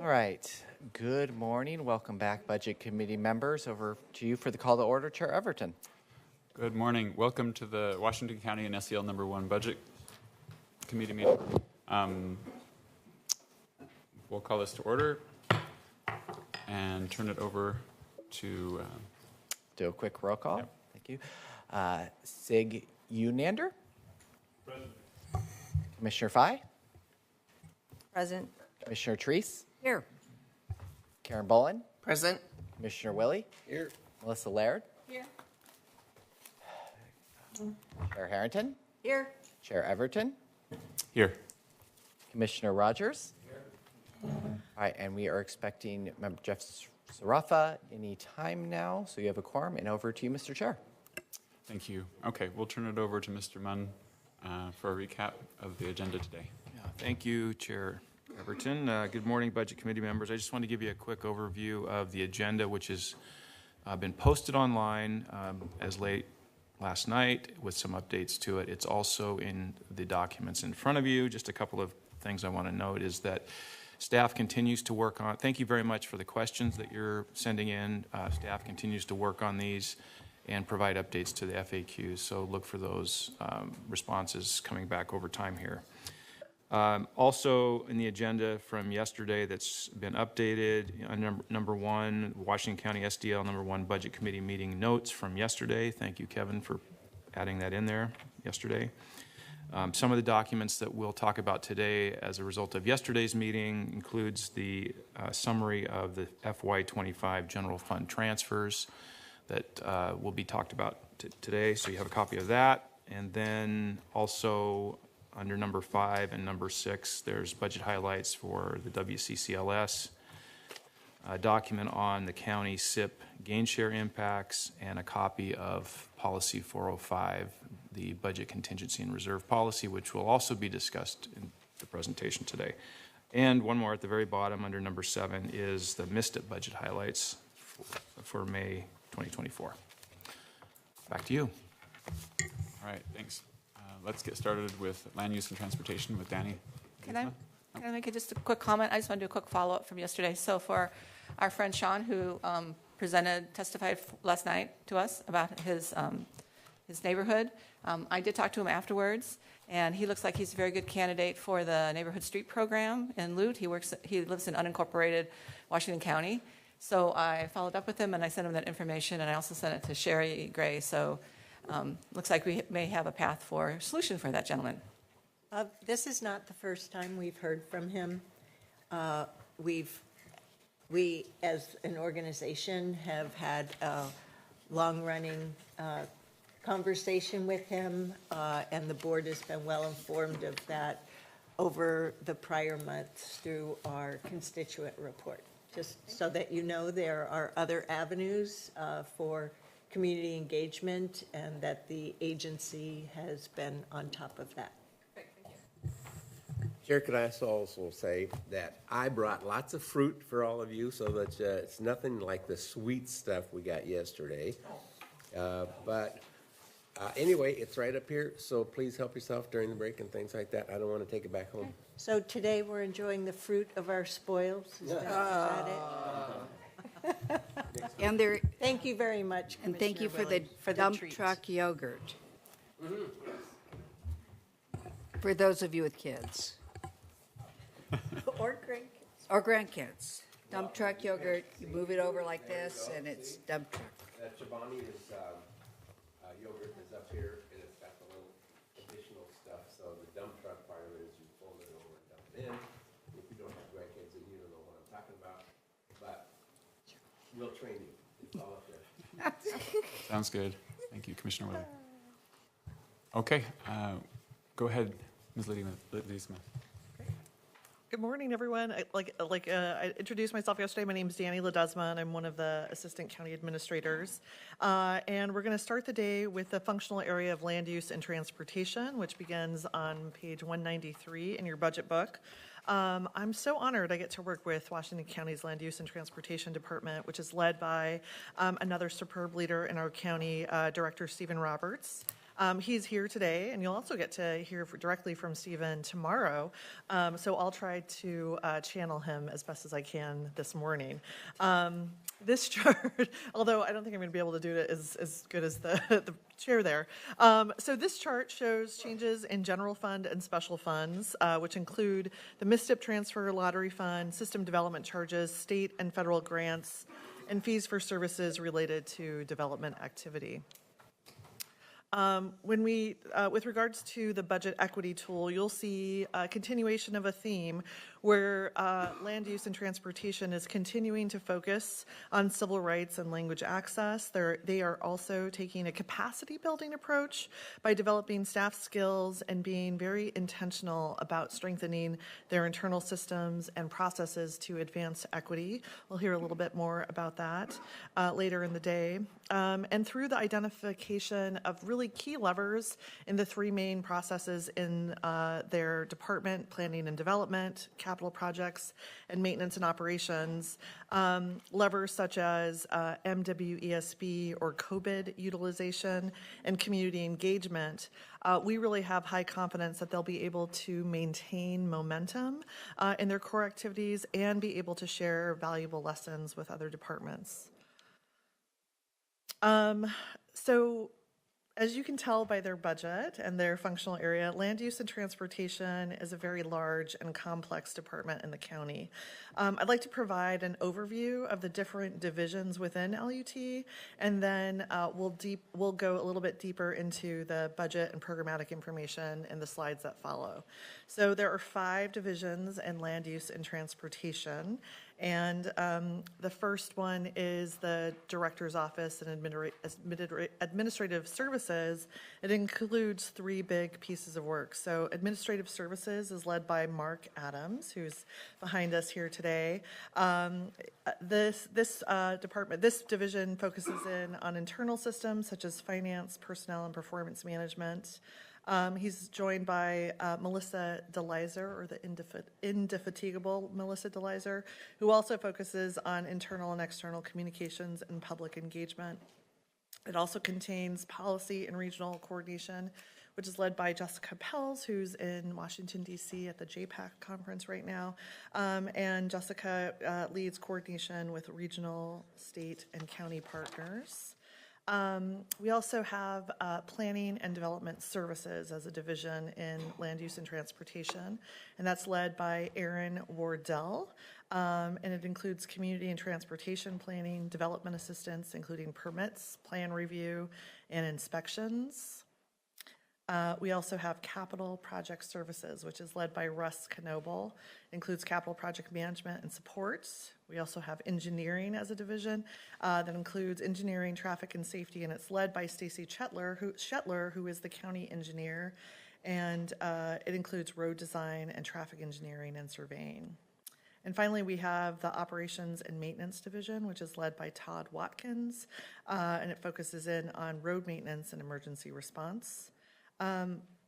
All right. Good morning. Welcome back, Budget Committee members. Over to you for the call to order, Chair Everton. Good morning. Welcome to the Washington County and SEL number 1 Budget Committee meeting. We'll call this to order and turn it over to... Do a quick roll call. Yep. Thank you. Sig Unander. Present. Commissioner Fye. Present. Commissioner Treese. Here. Karen Bolin. Present. Commissioner Willie. Here. Melissa Laird. Here. Chair Harrington. Here. Chair Everton. Here. Commissioner Rogers. Here. All right, and we are expecting Member Jeff Sarafa any time now, so you have a quorum, and over to you, Mr. Chair. Thank you. Okay, we'll turn it over to Mr. Munn for a recap of the agenda today. Yeah, thank you, Chair Everton. Good morning, Budget Committee members. I just want to give you a quick overview of the agenda, which has been posted online as late last night with some updates to it. It's also in the documents in front of you. Just a couple of things I want to note is that staff continues to work on, thank you very much for the questions that you're sending in. Staff continues to work on these and provide updates to the FAQs. So look for those responses coming back over time here. Also in the agenda from yesterday that's been updated, number 1, Washington County SDL number 1 Budget Committee meeting notes from yesterday. Thank you, Kevin, for adding that in there yesterday. Some of the documents that we'll talk about today as a result of yesterday's meeting includes the summary of the FY25 general fund transfers that will be talked about today. So you have a copy of that. And then also under number 5 and number 6, there's budget highlights for the WCCLS, a document on the county SIP gain share impacts, and a copy of Policy 405, the budget contingency and reserve policy, which will also be discussed in the presentation today. And one more at the very bottom under number 7 is the MISTIP budget highlights for May 2024. Back to you. All right, thanks. Let's get started with land use and transportation with Danny. Can I make just a quick comment? I just want to do a quick follow-up from yesterday. So for our friend Sean, who testified last night to us about his neighborhood, I did talk to him afterwards, and he looks like he's a very good candidate for the neighborhood street program in Lute. He lives in unincorporated Washington County. So I followed up with him, and I sent him that information, and I also sent it to Sherry Gray. So looks like we may have a path for a solution for that gentleman. This is not the first time we've heard from him. We, as an organization, have had a long-running conversation with him, and the board has been well informed of that over the prior months through our constituent report. Just so that you know, there are other avenues for community engagement, and that the agency has been on top of that. Great, thank you. Chair, could I also say that I brought lots of fruit for all of you, so that it's nothing like the sweet stuff we got yesterday. But anyway, it's right up here, so please help yourself during the break and things like that. I don't want to take it back home. So today we're enjoying the fruit of our spoils. Is that it? And there, Thank you very much, and thank you for Commissioner the Willie, dump treats. truck yogurt. For those of you with kids Or grandkids. or grandkids. Dump truck yogurt, you move it over like this and it's dump truck. That Chobani is yogurt is up here, and it's got the little additional stuff. So the dump truck part of it is you fold it over and dump it in. If you don't have grandkids, then you don't know what I'm talking about. But we'll train you. It's all up there. Sounds good. Thank you, Commissioner Willie. Okay, go ahead, Ms. Liddy Smith. Good morning, everyone. I introduced myself yesterday. My name is Danny Ledesma, and I'm one of the assistant county administrators. And we're going to start the day with the functional area of land use and transportation, which begins on page 193 in your budget book. I'm so honored I get to work with Washington County's Land Use and Transportation Department, which is led by another superb leader in our county, Director Stephen Roberts. He's here today, and you'll also get to hear directly from Stephen tomorrow. So I'll try to channel him as best as I can this morning. This chart, although I don't think I'm going to be able to do it as good as the chair there. So this chart shows changes in general fund and special funds, which include the misstep transfer, lottery fund, system development charges, state and federal grants, and fees for services related to development activity. With regards to the budget equity tool, you'll see a continuation of a theme where land use and transportation is continuing to focus on civil rights and language access. They are also taking a capacity building approach by developing staff skills and being very intentional about strengthening their internal systems and processes to advance equity. We'll hear a little bit more about that later in the day. And through the identification of really key levers in the three main processes in their department, planning and development, capital projects, and maintenance and operations, levers such as MWESB or COVID utilization and community engagement, we really have high confidence that they'll be able to maintain momentum in their core activities and be able to share valuable lessons with other departments. So as you can tell by their budget and their functional area, land use and transportation is a very large and complex department in the county. I'd like to provide an overview of the different divisions within LUT, and then we'll go a little bit deeper into the budget and programmatic information in the slides that follow. So there are 5 divisions in land use and transportation. And the first one is the Director's Office and Administrative Services. It includes 3 big pieces of work. So Administrative Services is led by Mark Adams, who's behind us here today. This division focuses in on internal systems such as finance, personnel, and performance management. He's joined by Melissa DeLizer, or the indefatigable Melissa DeLizer, who also focuses on internal and external communications and public engagement. It also contains policy and regional coordination, which is led by Jessica Pells, who's in Washington, D.C. at the JPAC conference right now. And Jessica leads coordination with regional, state, and county partners. We also have Planning and Development Services as a division in Land Use and Transportation, and that's led by Aaron Wardell. And it includes community and transportation planning, development assistance, including permits, plan review, and inspections. We also have Capital Project Services, which is led by Russ Knoble. Includes capital project management and supports. We also have engineering as a division that includes engineering, traffic, and safety, and it's led by Stacy Shetler, who is the county engineer, and it includes road design and traffic engineering and surveying. And finally, we have the Operations and Maintenance Division, which is led by Todd Watkins, and it focuses in on road maintenance and emergency response.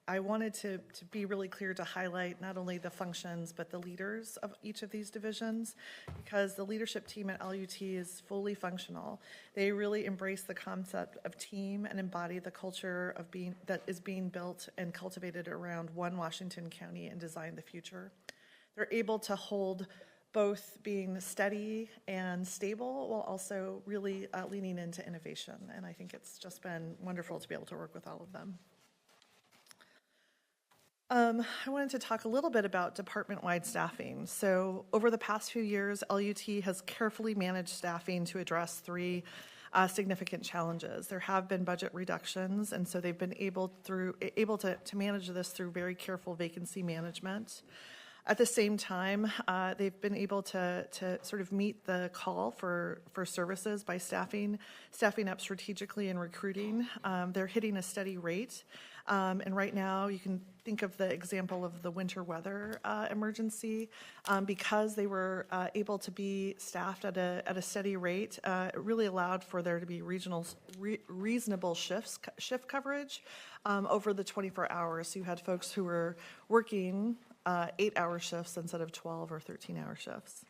I wanted to be really clear to highlight not only the functions, but the leaders of each of these divisions, because the leadership team at LUT is fully functional. They really embrace the concept of team and embody the culture of that is being built and cultivated around one Washington County and design the future. They're able to hold both being steady and stable while also really leaning into innovation. And I think it's just been wonderful to be able to work with all of them. I wanted to talk a little bit about department-wide staffing. So over the past few years, LUT has carefully managed staffing to address 3 significant challenges. There have been budget reductions, and so they've been able to manage this through very careful vacancy management. At the same time, they've been able to sort of meet the call for services by staffing up strategically and recruiting. They're hitting a steady rate. And right now, you can think of the example of the winter weather emergency. Because they were able to be staffed at a steady rate, it really allowed for there to be reasonable shift coverage over the 24 hours. So you had folks who were working 8-hour shifts instead of 12 or 13-hour shifts.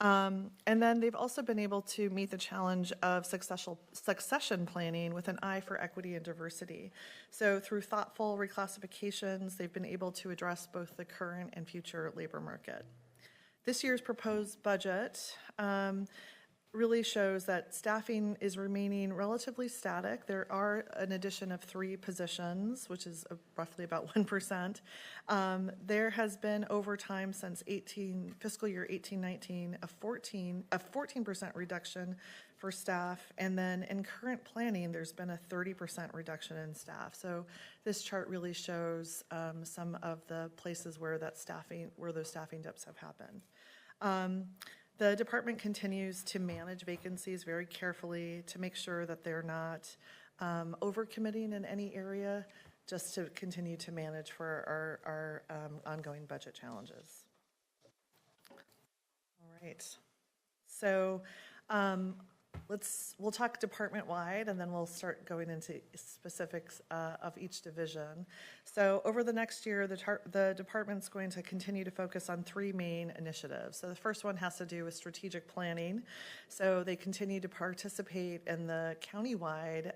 And then they've also been able to meet the challenge of succession planning with an eye for equity and diversity. So through thoughtful reclassifications, they've been able to address both the current and future labor market. This year's proposed budget really shows that staffing is remaining relatively static. There are an addition of 3 positions, which is roughly about 1%. There has been over time since fiscal year 18-19 a 14% reduction for staff, and then in current planning there's been a 30% reduction in staff. So this chart really shows some of the places where those staffing dips have happened. The department continues to manage vacancies very carefully to make sure that they're not overcommitting in any area, just to continue to manage for our ongoing budget challenges. All right. So we'll talk department-wide, and then we'll start going into specifics of each division. So over the next year, the department's going to continue to focus on 3 main initiatives. So the first one has to do with strategic planning. So they continue to participate in the countywide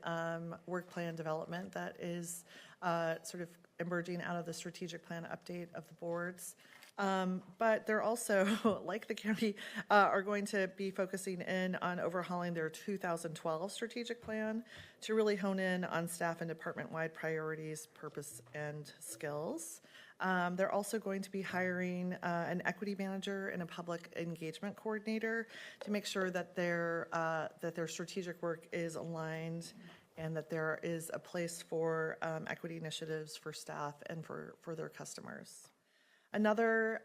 work plan development that is sort of emerging out of the strategic plan update of the boards. But they're also, like the county, are going to be focusing in on overhauling their 2012 strategic plan to really hone in on staff and department-wide priorities, purpose, and skills. They're also going to be hiring an equity manager and a public engagement coordinator to make sure that their strategic work is aligned and that there is a place for equity initiatives for staff and for their customers. Another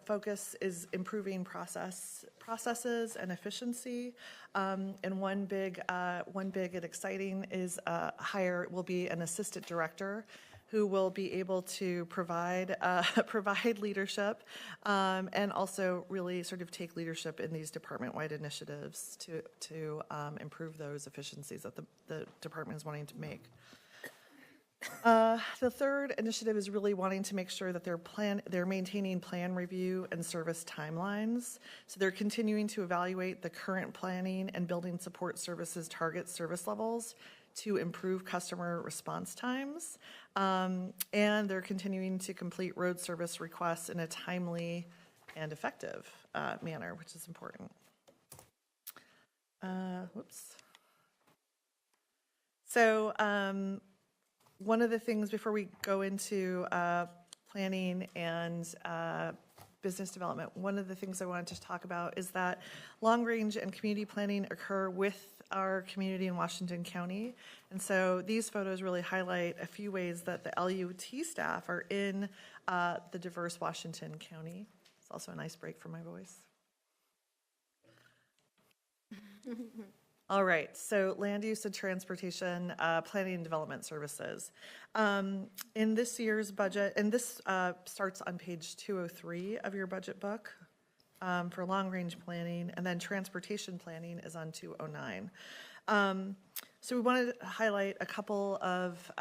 focus is improving processes and efficiency. And one big and exciting is will be an assistant director who will be able to provide leadership and also really sort of take leadership in these department-wide initiatives to improve those efficiencies that the department is wanting to make. The third initiative is really wanting to make sure that they're maintaining plan review and service timelines. So they're continuing to evaluate the current planning and building support services target service levels to improve customer response times. And they're continuing to complete road service requests in a timely and effective manner, which is important. So, one of the things before we go into planning and business development, one of the things I wanted to talk about is that long-range and community planning occur with our community in Washington County. And so these photos really highlight a few ways that the LUT staff are in the diverse Washington County. It's also a nice break for my voice. All right, so land use and transportation planning and development services. In this year's budget, and this starts on page 203 of your budget book for long-range planning, and then transportation planning is on 209. So we wanted to highlight a couple of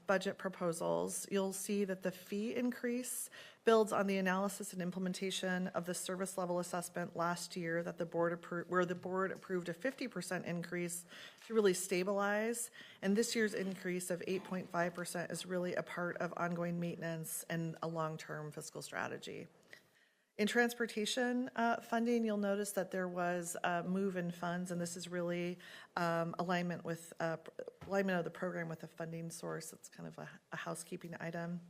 budget proposals. You'll see that the fee increase builds on the analysis and implementation of the service level assessment last year that the board approved, where the board approved a 50% increase to really stabilize. And this year's increase of 8.5% is really a part of ongoing maintenance and a long-term fiscal strategy. In transportation funding, you'll notice that there was a move in funds, and this is really alignment of the program with the funding source. It's kind of a housekeeping item.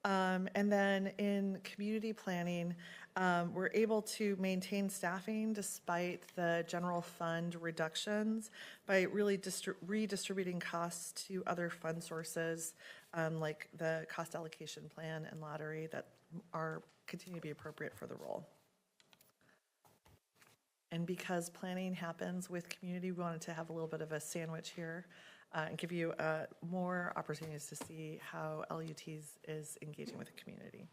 And then in community planning, we're able to maintain staffing despite the general fund reductions by really redistributing costs to other fund sources like the cost allocation plan and lottery that continue to be appropriate for the role. And because planning happens with community, we wanted to have a little bit of a sandwich here and give you more opportunities to see how LUTs is engaging with the community.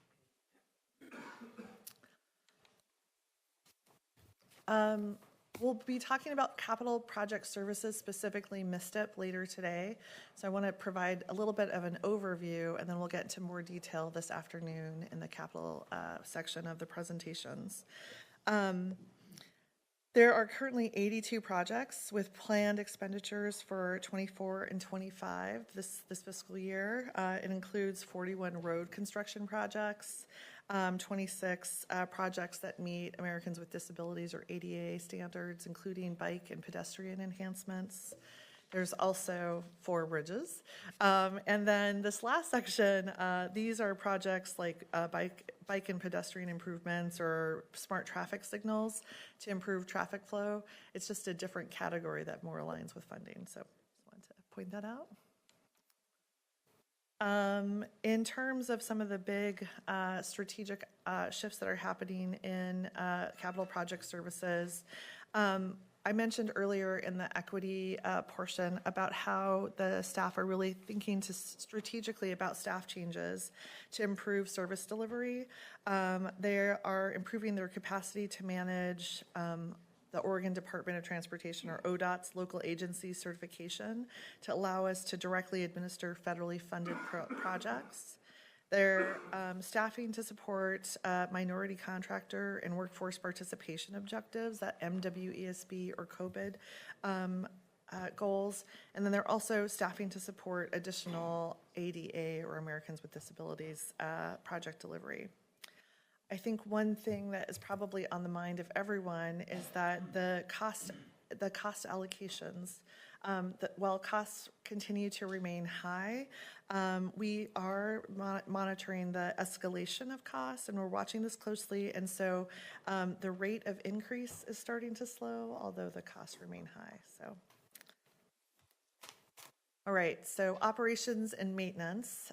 We'll be talking about capital project services, specifically MISTIP, later today. So I want to provide a little bit of an overview, and then we'll get into more detail this afternoon in the capital section of the presentations. There are currently 82 projects with planned expenditures for 24 and 25 this fiscal year. It includes 41 road construction projects, 26 projects that meet Americans with Disabilities or ADA standards, including bike and pedestrian enhancements. There's also 4 bridges. And then this last section, these are projects like bike and pedestrian improvements or smart traffic signals to improve traffic flow. It's just a different category that more aligns with funding. So just wanted to point that out. In terms of some of the big strategic shifts that are happening in capital project services, I mentioned earlier in the equity portion about how the staff are really thinking strategically about staff changes to improve service delivery. They are improving their capacity to manage the Oregon Department of Transportation, or ODOT's local agency certification, to allow us to directly administer federally funded projects. They're staffing to support minority contractor and workforce participation objectives, that MWESB or COVID goals. And then they're also staffing to support additional ADA or Americans with Disabilities project delivery. I think one thing that is probably on the mind of everyone is that the cost allocations, while costs continue to remain high, we are monitoring the escalation of costs, and we're watching this closely. And so the rate of increase is starting to slow, although the costs remain high. So, all right, so operations and maintenance.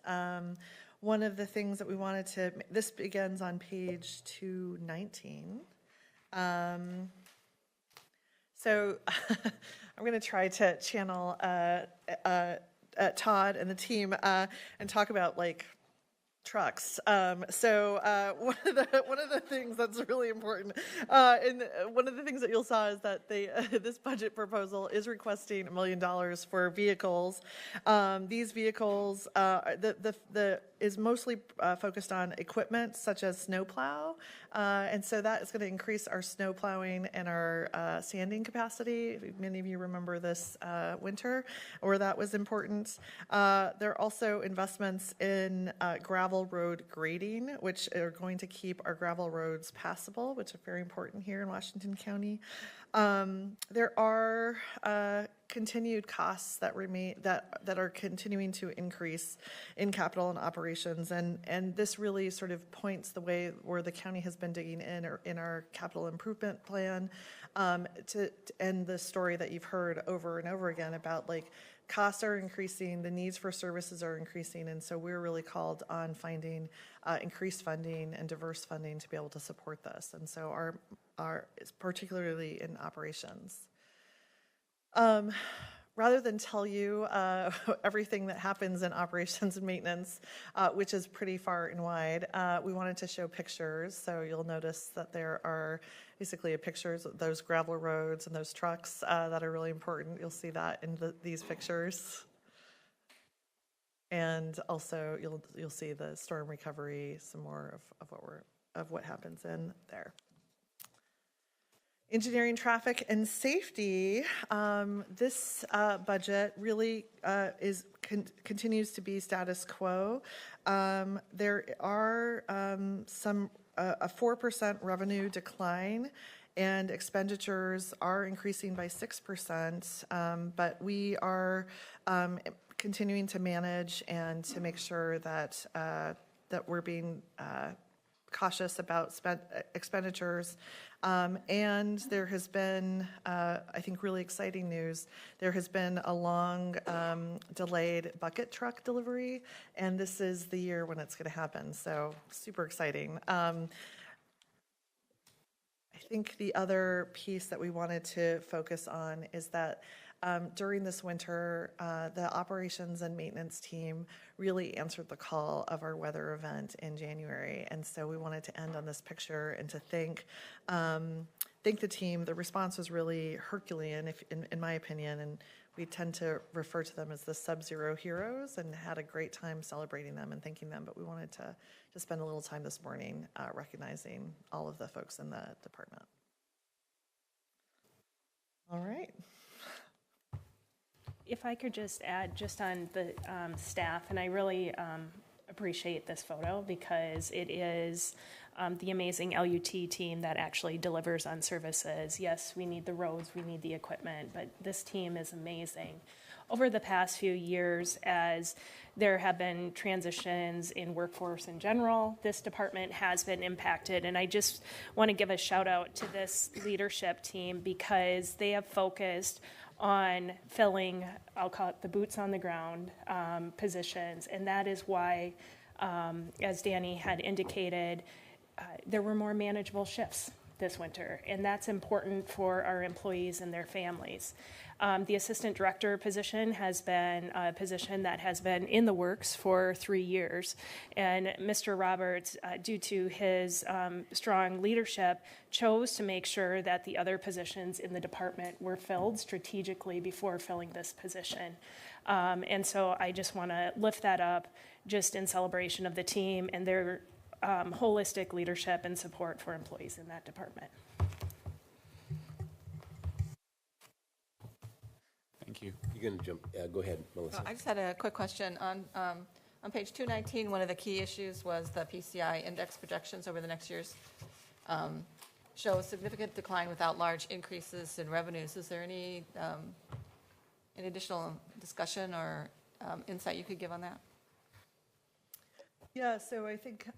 One of the things that we wanted to, this begins on page 219. So I'm going to try to channel Todd and the team and talk about like trucks. So one of the things that's really important, and one of the things that you'll saw is that this budget proposal is requesting $1 million for vehicles. These vehicles, is mostly focused on equipment such as snowplow, and so that is going to increase our snow plowing and our sanding capacity. Many of you remember this winter, where that was important. There are also investments in gravel road grading, which are going to keep our gravel roads passable, which are very important here in Washington County. There are continued costs that remain that are continuing to increase in capital and operations, and this really sort of points the way where the county has been digging in our capital improvement plan to end the story that you've heard over and over again about like costs are increasing, the needs for services are increasing, and so we're really called on finding increased funding and diverse funding to be able to support this. And so our particularly in operations. Rather than tell you everything that happens in operations and maintenance, which is pretty far and wide, we wanted to show pictures. So you'll notice that there are basically pictures of those gravel roads and those trucks that are really important. You'll see that in these pictures. And also you'll see the storm recovery, some more of what happens in there. Engineering, traffic, and safety. This budget really continues to be status quo. There are a 4% revenue decline, and expenditures are increasing by 6%. But we are continuing to manage and to make sure that that we're being cautious about expenditures. And there has been, I think, really exciting news. There has been a long delayed bucket truck delivery, and this is the year when it's going to happen. So super exciting. I think the other piece that we wanted to focus on is that during this winter, the operations and maintenance team really answered the call of our weather event in January. And so we wanted to end on this picture and to thank the team. The response was really Herculean, in my opinion, and we tend to refer to them as the sub-zero heroes, and had a great time celebrating them and thanking them. But we wanted to spend a little time this morning recognizing all of the folks in the department. All right. If I could just add, just on the staff, and I really appreciate this photo because it is the amazing LUT team that actually delivers on services. Yes, we need the roads, we need the equipment, but this team is amazing. Over the past few years, as there have been transitions in workforce in general, this department has been impacted. And I just want to give a shout out to this leadership team because they have focused on filling, I'll call it the boots on the ground positions. And that is why, as Danny had indicated, there were more manageable shifts this winter. And that's important for our employees and their families. The assistant director position has been a position that has been in the works for 3 years. And Mr. Roberts, due to his strong leadership, chose to make sure that the other positions in the department were filled strategically before filling this position. And so I just want to lift that up just in celebration of the team and their holistic leadership and support for employees in that department. Thank you. You're going to jump, go ahead, Melissa. I just had a quick question. On page 219, one of the key issues was the PCI index projections over the next years show a significant decline without large increases in revenues. Is there any additional discussion or insight you could give on that? Yeah, so I think,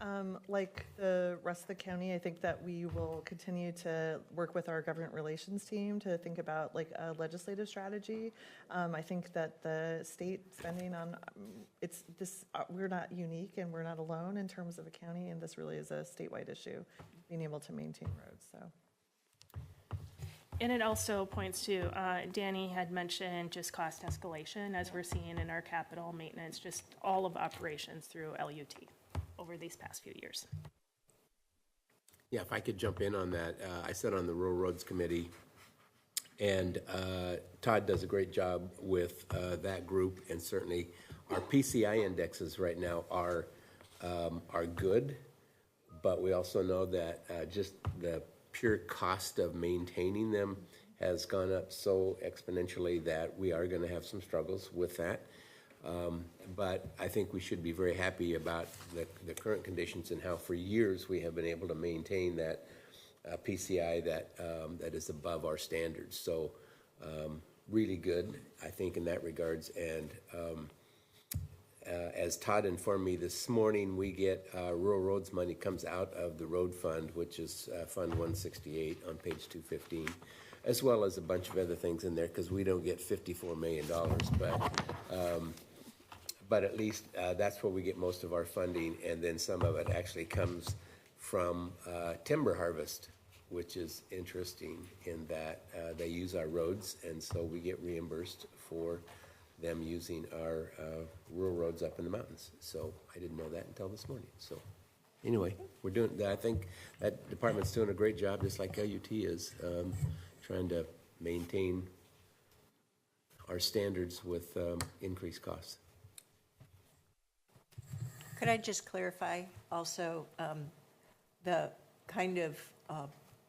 like the rest of the county, I think that we will continue to work with our government relations team to think about like a legislative strategy. I think that the state spending on, we're not unique and we're not alone in terms of a county, and this really is a statewide issue, being able to maintain roads, so. And it also points to, Danny had mentioned just cost escalation as we're seeing in our capital maintenance, just all of operations through LUT over these past few years. Yeah, if I could jump in on that. I sit on the Rural Roads Committee, and Todd does a great job with that group, and certainly our PCI indexes right now are good, but we also know that just the pure cost of maintaining them has gone up so exponentially that we are going to have some struggles with that. But I think we should be very happy about the current conditions and how for years we have been able to maintain that PCI that is above our standards. So really good, I think, in that regards. And as Todd informed me this morning, we get rural roads money comes out of the road fund, which is Fund 168 on page 215, as well as a bunch of other things in there because we don't get $54 million. But at least that's where we get most of our funding, and then some of it actually comes from timber harvest, which is interesting in that they use our roads, and so we get reimbursed for them using our rural roads up in the mountains. So I didn't know that until this morning. So anyway, we're doing, I think that department's doing a great job, just like LUT is, trying to maintain our standards with increased costs. Could I just clarify also the kind of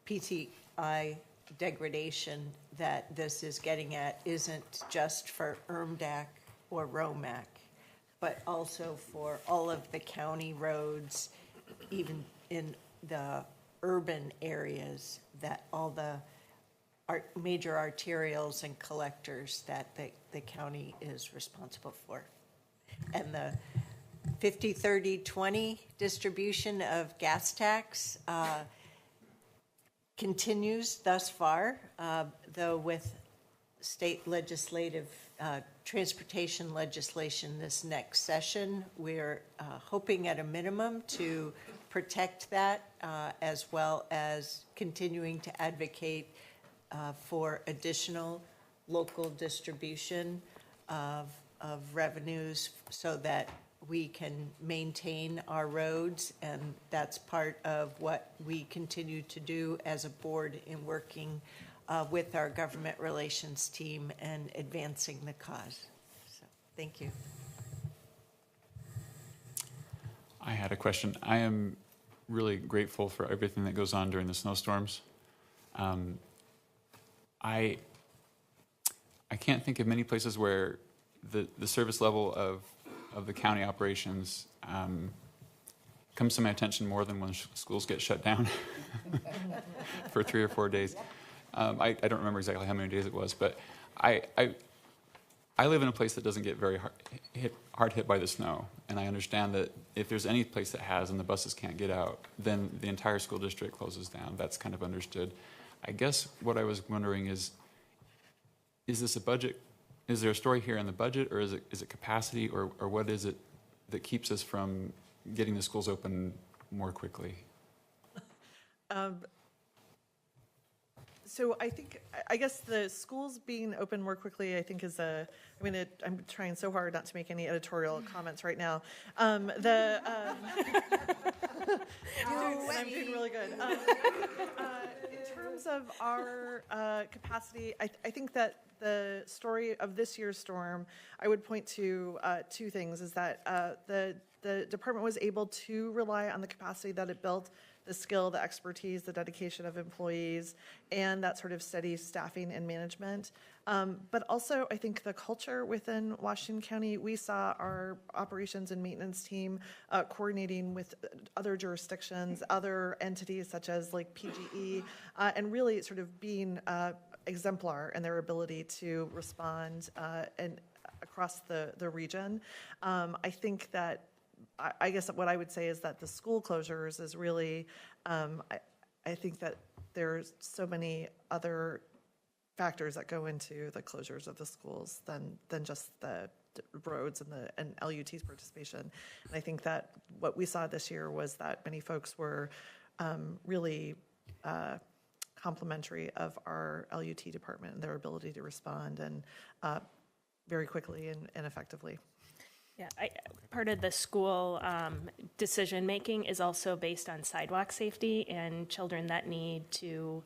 PTI degradation that this is getting at isn't just for ERMDAC or ROMAC, but also for all of the county roads, even in the urban areas, that all the major arterials and collectors that the county is responsible for. And the 50-30-20 distribution of gas tax continues thus far, though with state legislative transportation legislation this next session, we're hoping at a minimum to protect that as well as continuing to advocate for additional local distribution of revenues so that we can maintain our roads, and that's part of what we continue to do as a board in working with our government relations team and advancing the cause. So, thank you. I had a question. I am really grateful for everything that goes on during the snowstorms. I can't think of many places where the service level of the county operations comes to my attention more than when schools get shut down for 3 or 4 days. I don't remember exactly how many days it was, but I live in a place that doesn't get very hard hit by the snow, and I understand that if there's any place that has and the buses can't get out, then the entire school district closes down. That's kind of understood. I guess what I was wondering is this a budget? Is there a story here in the budget, or is it capacity, or what is it that keeps us from getting the schools open more quickly? So I guess the schools being open more quickly, I think I'm trying so hard not to make any editorial comments right now. I'm doing really good. In terms of our capacity, I think that the story of this year's storm, I would point to 2 things, is that the department was able to rely on the capacity that it built, the skill, the expertise, the dedication of employees, and that sort of steady staffing and management. But also, I think the culture within Washington County, we saw our operations and maintenance team coordinating with other jurisdictions, other entities such as like PGE, and really sort of being exemplar in their ability to respond and across the region. I think that I guess what I would say is that the school closures is really, I think that there's so many other factors that go into the closures of the schools than just the roads and LUT's participation. And I think that what we saw this year was that many folks were really complimentary of our LUT department and their ability to respond and very quickly and effectively. Yeah, part of the school decision-making is also based on sidewalk safety and children that need to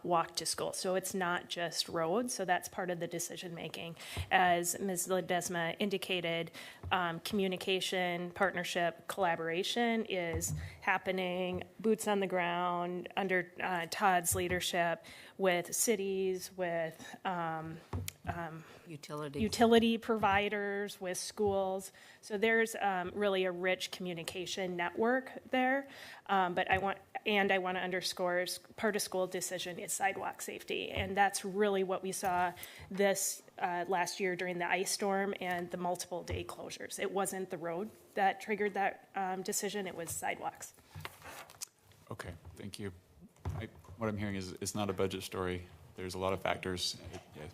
walk to school. So it's not just roads, so that's part of the decision-making. As Ms. Ledesma indicated, communication, partnership, collaboration is happening, boots on the ground, under Todd's leadership, with cities, with utility providers, with schools. So there's really a rich communication network there. But I want to underscore, part of school decision is sidewalk safety. And that's really what we saw this last year during the ice storm and the multiple day closures. It wasn't the road that triggered that decision, it was sidewalks. Okay, thank you. What I'm hearing is it's not a budget story. There's a lot of factors.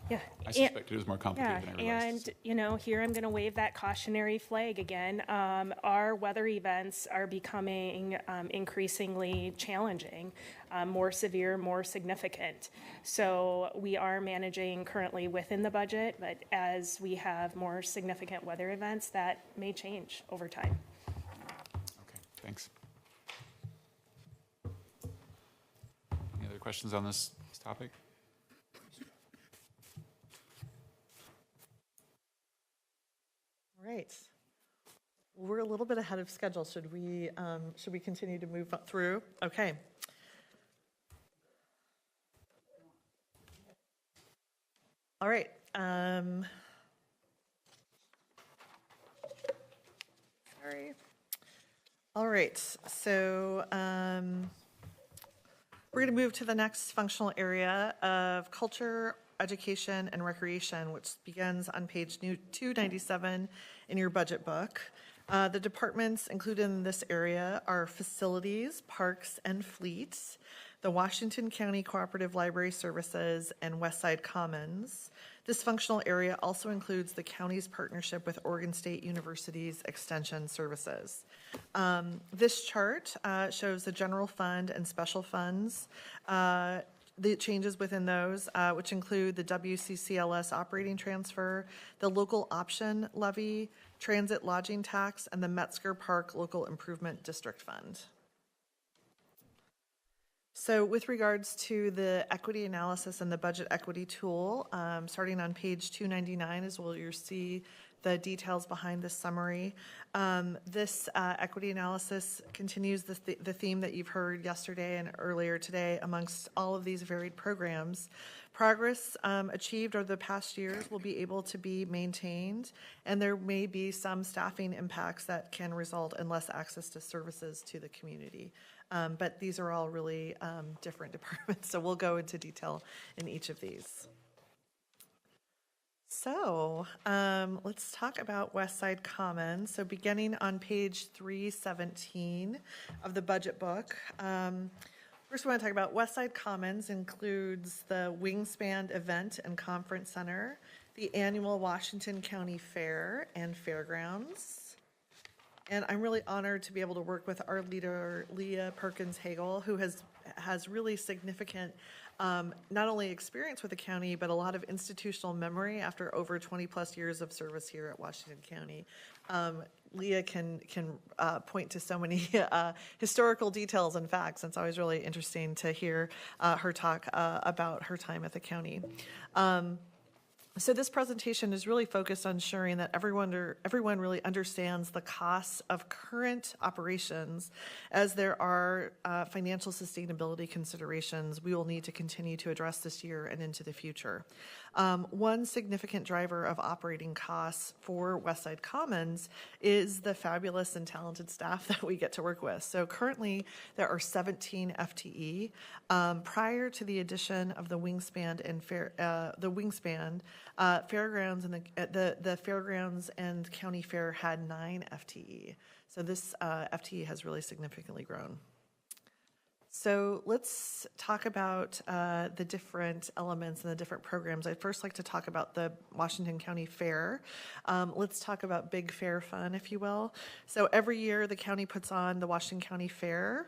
Yeah. I suspect it was more complicated than I realized. And, here I'm going to wave that cautionary flag again. Our weather events are becoming increasingly challenging, more severe, more significant. So we are managing currently within the budget, but as we have more significant weather events, that may change over time. Okay, thanks. Any other questions on this topic? All right. We're a little bit ahead of schedule. Should we continue to move through? Okay. All right. Sorry. All right. So we're going to move to the next functional area of culture, education, and recreation, which begins on page 297 in your budget book. The departments included in this area are facilities, parks, and fleets, the Washington County Cooperative Library Services, and Westside Commons. This functional area also includes the county's partnership with Oregon State University's Extension Services. This chart shows the general fund and special funds, the changes within those, which include the WCCLS operating transfer, the local option levy, transit lodging tax, and the Metzger Park Local Improvement District Fund. So with regards to the equity analysis and the budget equity tool, starting on page 299 is where you'll see the details behind this summary. This equity analysis continues the theme that you've heard yesterday and earlier today amongst all of these varied programs. Progress achieved over the past years will be able to be maintained, and there may be some staffing impacts that can result in less access to services to the community. But these are all really different departments, so we'll go into detail in each of these. So let's talk about Westside Commons. So beginning on page 317 of the budget book. First, we want to talk about Westside Commons includes the Wingspan Event and Conference Center, the annual Washington County Fair and Fairgrounds. And I'm really honored to be able to work with our leader, Leah Perkins-Hagel, who has really significant not only experience with the county, but a lot of institutional memory after over 20-plus years of service here at Washington County. Leah can point to so many historical details and facts, and it's always really interesting to hear her talk about her time at the county. So this presentation is really focused on ensuring that everyone really understands the costs of current operations, as there are financial sustainability considerations we will need to continue to address this year and into the future. One significant driver of operating costs for Westside Commons is the fabulous and talented staff that we get to work with. So currently there are 17 FTE. Prior to the addition of the Wingspan and Fairgrounds and the Fairgrounds and County Fair had 9 FTE. So this FTE has really significantly grown. So let's talk about the different elements and the different programs. I'd first like to talk about the Washington County Fair. Let's talk about big fair fun, if you will. So every year the county puts on the Washington County Fair.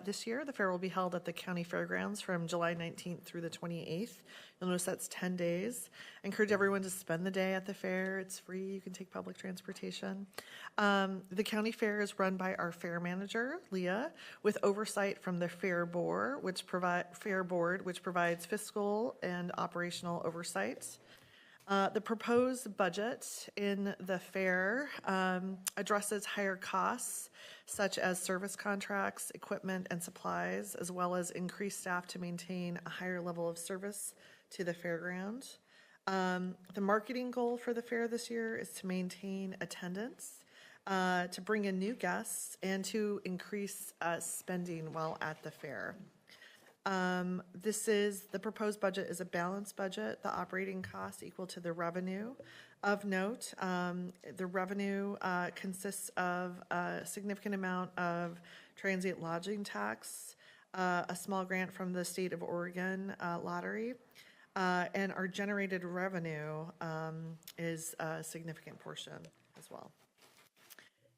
This year the fair will be held at the county fairgrounds from July 19th through the 28th. You'll notice that's 10 days. I encourage everyone to spend the day at the fair. It's free. You can take public transportation. The county fair is run by our fair manager, Leah, with oversight from the Fair Board, which provides fiscal and operational oversight. The proposed budget in the fair addresses higher costs, such as service contracts, equipment, and supplies, as well as increased staff to maintain a higher level of service to the fairground. The marketing goal for the fair this year is to maintain attendance, to bring in new guests, and to increase spending while at the fair. The proposed budget is a balanced budget. The operating costs equal to the revenue. Of note, the revenue consists of a significant amount of transient lodging tax, a small grant from the state of Oregon lottery, and our generated revenue is a significant portion as well.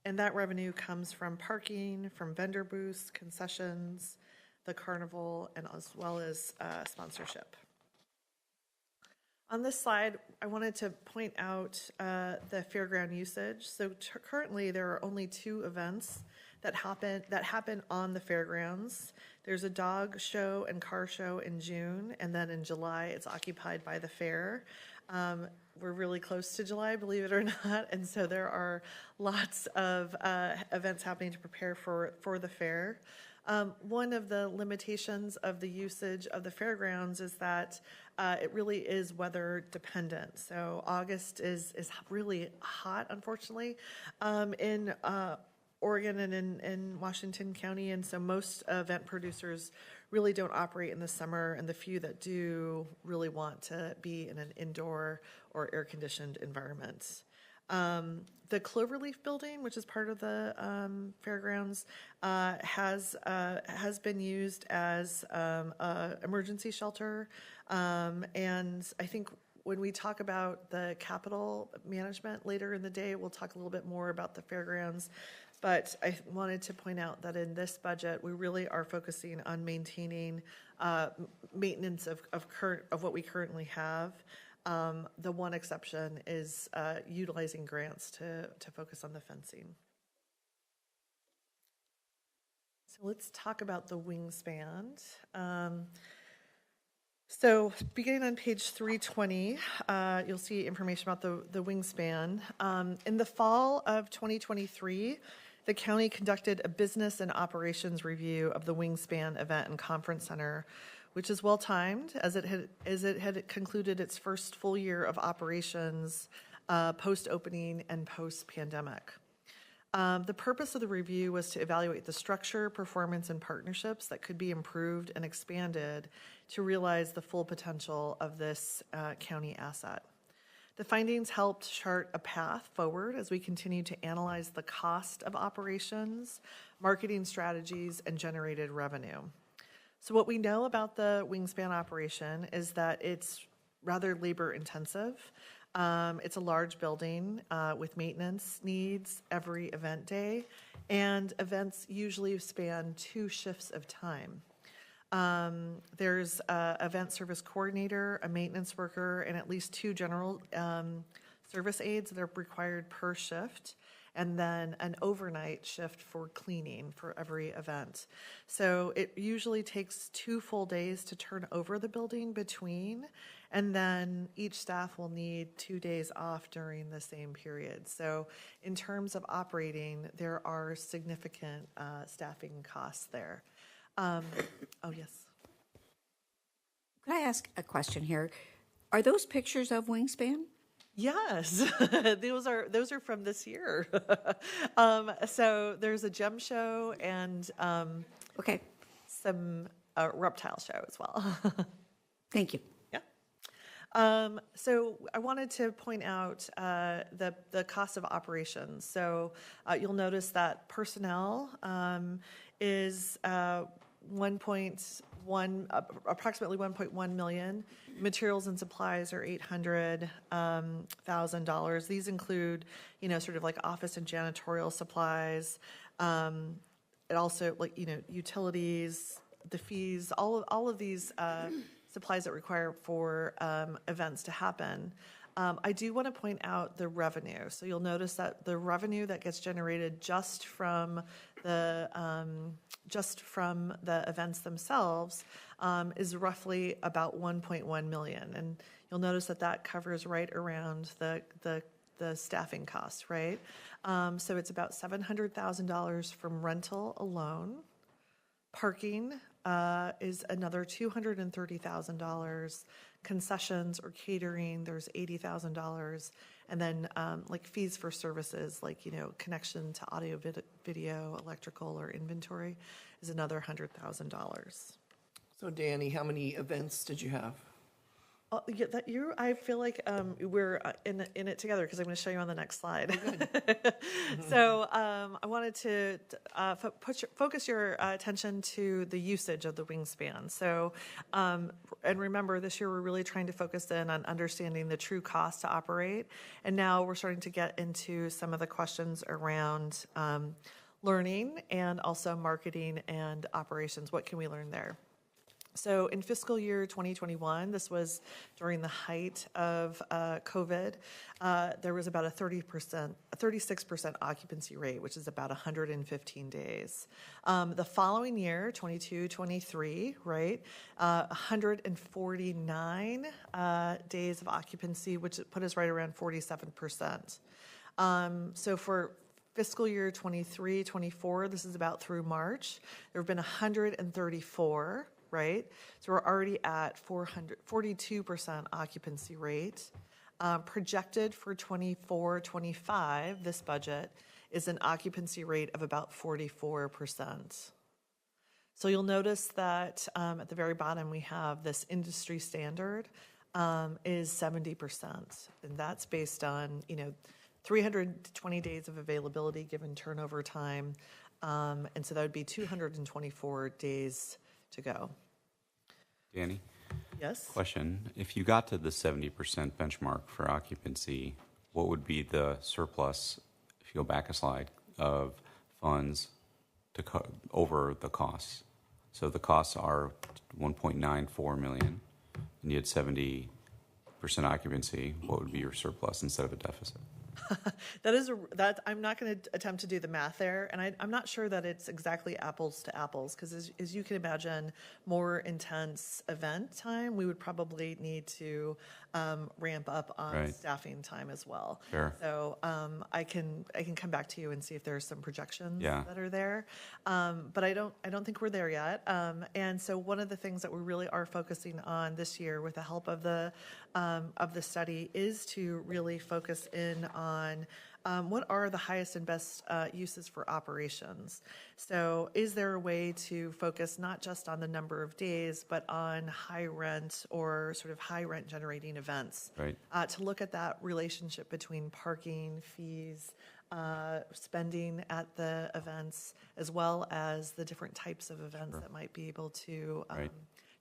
And that revenue comes from parking, from vendor booths, concessions, the carnival, and as well as sponsorship. On this slide, I wanted to point out the fairground usage. So currently, there are only 2 events that happen on the fairgrounds. There's a dog show and car show in June, and then in July, it's occupied by the fair. We're really close to July, believe it or not, and so there are lots of events happening to prepare for the fair. One of the limitations of the usage of the fairgrounds is that it really is weather dependent. So August is really hot, unfortunately, in Oregon and in Washington County, and so most event producers really don't operate in the summer, and the few that do really want to be in an indoor or air-conditioned environment. The Cloverleaf building, which is part of the fairgrounds, has been used as an emergency shelter, and I think when we talk about the capital management later in the day, we'll talk a little bit more about the fairgrounds. But I wanted to point out that in this budget, we really are focusing on maintaining maintenance of what we currently have. The one exception is utilizing grants to focus on the fencing. So let's talk about the wingspan. So beginning on page 320, you'll see information about the wingspan. In the fall of 2023, the county conducted a business and operations review of the Wingspan Event and Conference Center, which is well-timed as it had concluded its first full year of operations post-opening and post-pandemic. The purpose of the review was to evaluate the structure, performance, and partnerships that could be improved and expanded to realize the full potential of this county asset. The findings helped chart a path forward as we continue to analyze the cost of operations, marketing strategies, and generated revenue. So what we know about the Wingspan operation is that it's rather labor intensive. It's a large building with maintenance needs every event day, and events usually span 2 shifts of time. There's an event service coordinator, a maintenance worker, and at least 2 general service aides that are required per shift, and then an overnight shift for cleaning for every event. So it usually takes 2 full days to turn over the building between, and then each staff will need 2 days off during the same period. So in terms of operating, there are significant staffing costs there. Oh, yes. Could I ask a question here? Are those pictures of Wingspan? Yes, those are from this year. So there's a gem show and Okay, some reptile show as well. thank you. Yeah. So I wanted to point out the cost of operations. So you'll notice that personnel is approximately 1.1 million. Materials and supplies are $800,000. These include, sort of like office and janitorial supplies. It also, utilities, the fees, all of these supplies that require for events to happen. I do want to point out the revenue. So you'll notice that the revenue that gets generated just from the events themselves is roughly about 1.1 million, and you'll notice that covers right around the staffing costs, right? So it's about $700,000 from rental alone. Parking is another $230,000. Concessions or catering, there's $80,000. And then fees for services like, connection to audio, video, electrical, or inventory is another $100,000. So Danny, how many events did you have? Yeah, that year, I feel like we're in it together because I'm going to show you on the next slide. So I wanted to focus your attention to the usage of the Wingspan. So, and remember, this year we're really trying to focus in on understanding the true cost to operate. And now we're starting to get into some of the questions around learning and also marketing and operations. What can we learn there? So in fiscal year 2021, this was during the height of COVID, there was about a 36% occupancy rate, which is about 115 days. The following year, 22-23, right, 149 days of occupancy, which put us right around 47%. So for fiscal year 23-24, this is about through March, there have been 134. Right? So we're already at 42% occupancy rate. Projected for 24-25, this budget is an occupancy rate of about 44%. So you'll notice that at the very bottom we have this industry standard is 70%. And that's based on, 320 days of availability given turnover time. And so that would be 224 days to go. Danny? Yes? Question. If you got to the 70% benchmark for occupancy, what would be the surplus, if you go back a slide, of funds to over the costs? So the costs are 1.94 million, and you had 70% occupancy. What would be your surplus instead of a deficit? That I'm not going to attempt to do the math there, and I'm not sure that it's exactly apples to apples, because as you can imagine, more intense event time, we would probably need to ramp up on Right. staffing time as well. Sure. So I can come back to you and see if there's some projections Yeah. that are there, but I don't think we're there yet. And so one of the things that we really are focusing on this year, with the help of the study, is to really focus in on what are the highest and best uses for operations. So is there a way to focus not just on the number of days, but on high rent or sort of high rent generating events? Right. To look at that relationship between parking, fees, spending at the events, as well as the different types of events that might be able to Right.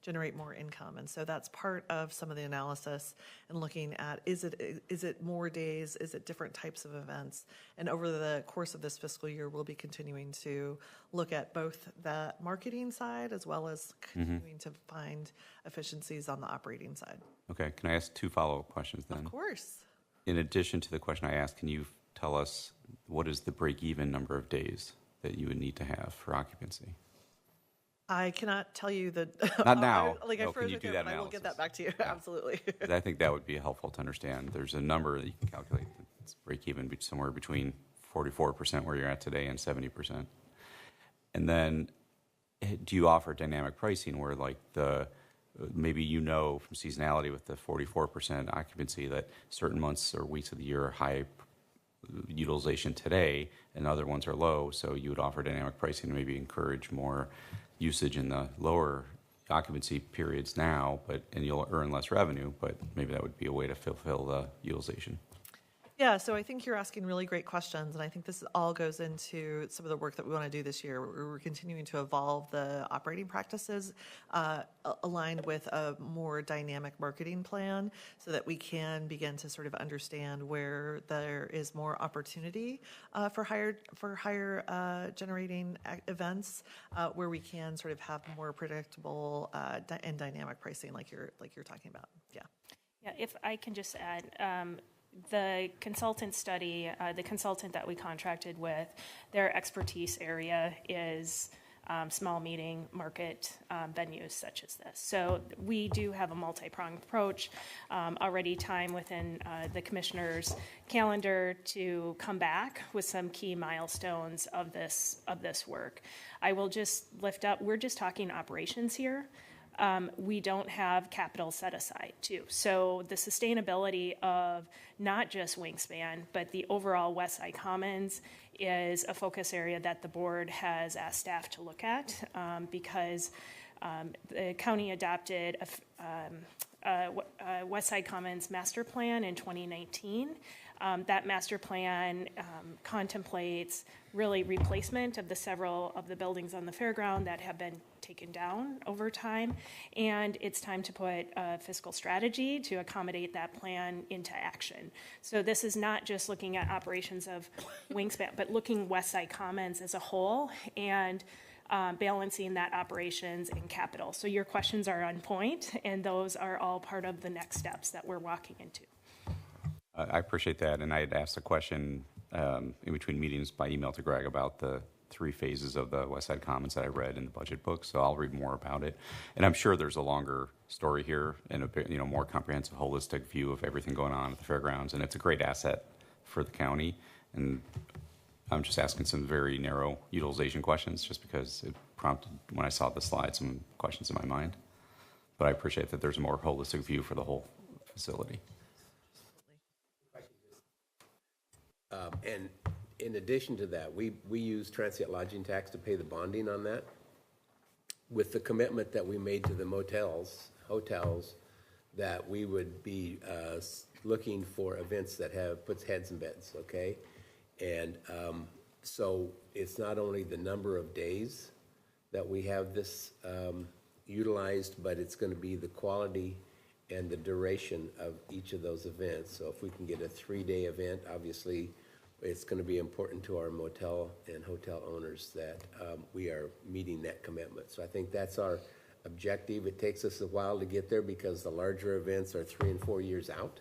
generate more income. And so that's part of some of the analysis, and looking at, is it more days, is it different types of events? And over the course of this fiscal year, we'll be continuing to look at both the marketing side as well as continuing to find efficiencies on the operating side. Okay, can I ask 2 follow-up questions then? Of course. In addition to the question I asked, can you tell us what is the break-even number of days that you would need to have for occupancy? I cannot tell you that. Not now. I No, froze can you right do there, that but I will get that analysis? back to you. Yeah. Absolutely. 'Cause I think that would be helpful to understand. There's a number that you can calculate. It's break-even somewhere between 44% where you're at today and 70%. And then, do you offer dynamic pricing where, like, maybe from seasonality with the 44% occupancy that certain months or weeks of the year are high utilization today and other ones are low, so you would offer dynamic pricing to maybe encourage more usage in the lower occupancy periods now, and you'll earn less revenue, but maybe that would be a way to fulfill the utilization. Yeah, so I think you're asking really great questions, and I think this all goes into some of the work that we want to do this year. We're continuing to evolve the operating practices aligned with a more dynamic marketing plan, so that we can begin to sort of understand where there is more opportunity for higher generating events, where we can sort of have more predictable and dynamic pricing, like you're talking about. Yeah. Yeah, if I can just add, the consultant study, the consultant that we contracted with, their expertise area is small meeting market venues such as this. So we do have a multi-pronged approach, already time within the commissioner's calendar to come back with some key milestones of this work. I will just lift up, we're just talking operations here. We don't have capital set aside too. So the sustainability of not just Wingspan, but the overall Westside Commons is a focus area that the board has asked staff to look at, because the county adopted a Westside Commons master plan in 2019. That master plan contemplates really replacement of several of the buildings on the fairground that have been taken down over time, and it's time to put a fiscal strategy to accommodate that plan into action. So this is not just looking at operations of Wingspan, but looking Westside Commons as a whole and balancing that operations and capital. So your questions are on point, and those are all part of the next steps that we're walking into. I appreciate that, and I had asked a question in between meetings by email to Greg about the 3 phases of the Westside Commons that I read in the budget book, so I'll read more about it. And I'm sure there's a longer story here and a more comprehensive, holistic view of everything going on at the fairgrounds, and it's a great asset for the county. And I'm just asking some very narrow utilization questions just because it prompted, when I saw the slide, some questions in my mind. But I appreciate that there's a more holistic view for the whole facility. And in addition to that, we use transient lodging tax to pay the bonding on that. With the commitment that we made to the hotels, that we would be looking for events that puts heads in beds, okay? And so it's not only the number of days that we have this utilized, but it's going to be the quality and the duration of each of those events. So if we can get a 3-day event, obviously it's going to be important to our motel and hotel owners that we are meeting that commitment. So I think that's our objective. It takes us a while to get there because the larger events are 3 and 4 years out.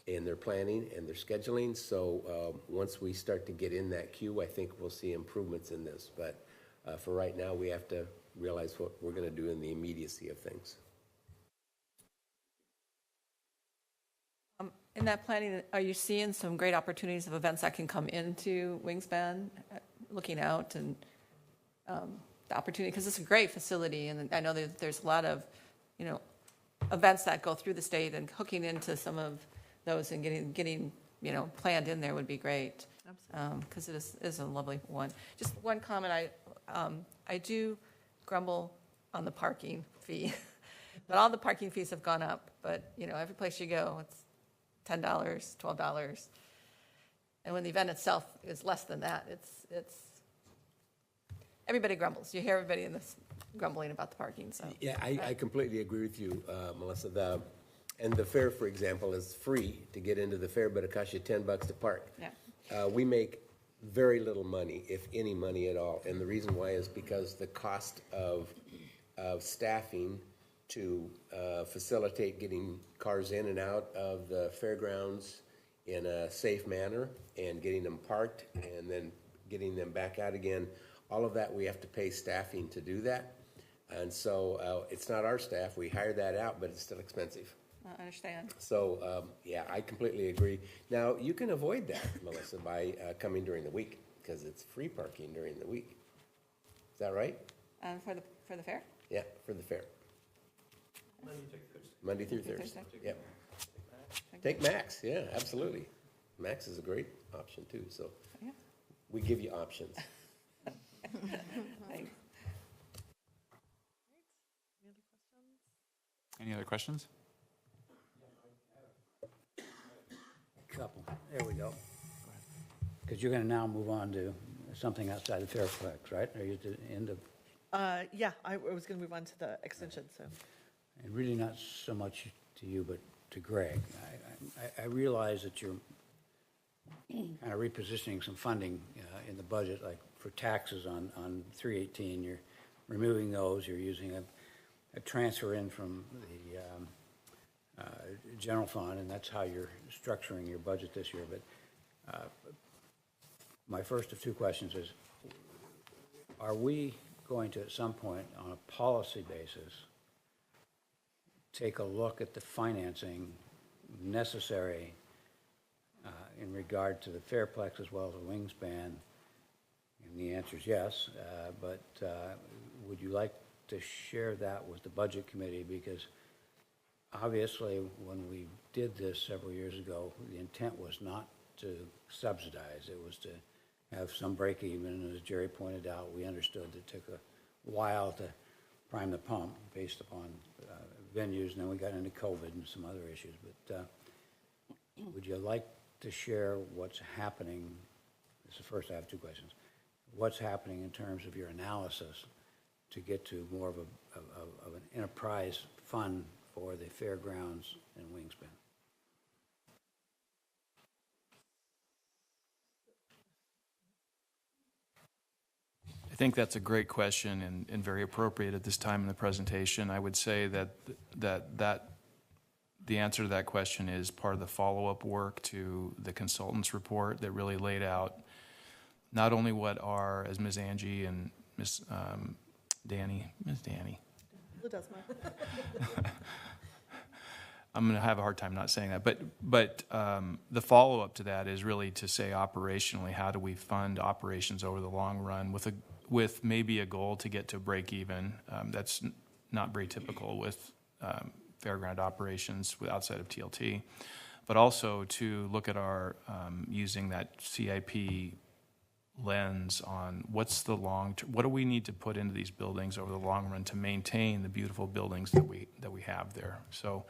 in their planning and their scheduling. So once we start to get in that queue, I think we'll see improvements in this. But for right now, we have to realize what we're going to do in the immediacy of things. In that planning, are you seeing some great opportunities of events that can come into Wingspan, looking out and the opportunity, because it's a great facility, and I know that there's a lot of, events that go through the state, and hooking into some of those and getting planned in there would be great. Because it is a lovely one. Just one comment, I do grumble on the parking fee, but all the parking fees have gone up, but, every place you go, it's $10, $12. And when the event itself is less than that, it's everybody grumbles. You hear everybody in this grumbling about the parking, so. Yeah, I completely agree with you, Melissa. And the fair, for example, is free to get into the fair, but it costs you $10 to park. Yeah. We make very little money, if any money at all. And the reason why is because the cost of staffing to facilitate getting cars in and out of the fairgrounds in a safe manner and getting them parked and then getting them back out again, all of that we have to pay staffing to do that. And so it's not our staff. We hire that out, but it's still expensive. I understand. So, yeah, I completely agree. Now, you can avoid that, Melissa, by coming during the week because it's free parking during the week. Is that right? For the fair? Yeah, for the fair. Monday through Thursday. Yep. Take Max. Yeah, absolutely. Max is a great option too. So Yeah. we give you options. Thanks. Any other questions? Couple. There we go. Because you're going to now move on to something outside of Fairfax, right? Are you at the end of? Yeah, I was going to move on to the extension, so. And really not so much to you, but to Greg. I realize that you're kind of repositioning some funding in the budget, like for taxes on 318. You're removing those. You're using a transfer in from the general fund, and that's how you're structuring your budget this year. But my first of two questions is, are we going to, at some point, on a policy basis, take a look at the financing necessary in regard to the Fairplex as well as the Wingspan? And the answer is yes, but would you like to share that with the Budget Committee? Because obviously, when we did this several years ago, the intent was not to subsidize. It was to have some break even, and as Jerry pointed out, we understood it took a while to prime the pump based upon venues, and then we got into COVID and some other issues. But would you like to share what's happening? This is the first. I have two questions. What's happening in terms of your analysis to get to more of an enterprise fund for the fairgrounds and Wingspan? I think that's a great question and very appropriate at this time in the presentation. I would say that the answer to that question is part of the follow-up work to the consultants report that really laid out not only what are, as Ms. Angie and Ms. Danny, Ledesma. I'm going to have a hard time not saying that, but the follow-up to that is really to say operationally, how do we fund operations over the long run with maybe a goal to get to break even. That's not very typical with fairground operations outside of TLT, but also to look at our using that CIP lens on what do we need to put into these buildings over the long run to maintain the beautiful buildings that we have there. So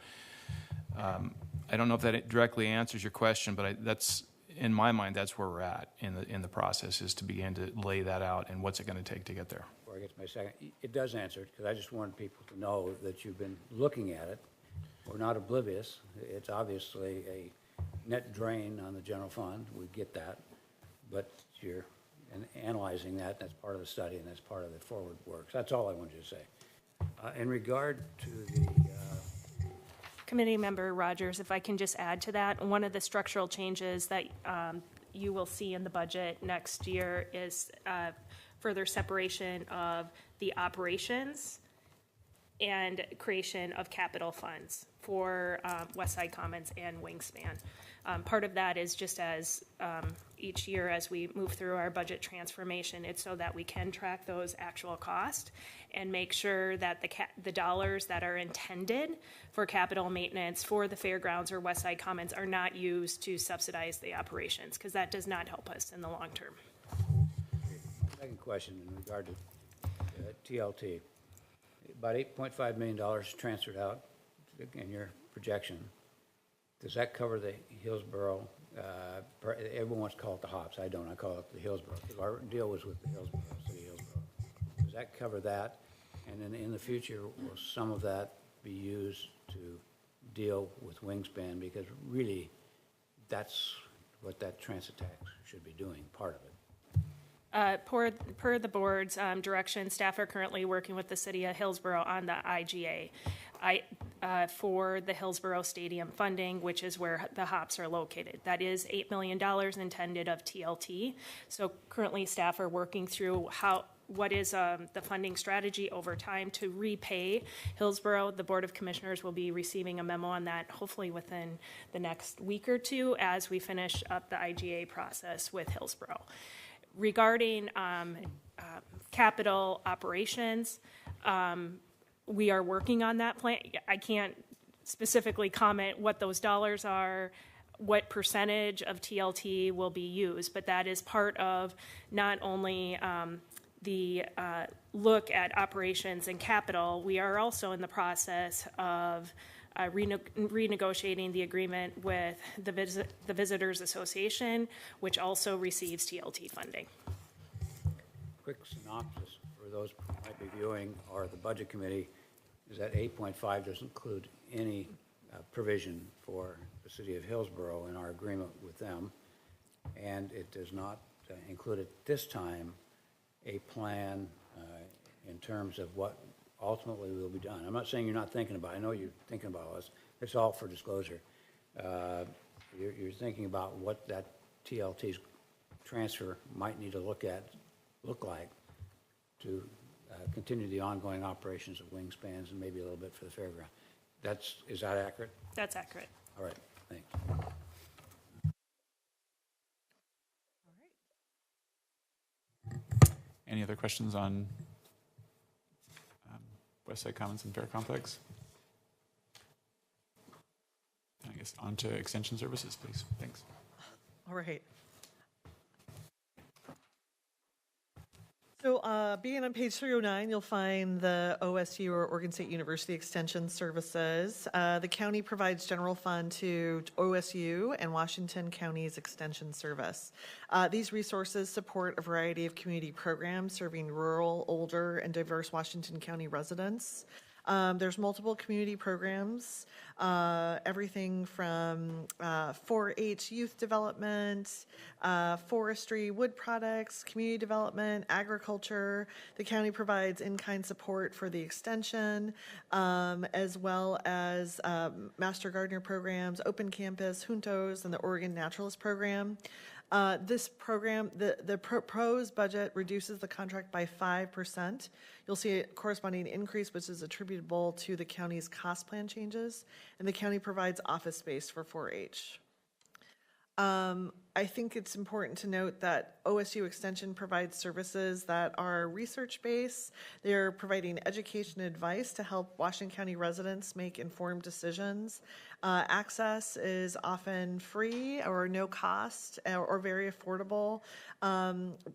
I don't know if that directly answers your question, but that's, in my mind, that's where we're at in the process, is to begin to lay that out and what's it going to take to get there. Before I get to my second, it does answer it, because I just wanted people to know that you've been looking at it. We're not oblivious. It's obviously a net drain on the general fund. We get that. But you're analyzing that. That's part of the study, and that's part of the forward work. So that's all I wanted to say. In regard to the Committee Member Rogers, if I can just add to that, one of the structural changes that you will see in the budget next year is further separation of the operations and creation of capital funds for Westside Commons and Wingspan. Part of that is just as each year as we move through our budget transformation, it's so that we can track those actual costs and make sure that the dollars that are intended for capital maintenance for the fairgrounds or Westside Commons are not used to subsidize the operations, because that does not help us in the long term. Second question in regard to TLT. About $8.5 million transferred out in your projection. Does that cover the Hillsborough? Everyone wants to call it the Hops. I don't. I call it the Hillsborough. Our deal was with the Hillsborough, City of Hillsborough. Does that cover that? And then in the future, will some of that be used to deal with Wingspan? Because really, that's what that transit tax should be doing, part of it. Per the board's direction, staff are currently working with the City of Hillsborough on the IGA for the Hillsborough Stadium funding, which is where the Hops are located. That is $8 million intended of TLT. So currently, staff are working through what is the funding strategy over time to repay Hillsborough. The Board of Commissioners will be receiving a memo on that hopefully within the next week or two as we finish up the IGA process with Hillsborough. Regarding capital operations, we are working on that plan. I can't specifically comment what those dollars are, what percentage of TLT will be used, but that is part of not only the look at operations and capital. We are also in the process of renegotiating the agreement with the Visitors Association, which also receives TLT funding. Quick synopsis for those who might be viewing or the Budget Committee is that 8.5 doesn't include any provision for the City of Hillsborough in our agreement with them, and it does not include at this time a plan in terms of what ultimately will be done. I'm not saying you're not thinking about it. I know you're thinking about all this. It's all for disclosure. You're thinking about what that TLT's transfer might need to look like to continue the ongoing operations of Wingspans and maybe a little bit for the fairground. Is that accurate? That's accurate. All right, thanks. Any other questions on Westside Commons and Fair Complex? I guess on to Extension Services, please. Thanks. All right. So being on page 309, you'll find the OSU or Oregon State University Extension Services. The county provides general fund to OSU and Washington County's Extension Service. These resources support a variety of community programs serving rural, older, and diverse Washington County residents. There's multiple community programs, everything from 4-H youth development, forestry, wood products, community development, agriculture. The county provides in-kind support for the extension, as well as Master Gardener programs, Open Campus, Juntos, and the Oregon Naturalist Program. This program, the proposed budget reduces the contract by 5%. You'll see a corresponding increase, which is attributable to the county's cost plan changes, and the county provides office space for 4-H. I think it's important to note that OSU Extension provides services that are research-based. They're providing education and advice to help Washington County residents make informed decisions. Access is often free or no cost or very affordable.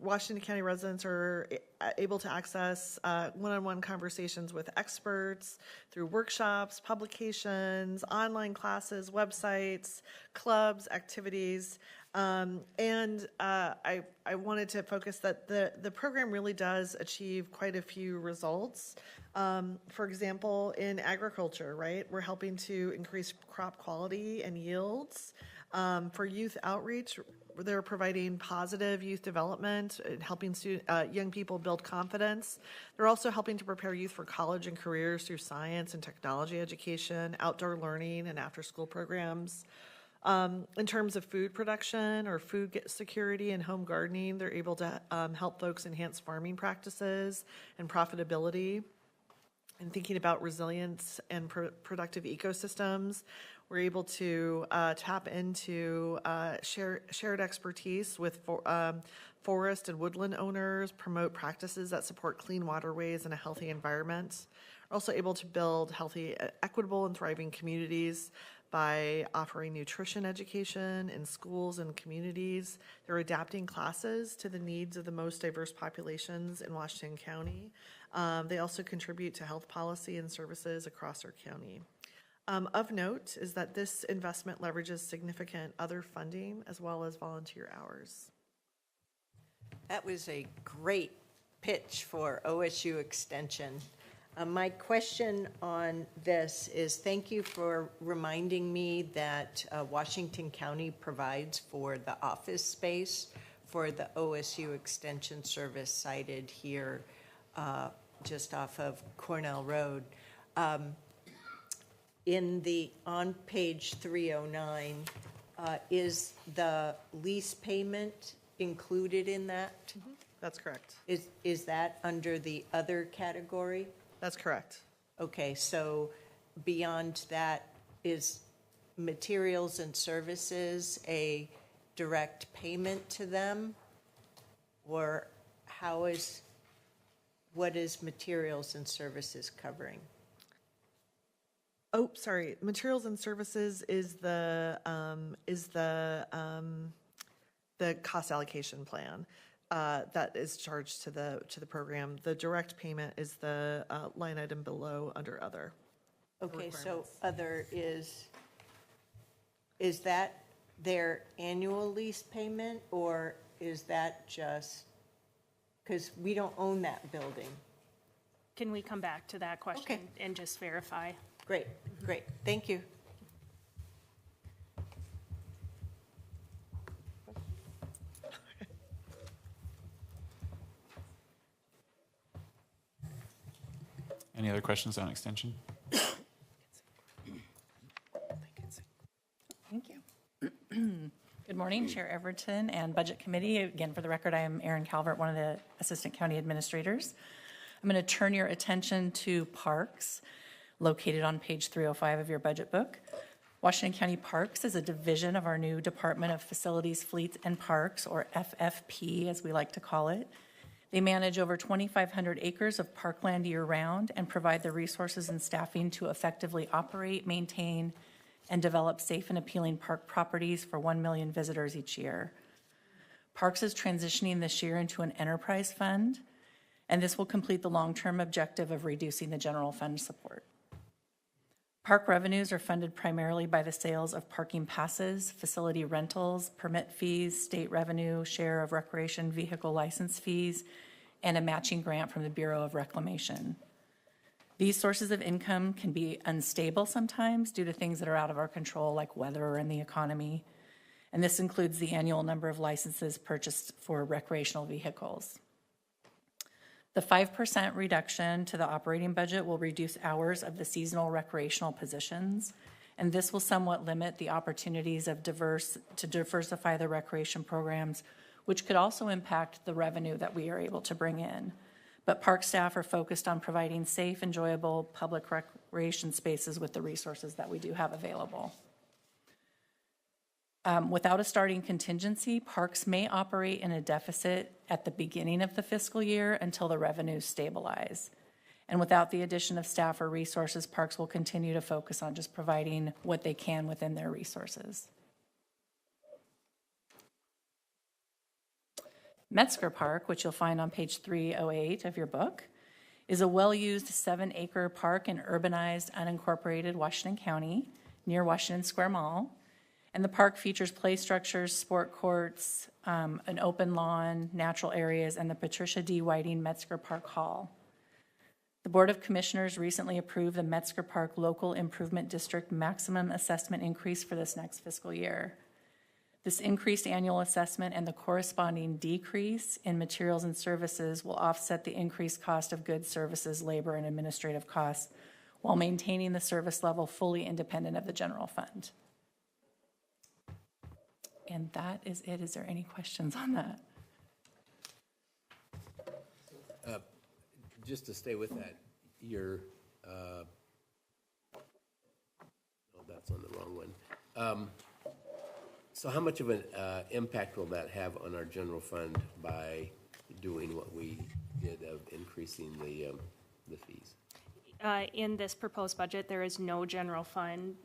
Washington County residents are able to access one-on-one conversations with experts through workshops, publications, online classes, websites, clubs, activities. And I wanted to focus that the program really does achieve quite a few results. For example, in agriculture, right, we're helping to increase crop quality and yields. For youth outreach, they're providing positive youth development and helping young people build confidence. They're also helping to prepare youth for college and careers through science and technology education, outdoor learning, and after-school programs. In terms of food production or food security and home gardening, they're able to help folks enhance farming practices and profitability. And thinking about resilience and productive ecosystems, we're able to tap into shared expertise with forest and woodland owners, promote practices that support clean waterways and a healthy environment. We're also able to build healthy, equitable, and thriving communities by offering nutrition education in schools and communities. They're adapting classes to the needs of the most diverse populations in Washington County. They also contribute to health policy and services across our county. Of note is that this investment leverages significant other funding as well as volunteer hours. That was a great pitch for OSU Extension. My question on this is, thank you for reminding me that Washington County provides for the office space for the OSU Extension Service cited here just off of Cornell Road. On page 309, is the lease payment included in that? Mm-hmm. That's correct. Is that under the other category? That's correct. Okay, so beyond that, is materials and services a direct payment to them? Or what is materials and services covering? Oh, sorry. Materials and services is the cost allocation plan that is charged to the program. The direct payment is the line item below under other. Okay, so other is that their annual lease payment, or is that just, because we don't own that building? Can we come back to that question Okay. and just verify? Great, thank you. Any other questions on extension? Thank you. Good morning, Chair Everton and Budget Committee. Again, for the record, I am Erin Calvert, one of the Assistant County Administrators. I'm going to turn your attention to parks, located on page 305 of your budget book. Washington County Parks is a division of our new Department of Facilities, Fleets, and Parks, or FFP, as we like to call it. They manage over 2,500 acres of parkland year-round and provide the resources and staffing to effectively operate, maintain, and develop safe and appealing park properties for 1 million visitors each year. Parks is transitioning this year into an enterprise fund, and this will complete the long-term objective of reducing the general fund support. Park revenues are funded primarily by the sales of parking passes, facility rentals, permit fees, state revenue, share of recreation vehicle license fees, and a matching grant from the Bureau of Reclamation. These sources of income can be unstable sometimes due to things that are out of our control, like weather and the economy. And this includes the annual number of licenses purchased for recreational vehicles. The 5% reduction to the operating budget will reduce hours of the seasonal recreational positions, and this will somewhat limit the opportunities of to diversify the recreation programs, which could also impact the revenue that we are able to bring in. But park staff are focused on providing safe, enjoyable public recreation spaces with the resources that we do have available. Without a starting contingency, parks may operate in a deficit at the beginning of the fiscal year until the revenues stabilize. And without the addition of staff or resources, parks will continue to focus on just providing what they can within their resources. Metzger Park, which you'll find on page 308 of your book, is a well-used 7-acre park in urbanized, unincorporated Washington County near Washington Square Mall. And the park features play structures, sport courts, an open lawn, natural areas, and the Patricia D. Whiting Metzger Park Hall. The Board of Commissioners recently approved the Metzger Park Local Improvement District maximum assessment increase for this next fiscal year. This increased annual assessment and the corresponding decrease in materials and services will offset the increased cost of goods, services, labor, and administrative costs while maintaining the service level fully independent of the general fund. And that is it. Is there any questions on that? Just to stay with that, your, that's on the wrong one. So how much of an impact will that have on our general fund by doing what we did of increasing the fees? In this proposed budget, there is no general fund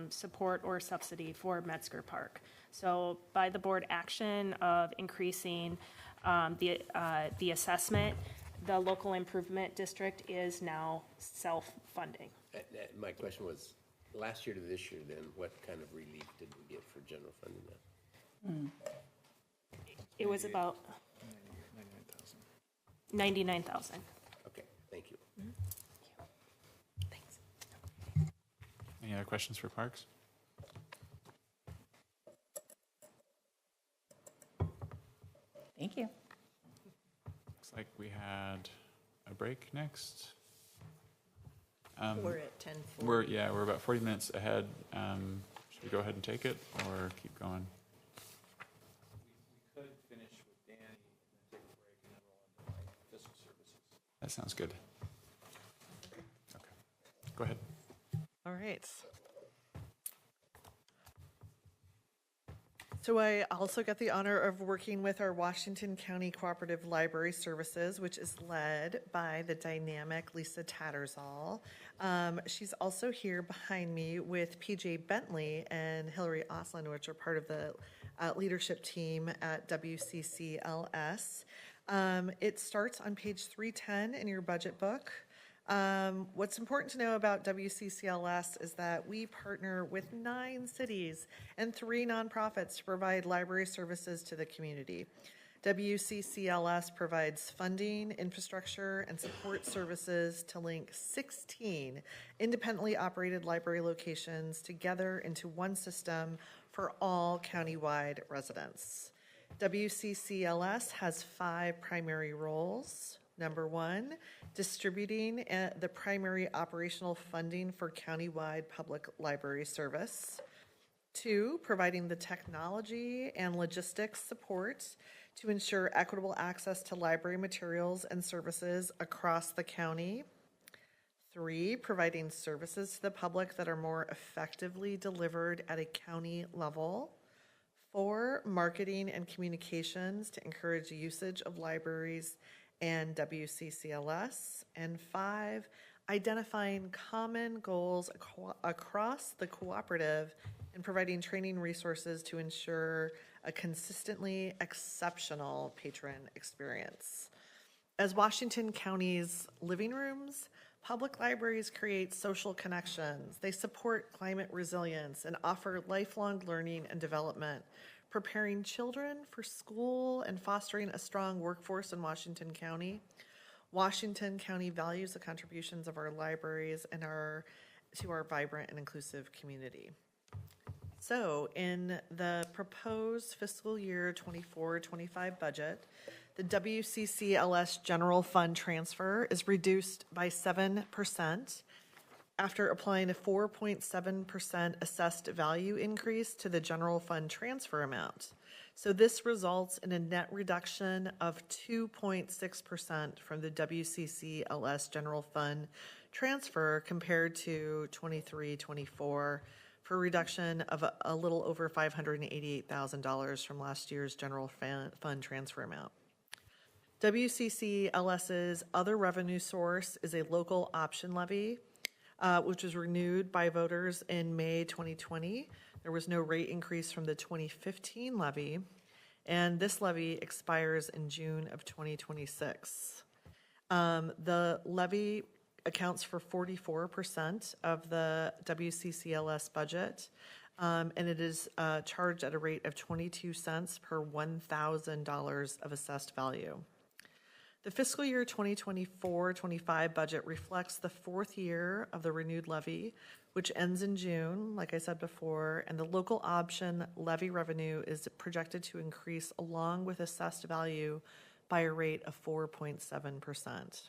support or subsidy for Metzger Park. So by the board action of increasing the assessment, the local improvement district is now self-funding. My question was, last year to this year, then, what kind of relief did we get for general funding that? It was about 99,000. Okay, thank you. Thanks. Any other questions for Parks? Thank you. Looks like we had a break next. We're at 10:40. We're about 40 minutes ahead. Should we go ahead and take it or keep going? We could finish with Danny and then take a break and then roll into fiscal services. That sounds good. Okay, go ahead. All right. So I also get the honor of working with our Washington County Cooperative Library Services, which is led by the dynamic Lisa Tattersall. She's also here behind me with PJ Bentley and Hillary Oslin, which are part of the leadership team at WCCLS. It starts on page 310 in your budget book. What's important to know about WCCLS is that we partner with 9 cities and 3 nonprofits to provide library services to the community. WCCLS provides funding, infrastructure, and support services to link 16 independently operated library locations together into one system for all countywide residents. WCCLS has 5 primary roles. Number 1, distributing the primary operational funding for countywide public library service. 2, providing the technology and logistics support to ensure equitable access to library materials and services across the county. 3, providing services to the public that are more effectively delivered at a county level. 4, marketing and communications to encourage usage of libraries and WCCLS. And 5, identifying common goals across the cooperative and providing training resources to ensure a consistently exceptional patron experience. As Washington County's living rooms, public libraries create social connections. They support climate resilience and offer lifelong learning and development, preparing children for school and fostering a strong workforce in Washington County. Washington County values the contributions of our libraries and to our vibrant and inclusive community. So in the proposed fiscal year 24-25 budget, the WCCLS general fund transfer is reduced by 7% after applying a 4.7% assessed value increase to the general fund transfer amount. So this results in a net reduction of 2.6% from the WCCLS general fund transfer compared to 23-24 for a reduction of a little over $588,000 from last year's general fund transfer amount. WCCLS's other revenue source is a local option levy, which was renewed by voters in May 2020. There was no rate increase from the 2015 levy, and this levy expires in June of 2026. The levy accounts for 44% of the WCCLS budget, and it is charged at a rate of 22 cents per $1,000 of assessed value. The fiscal year 2024-25 budget reflects the fourth year of the renewed levy, which ends in June, like I said before, and the local option levy revenue is projected to increase along with assessed value by a rate of 4.7%.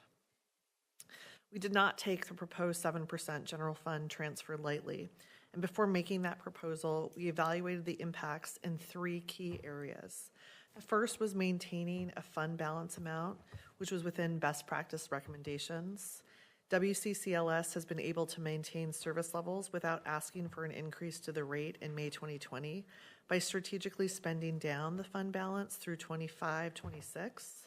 We did not take the proposed 7% general fund transfer lightly, and before making that proposal, we evaluated the impacts in three key areas. The first was maintaining a fund balance amount, which was within best practice recommendations. WCCLS has been able to maintain service levels without asking for an increase to the rate in May 2020 by strategically spending down the fund balance through 25-26.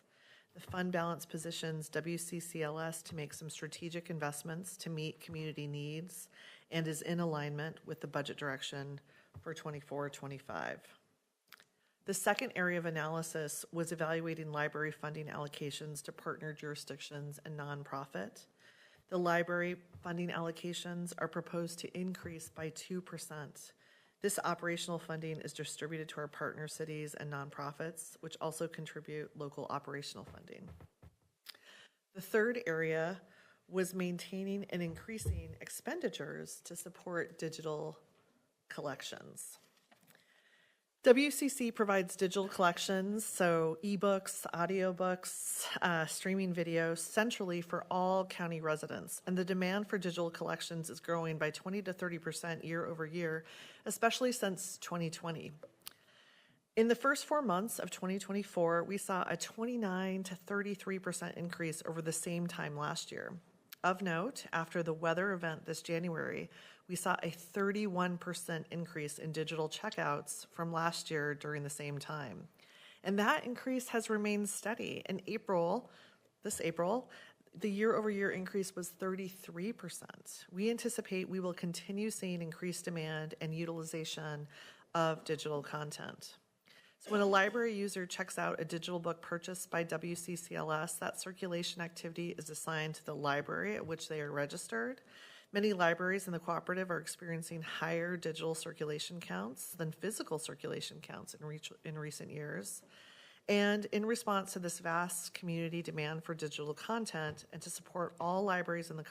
The fund balance positions WCCLS to make some strategic investments to meet community needs and is in alignment with the budget direction for 24-25. The second area of analysis was evaluating library funding allocations to partner jurisdictions and nonprofit. The library funding allocations are proposed to increase by 2%. This operational funding is distributed to our partner cities and nonprofits, which also contribute local operational funding. The third area was maintaining and increasing expenditures to support digital collections. WCC provides digital collections, so ebooks, audiobooks, streaming videos, centrally for all county residents. And the demand for digital collections is growing by 20 to 30% year over year, especially since 2020. In the first 4 months of 2024, we saw a 29 to 33% increase over the same time last year. Of note, after the weather event this January, we saw a 31% increase in digital checkouts from last year during the same time. And that increase has remained steady. In this April, the year-over-year increase was 33%. We anticipate we will continue seeing increased demand and utilization of digital content. So when a library user checks out a digital book purchased by WCCLS, that circulation activity is assigned to the library at which they are registered. Many libraries in the cooperative are experiencing higher digital circulation counts than physical circulation counts in recent years. And in response to this vast community demand for digital content and to support all libraries in the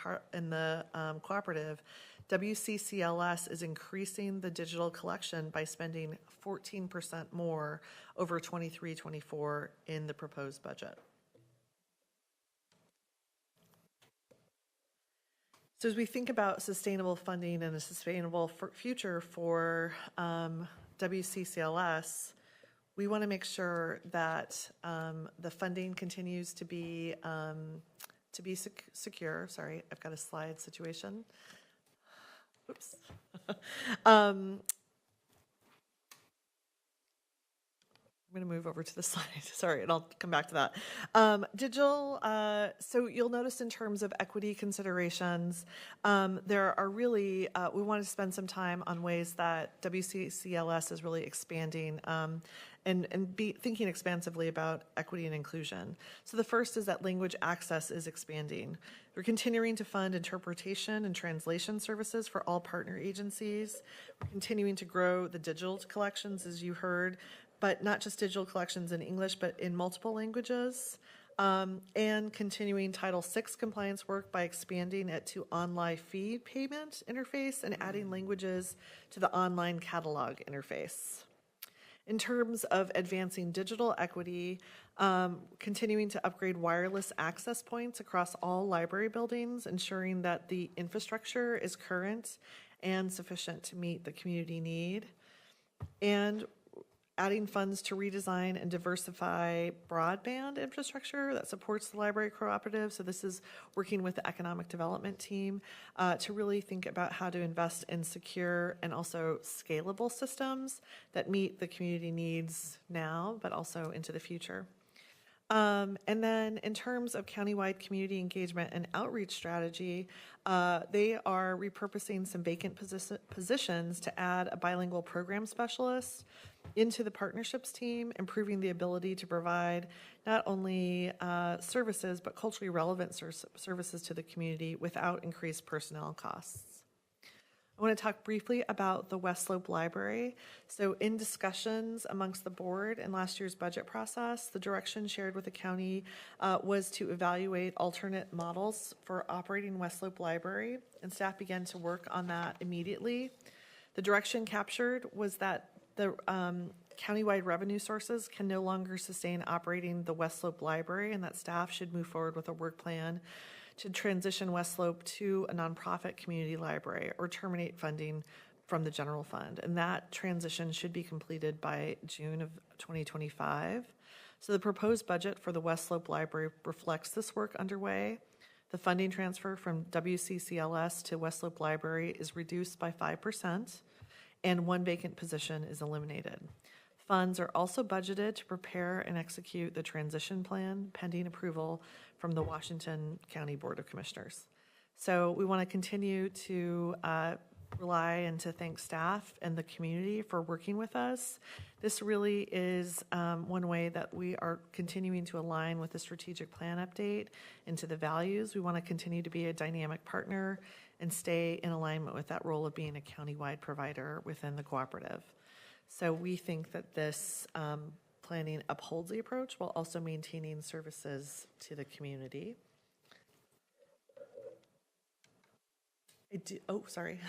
cooperative, WCCLS is increasing the digital collection by spending 14% more over 23-24 in the proposed budget. So as we think about sustainable funding and a sustainable future for WCCLS, we want to make sure that the funding continues to be secure. Sorry, I've got a slide situation. Oops. I'm going to move over to the slide. Sorry, and I'll come back to that. Digital, so you'll notice in terms of equity considerations, there are really, we want to spend some time on ways that WCCLS is really expanding and be thinking expansively about equity and inclusion. So the first is that language access is expanding. We're continuing to fund interpretation and translation services for all partner agencies. We're continuing to grow the digital collections, as you heard, but not just digital collections in English, but in multiple languages, and continuing Title VI compliance work by expanding it to online fee payment interface and adding languages to the online catalog interface. In terms of advancing digital equity, continuing to upgrade wireless access points across all library buildings, ensuring that the infrastructure is current and sufficient to meet the community need, and adding funds to redesign and diversify broadband infrastructure that supports the library cooperative. So this is working with the economic development team to really think about how to invest in secure and also scalable systems that meet the community needs now, but also into the future. And then in terms of countywide community engagement and outreach strategy, they are repurposing some vacant positions to add a bilingual program specialist into the partnerships team, improving the ability to provide not only services, but culturally relevant services to the community without increased personnel costs. I want to talk briefly about the West Slope Library. So in discussions amongst the board in last year's budget process, the direction shared with the county was to evaluate alternate models for operating West Slope Library, and staff began to work on that immediately. The direction captured was that the countywide revenue sources can no longer sustain operating the West Slope Library, and that staff should move forward with a work plan to transition West Slope to a nonprofit community library or terminate funding from the general fund. And that transition should be completed by June of 2025. So the proposed budget for the West Slope Library reflects this work underway. The funding transfer from WCCLS to West Slope Library is reduced by 5%, and one vacant position is eliminated. Funds are also budgeted to prepare and execute the transition plan pending approval from the Washington County Board of Commissioners. So we want to continue to rely and to thank staff and the community for working with us. This really is one way that we are continuing to align with the strategic plan update and to the values. We want to continue to be a dynamic partner and stay in alignment with that role of being a countywide provider within the cooperative. So we think that this planning upholds the approach while also maintaining services to the community. Sorry.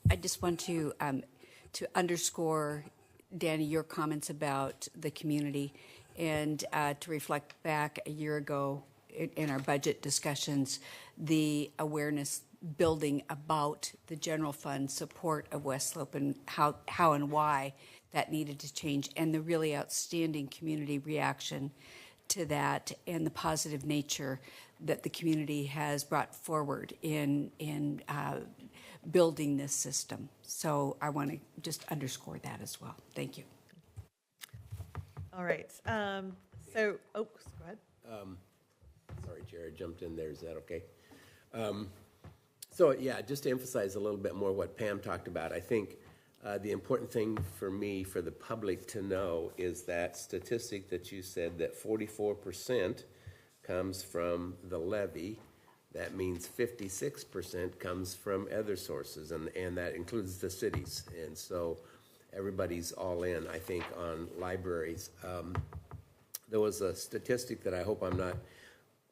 I just want to underscore, Danny, your comments about the community and to reflect back a year ago in our budget discussions, the awareness building about the general fund support of West Slope and how and why that needed to change, and the really outstanding community reaction to that and the positive nature that the community has brought forward in building this system. So I want to just underscore that as well. Thank you. All right. Go ahead. Sorry, Chair, I jumped in there. Is that okay? So, yeah, just to emphasize a little bit more what Pam talked about, I think the important thing for me, for the public to know, is that statistic that you said that 44% comes from the levy. That means 56% comes from other sources, and that includes the cities. And so everybody's all in, I think, on libraries. There was a statistic that I hope I'm not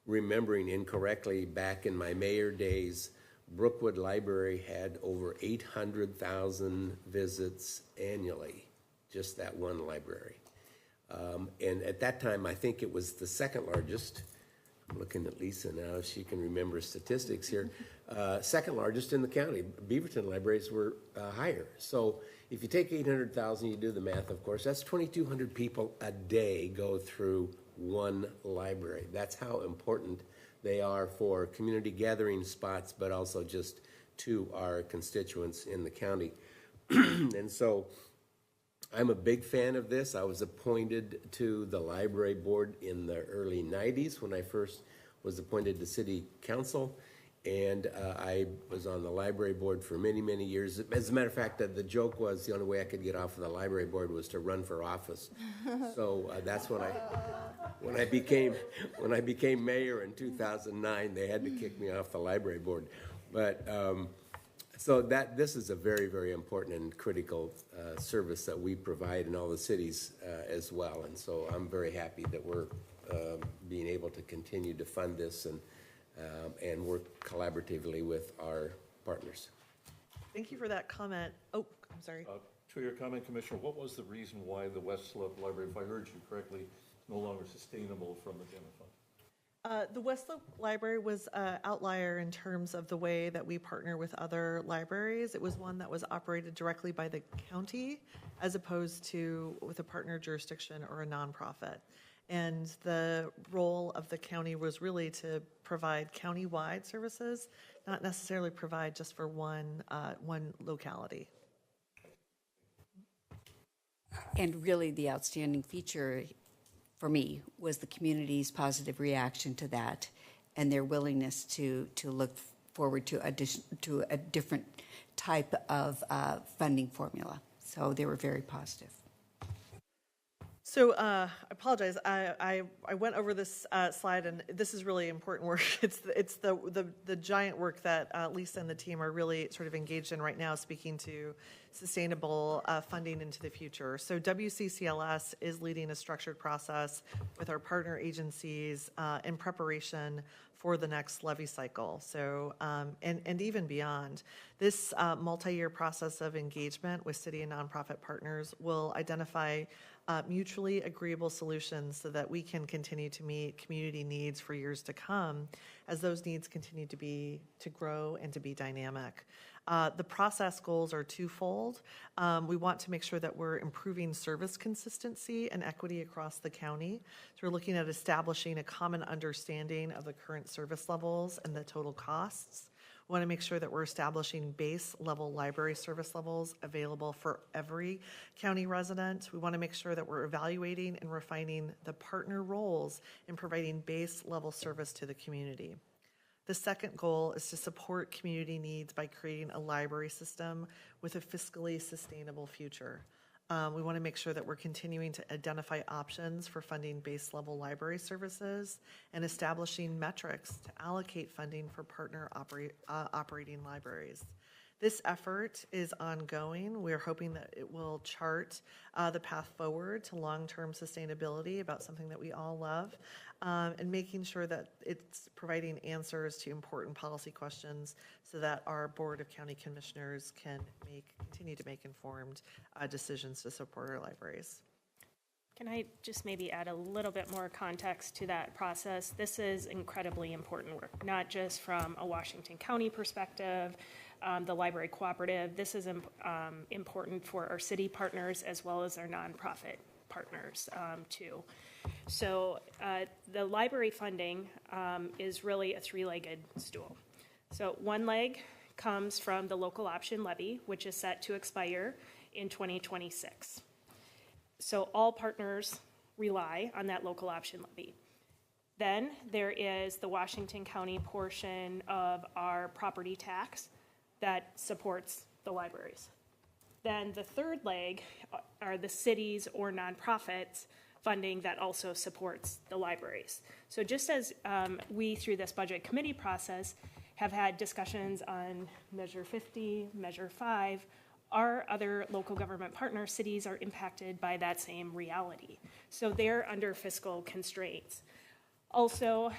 remembering incorrectly. Back in my mayor days, Brookwood Library had over 800,000 visits annually, just that one library. And at that time, I think it was the second largest. I'm looking at Lisa now, if she can remember statistics here. Second largest in the county. Beaverton libraries were higher. So if you take 800,000, you do the math, of course, that's 2,200 people a day go through one library. That's how important they are for community gathering spots, but also just to our constituents in the county. And so I'm a big fan of this. I was appointed to the library board in the early 90s when I first was appointed to city council. And I was on the library board for many, many years. As a matter of fact, the joke was the only way I could get off of the library board was to run for office. So that's when I became mayor in 2009. They had to kick me off the library board. But so this is a very, very important and critical service that we provide in all the cities as well. And so I'm very happy that we're being able to continue to fund this and work collaboratively with our partners. Thank you for that comment. Oh, I'm sorry. To your comment, Commissioner, what was the reason why the West Slope Library, if I heard you correctly, no longer sustainable from the general fund? The West Slope Library was an outlier in terms of the way that we partner with other libraries. It was one that was operated directly by the county as opposed to with a partner jurisdiction or a nonprofit. And the role of the county was really to provide county-wide services, not necessarily provide just for one locality. And really the outstanding feature for me was the community's positive reaction to that and their willingness to look forward to a different type of funding formula. So they were very positive. So I apologize. I went over this slide, and this is really important work. It's the giant work that Lisa and the team are really sort of engaged in right now, speaking to sustainable funding into the future. So WCCLS is leading a structured process with our partner agencies in preparation for the next levy cycle. So, and even beyond. This multi-year process of engagement with city and nonprofit partners will identify mutually agreeable solutions so that we can continue to meet community needs for years to come as those needs continue to grow and to be dynamic. The process goals are twofold. We want to make sure that we're improving service consistency and equity across the county. So we're looking at establishing a common understanding of the current service levels and the total costs. We want to make sure that we're establishing base level library service levels available for every county resident. We want to make sure that we're evaluating and refining the partner roles in providing base level service to the community. The second goal is to support community needs by creating a library system with a fiscally sustainable future. We want to make sure that we're continuing to identify options for funding base level library services and establishing metrics to allocate funding for partner operating libraries. This effort is ongoing. We're hoping that it will chart the path forward to long-term sustainability, about something that we all love, and making sure that it's providing answers to important policy questions so that our Board of County Commissioners can continue to make informed decisions to support our libraries. Can I just maybe add a little bit more context to that process? This is incredibly important work, not just from a Washington County perspective, the library cooperative. This is important for our city partners as well as our nonprofit partners too. So the library funding is really a three-legged stool. So one leg comes from the local option levy, which is set to expire in 2026. So all partners rely on that local option levy. Then there is the Washington County portion of our property tax that supports the libraries. Then the third leg are the cities or nonprofits funding that also supports the libraries. So just as we, through this budget committee process, have had discussions on Measure 50, Measure 5, our other local government partner cities are impacted by that same reality. So they're under fiscal constraints. Also,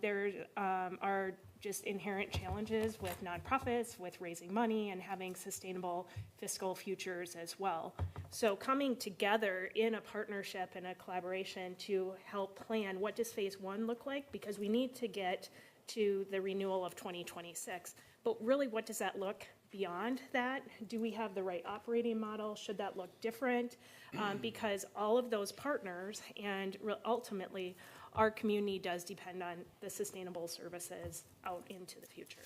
there are just inherent challenges with nonprofits, with raising money and having sustainable fiscal futures as well. So coming together in a partnership and a collaboration to help plan what does phase one look like, because we need to get to the renewal of 2026. But really, what does that look beyond that? Do we have the right operating model? Should that look different? Because all of those partners and ultimately our community does depend on the sustainable services out into the future.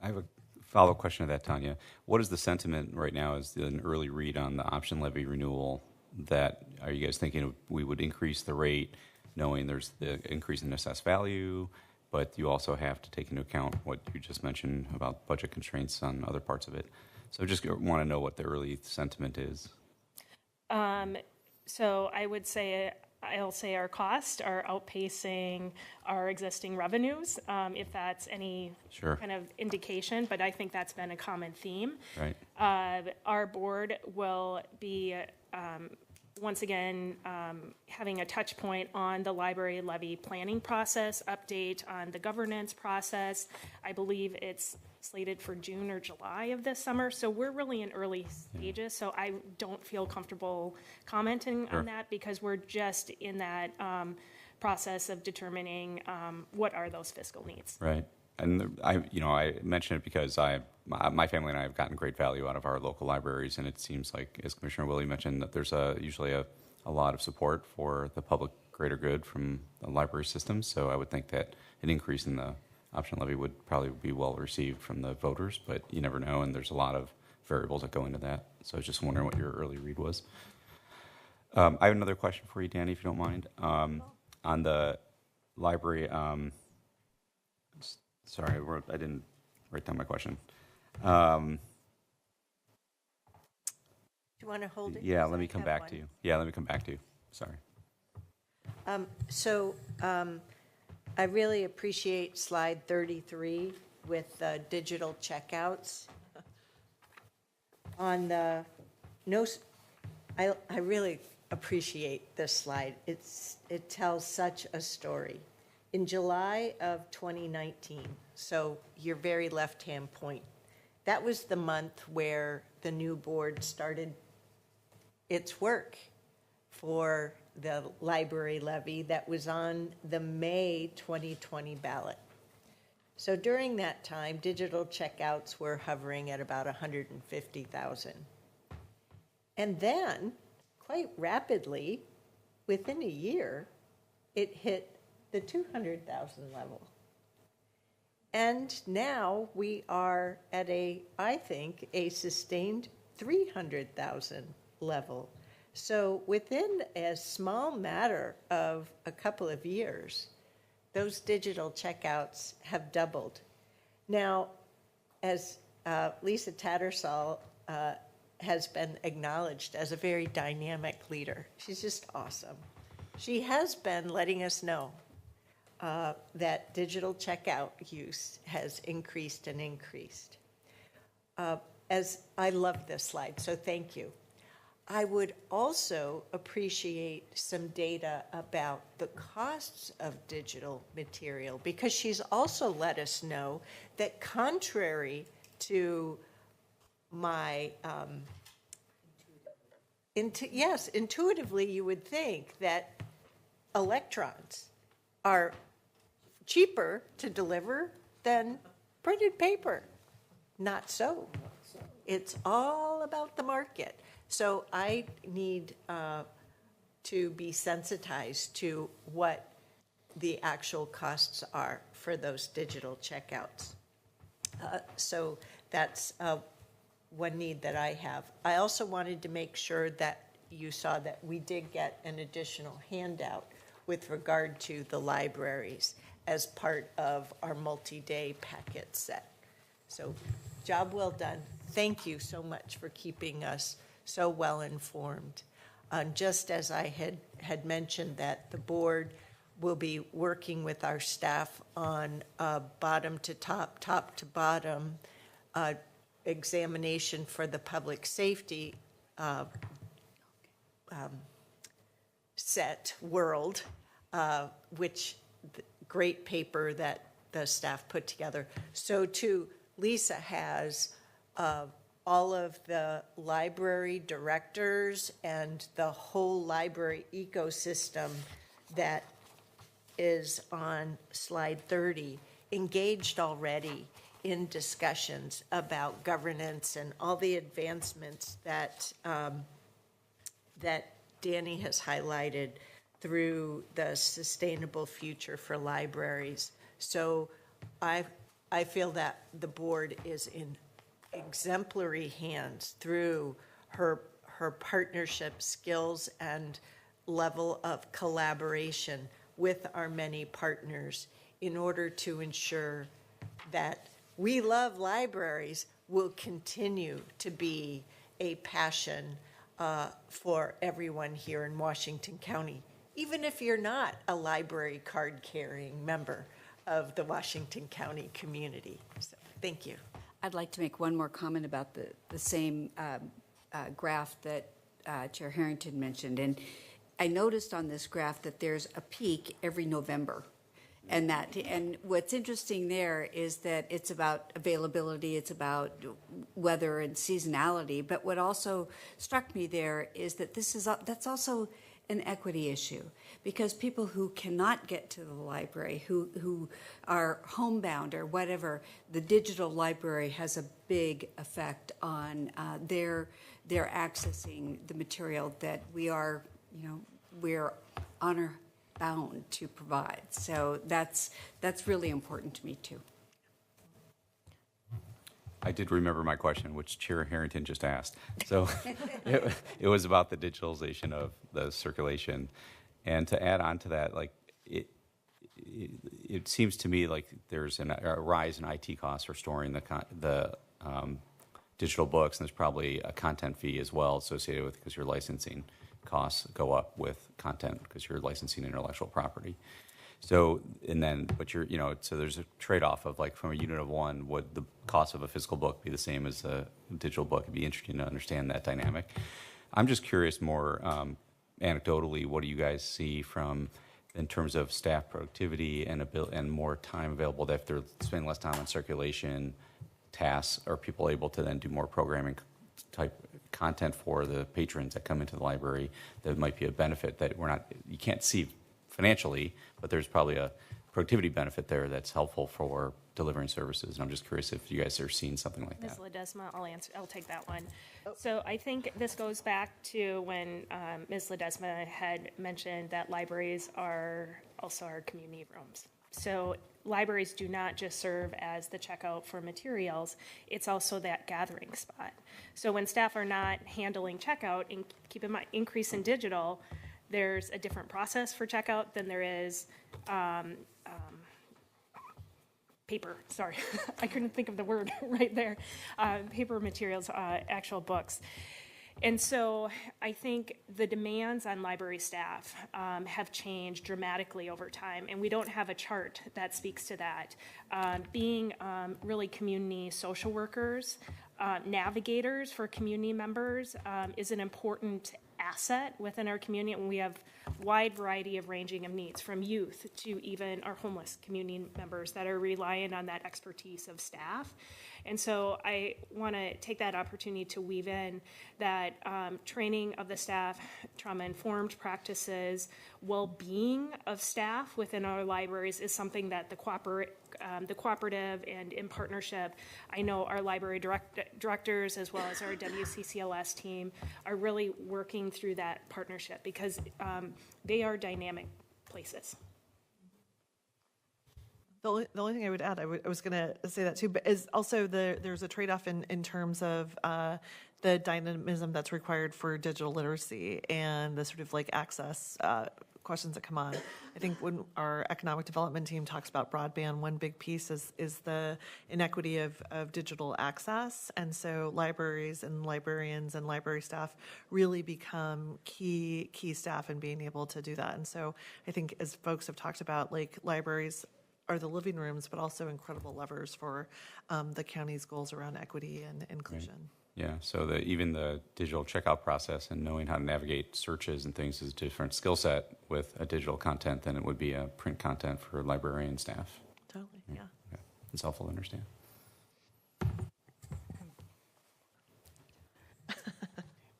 I have a follow-up question to that, Tanya. What is the sentiment right now as an early read on the option levy renewal? That are you guys thinking we would increase the rate, knowing there's the increase in assessed value, but you also have to take into account what you just mentioned about budget constraints on other parts of it? So just want to know what the early sentiment is. So I'll say our costs are outpacing our existing revenues, if that's any kind of indication, but I think that's been a common theme. Right. Our board will be, once again, having a touch point on the library levy planning process, update on the governance process. I believe it's slated for June or July of this summer. So we're really in early stages. So I don't feel comfortable commenting on that because we're just in that process of determining what are those fiscal needs. Right. And I mention it because my family and I have gotten great value out of our local libraries, and it seems like, as Commissioner Willie mentioned, that there's usually a lot of support for the public greater good from the library system. So I would think that an increase in the option levy would probably be well received from the voters, but you never know, and there's a lot of variables that go into that. So I was just wondering what your early read was. I have another question for you, Danny, if you don't mind. On the library, sorry, I didn't write down my question. you want to hold it? Yeah, Because let me I come have back one. to you. Yeah, let me come back to you. Sorry. I really appreciate slide 33 with the digital checkouts. On the, I really appreciate this slide. It tells such a story. In July of 2019, so your very left-hand point, that was the month where the new board started its work for the library levy that was on the May 2020 ballot. So during that time, digital checkouts were hovering at about 150,000. And then, quite rapidly, within a year, it hit the 200,000 level. And now we are at I think, a sustained 300,000 level. So within a small matter of a couple of years, those digital checkouts have doubled. Now, as Lisa Tattersall has been acknowledged as a very dynamic leader, she's just awesome. She has been letting us know that digital checkout use has increased and increased. As I love this slide, so thank you. I would also appreciate some data about the costs of digital material, because she's also let us know that contrary to my, intuitively you would think that electrons are cheaper to deliver than printed paper. Not so. It's all about the market. So I need to be sensitized to what the actual costs are for those digital checkouts. So that's one need that I have. I also wanted to make sure that you saw that we did get an additional handout with regard to the libraries as part of our multi-day packet set. So job well done. Thank you so much for keeping us so well informed. Just as I had mentioned that the board will be working with our staff on bottom to top, top to bottom examination for the public safety set world, which great paper that the staff put together. So too, Lisa has all of the library directors and the whole library ecosystem that is on slide 30 engaged already in discussions about governance and all the advancements that that Danny has highlighted through the sustainable future for libraries. So I feel that the board is in exemplary hands through her partnership skills and level of collaboration with our many partners in order to ensure that We Love Libraries will continue to be a passion for everyone here in Washington County, even if you're not a library card-carrying member of the Washington County community. So, thank you. I'd like to make one more comment about the same graph that Chair Harrington mentioned. And I noticed on this graph that there's a peak every November. And what's interesting there is that it's about availability, it's about weather and seasonality. But what also struck me there is that that's also an equity issue, because people who cannot get to the library, who are homebound or whatever, the digital library has a big effect on their accessing the material that we're honor bound to provide. So that's really important to me too. I did remember my question, which Chair Harrington just asked. So it was about the digitalization of the circulation. And to add on to that, like it seems to me like there's a rise in IT costs for storing the digital books, and there's probably a content fee as well associated with, because your licensing costs go up with content because you're licensing intellectual property. So, and then, but you're, you know, so there's a trade-off of, like, from a unit of one, would the cost of a physical book be the same as a digital book? It'd be interesting to understand that dynamic. I'm just curious more anecdotally, what do you guys see from, in terms of staff productivity and more time available, that if they're spending less time on circulation tasks, are people able to then do more programming type content for the patrons that come into the library that might be a benefit that you can't see financially, but there's probably a productivity benefit there that's helpful for delivering services. And I'm just curious if you guys are seeing something like Ms. that. Ledesma, I'll take that one. So I think this goes back to when Ms. Ledesma had mentioned that libraries are also our community rooms. So libraries do not just serve as the checkout for materials, it's also that gathering spot. So when staff are not handling checkout, and keep in mind, increase in digital, there's a different process for checkout than there is paper, sorry, I couldn't think of the word right there, paper materials, actual books. And so I think the demands on library staff have changed dramatically over time, and we don't have a chart that speaks to that. Being really community social workers, navigators for community members is an important asset within our community, and we have wide variety of ranging of needs, from youth to even our homeless community members that are reliant on that expertise of staff. And so I want to take that opportunity to weave in that training of the staff, trauma-informed practices, well-being of staff within our libraries is something that the cooperative and in partnership, I know our library directors as well as our WCCLS team are really working through that partnership, because they are dynamic places. The only thing I would add, I was going to say that too, but is also there's a trade-off in terms of the dynamism that's required for digital literacy and the sort of like access questions that come on. I think when our economic development team talks about broadband, one big piece is the inequity of digital access. And so libraries and librarians and library staff really become key staff in being able to do that. And so I think, as folks have talked about, like, libraries are the living rooms, but also incredible levers for the county's goals around equity and inclusion. Right. Yeah, so even the digital checkout process and knowing how to navigate searches and things is a different skill set with a digital content than it would be a print content for librarian staff. Totally, yeah. Okay. It's helpful to understand.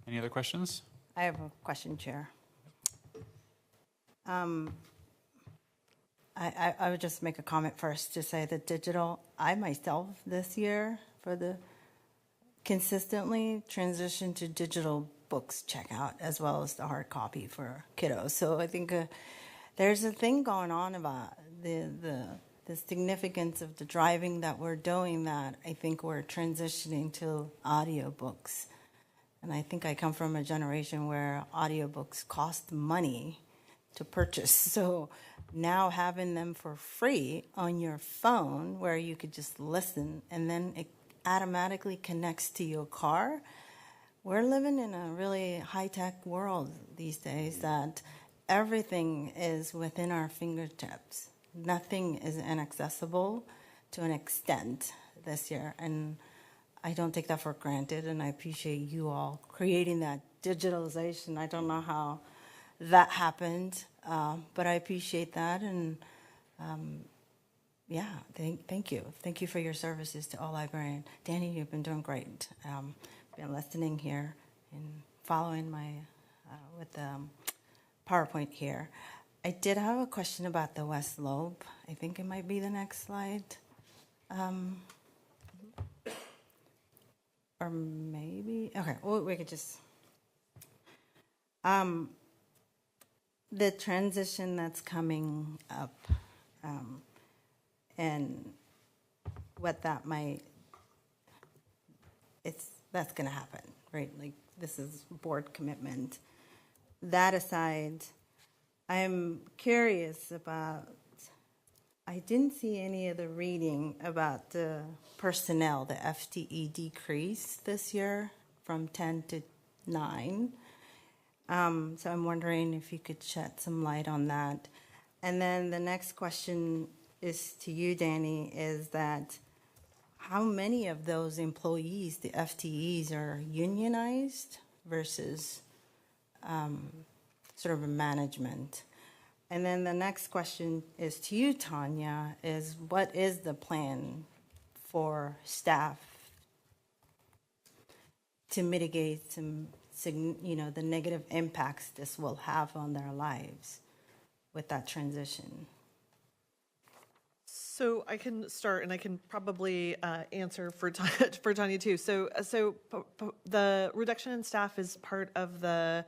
Any other questions? I have a question, Chair. I would just make a comment first to say that digital, I myself this year consistently transitioned to digital books checkout as well as the hard copy for kiddos. So I think there's a thing going on about the significance of the driving that we're doing, that I think we're transitioning to audiobooks. And I think I come from a generation where audiobooks cost money to purchase. So now having them for free on your phone, where you could just listen and then it automatically connects to your car. We're living in a really high-tech world these days that everything is within our fingertips. Nothing is inaccessible to an extent this year. And I don't take that for granted, and I appreciate you all creating that digitalization. I don't know how that happened, but I appreciate that. And yeah, thank you. Thank you for your services to all librarians. Danny, you've been doing great. Been listening here and following my with the PowerPoint here. I did have a question about the West Lobe. I think it might be the next slide. Or maybe, okay, well, we could just, the transition that's coming up, and what that might, that's gonna happen, right? Like, this is board commitment. That aside, I'm curious about I didn't see any of the reading about the personnel, the FTE decrease this year from 10 to 9. So I'm wondering if you could shed some light on that. And then the next question is to you, Danny, is that how many of those employees, the FTEs, are unionized versus sort of a management? And then the next question is to you, Tanya, is what is the plan for staff to mitigate some, the negative impacts this will have on their lives with that transition? So I can start, and I can probably answer for Tanya too. So the reduction in staff is part of the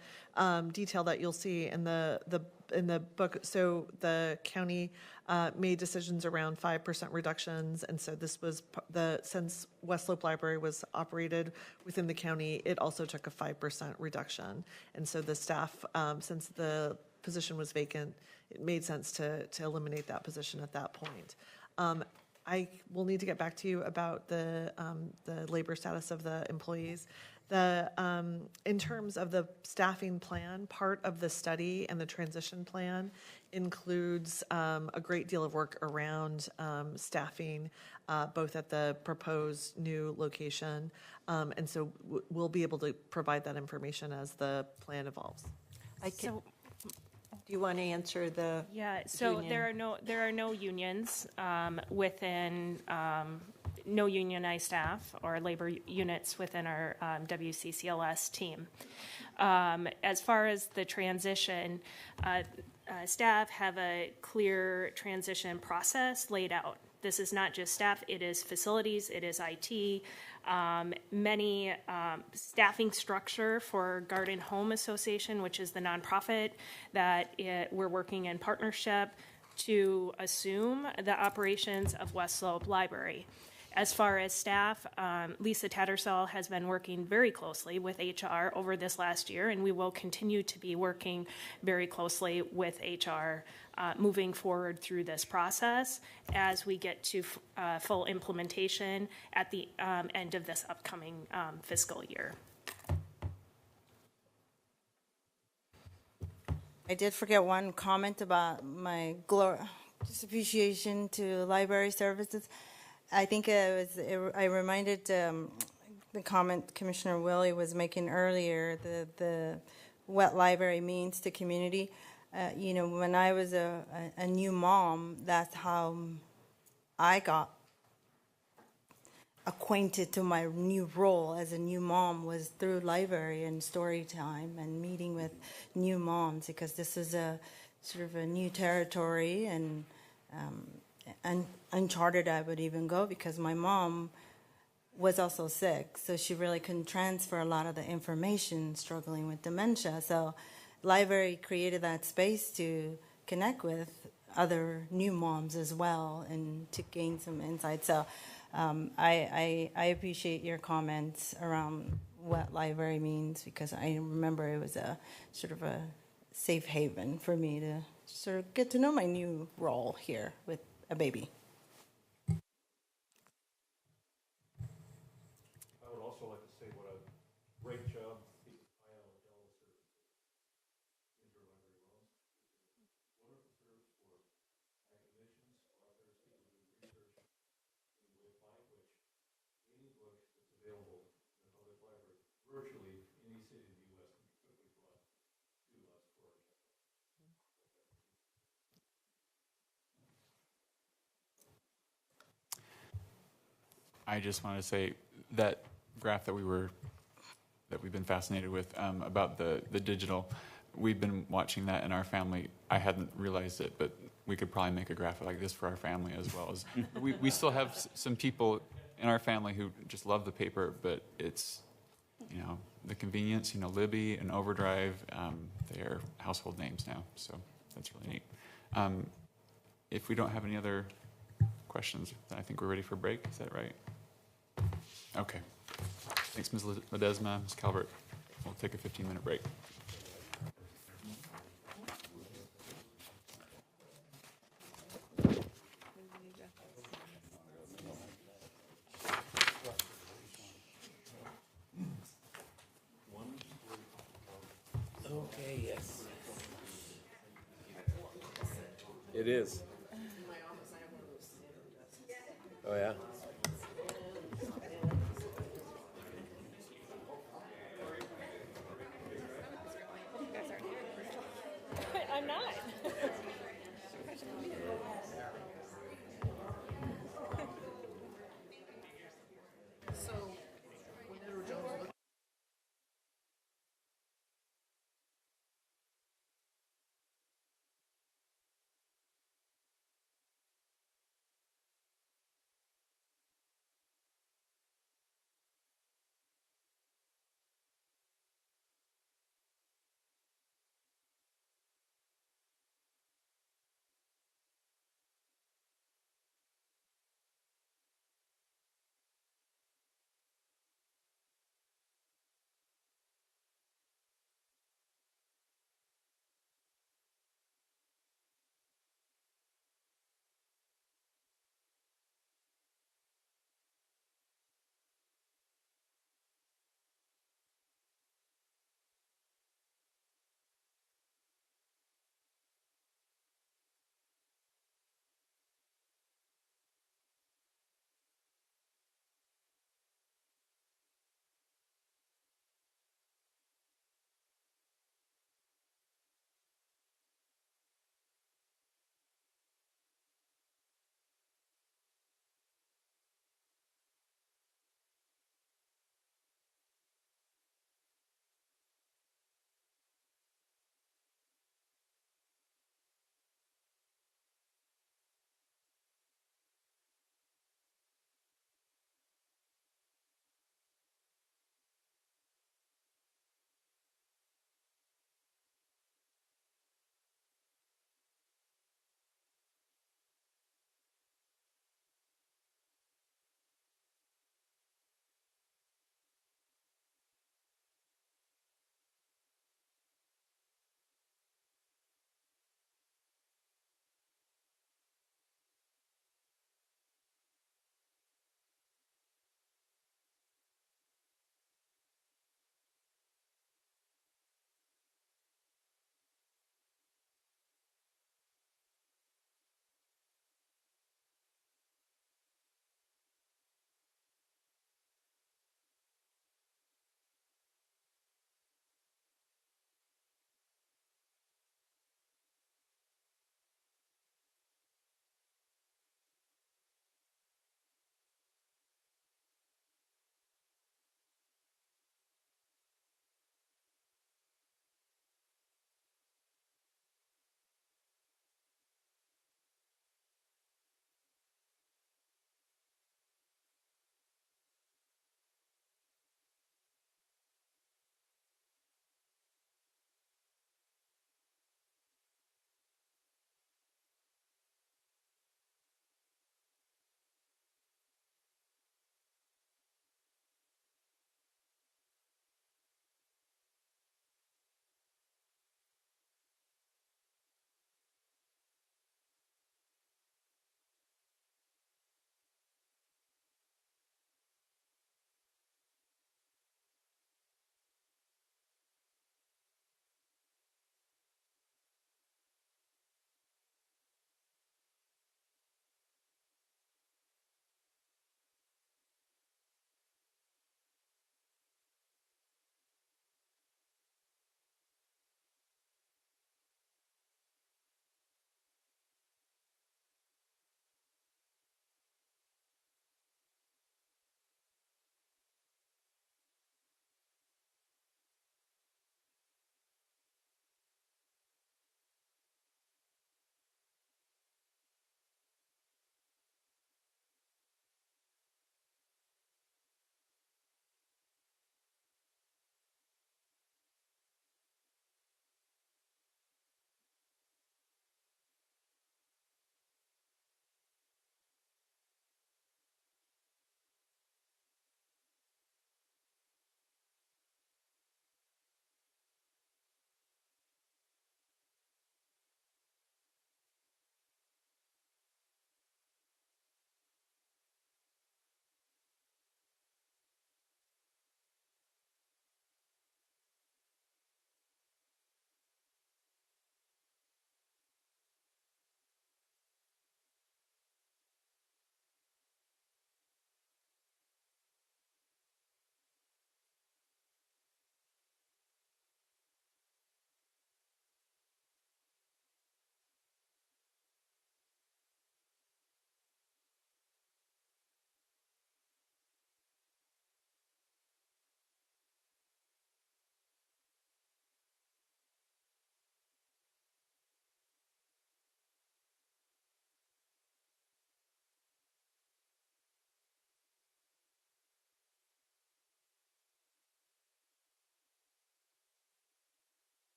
detail that you'll see in the book. So the county made decisions around 5% reductions, and so this was since West Slope Library was operated within the county, it also took a 5% reduction, and so the staff, since the position was vacant, it made sense to eliminate that position at that point. I will need to get back to you about the labor status of the employees. In terms of the staffing plan, part of the study and the transition plan includes a great deal of work around staffing, both at the proposed new location, and so we'll be able to provide that information as the plan evolves. Do you want to answer the Yeah, so union? there are no unions within, no unionized staff or labor units within our WCCLS team. As far as the transition, staff have a clear transition process laid out. This is not just staff, it is facilities, it is IT, many staffing structure for Garden Home Association, which is the nonprofit that we're working in partnership to assume the operations of West Slope Library. As far as staff, Lisa Tattersall has been working very closely with HR over this last year, and we will continue to be working very closely with HR moving forward through this process as we get to full implementation at the end of this upcoming fiscal year. I did forget one comment about my just appreciation to library services. I think I reminded the comment Commissioner Willie was making earlier, the what library means to community. When I was a new mom, that's how I got acquainted to my new role as a new mom, was through library and story time and meeting with new moms, because this is a sort of a new territory and uncharted, I would even go, because my mom was also sick, so she really couldn't transfer a lot of the information, struggling with dementia. So library created that space to connect with other new moms as well and to gain some insight. So I appreciate your comments around what library means, because I remember it was a sort of a safe haven for me to sort of get to know my new role here with a baby. I would also like to say what a great job ILL services, interlibrary loans. Wonderful service for academicians, authors, people who do research in my language. Any book that's available in the public library, virtually any city in the U.S. can be quickly brought to us for our Kindle. I just want to say that graph that we've been fascinated with about the digital, we've been watching that in our family. I hadn't realized it, but we could probably make a graphic like this for our family as well. As we still have some people in our family who just love the paper, but it's, the convenience, Libby and Overdrive, they are household names now, so that's really neat. If we don't have any other questions, then I think we're ready for a break. Is that right? Okay. Thanks, Ms. Ledesma, Ms. Calvert. We'll take a 15-minute break. Okay, yes. It is. Oh, yeah. I'm not.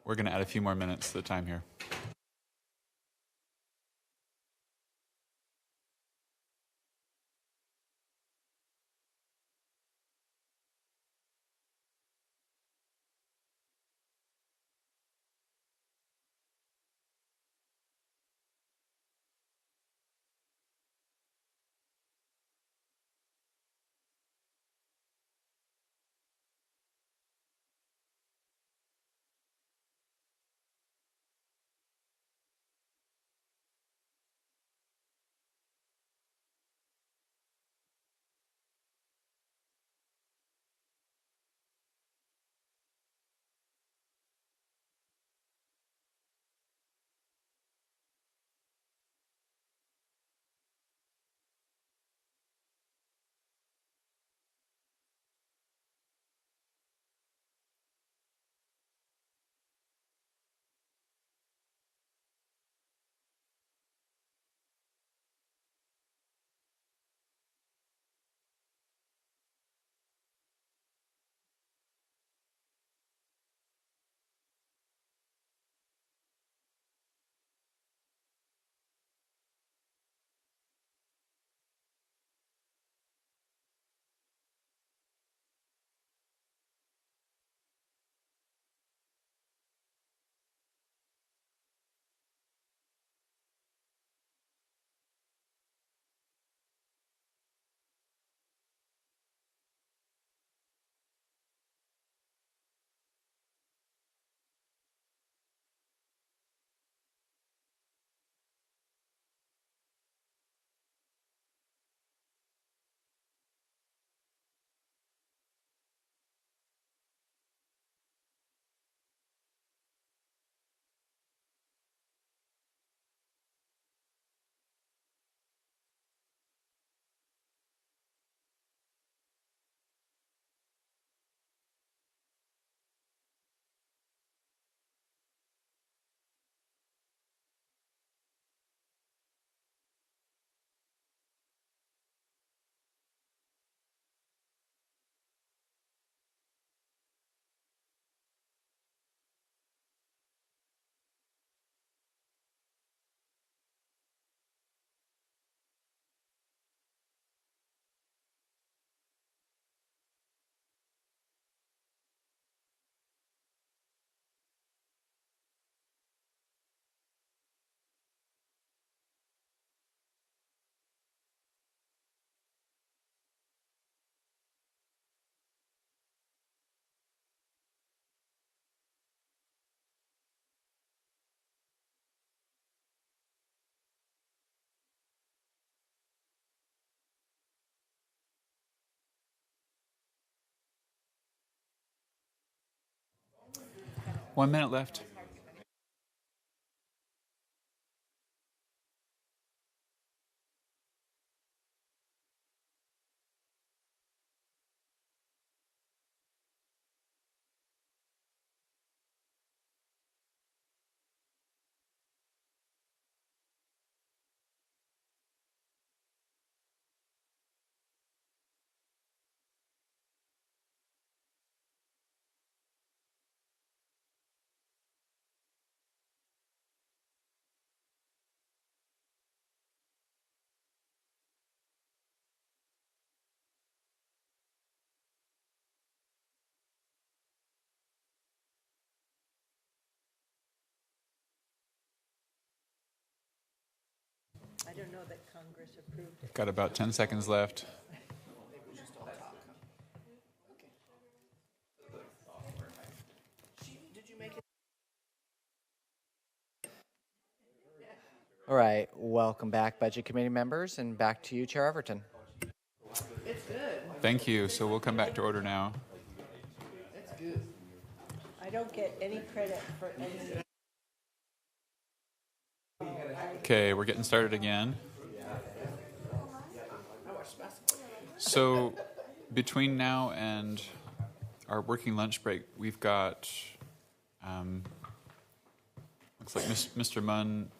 we're going to add a few more minutes to the time here. One minute left. I don't know that Congress approved it. Got about 10 seconds left. All right, welcome back, Budget Committee members, and back to you, Chair Everton. It's good. Thank you. So we'll come back to order now. It's good. I don't get any credit for any. Okay, we're getting started again. So between now and our working lunch break, we've got, looks like Mr. Munn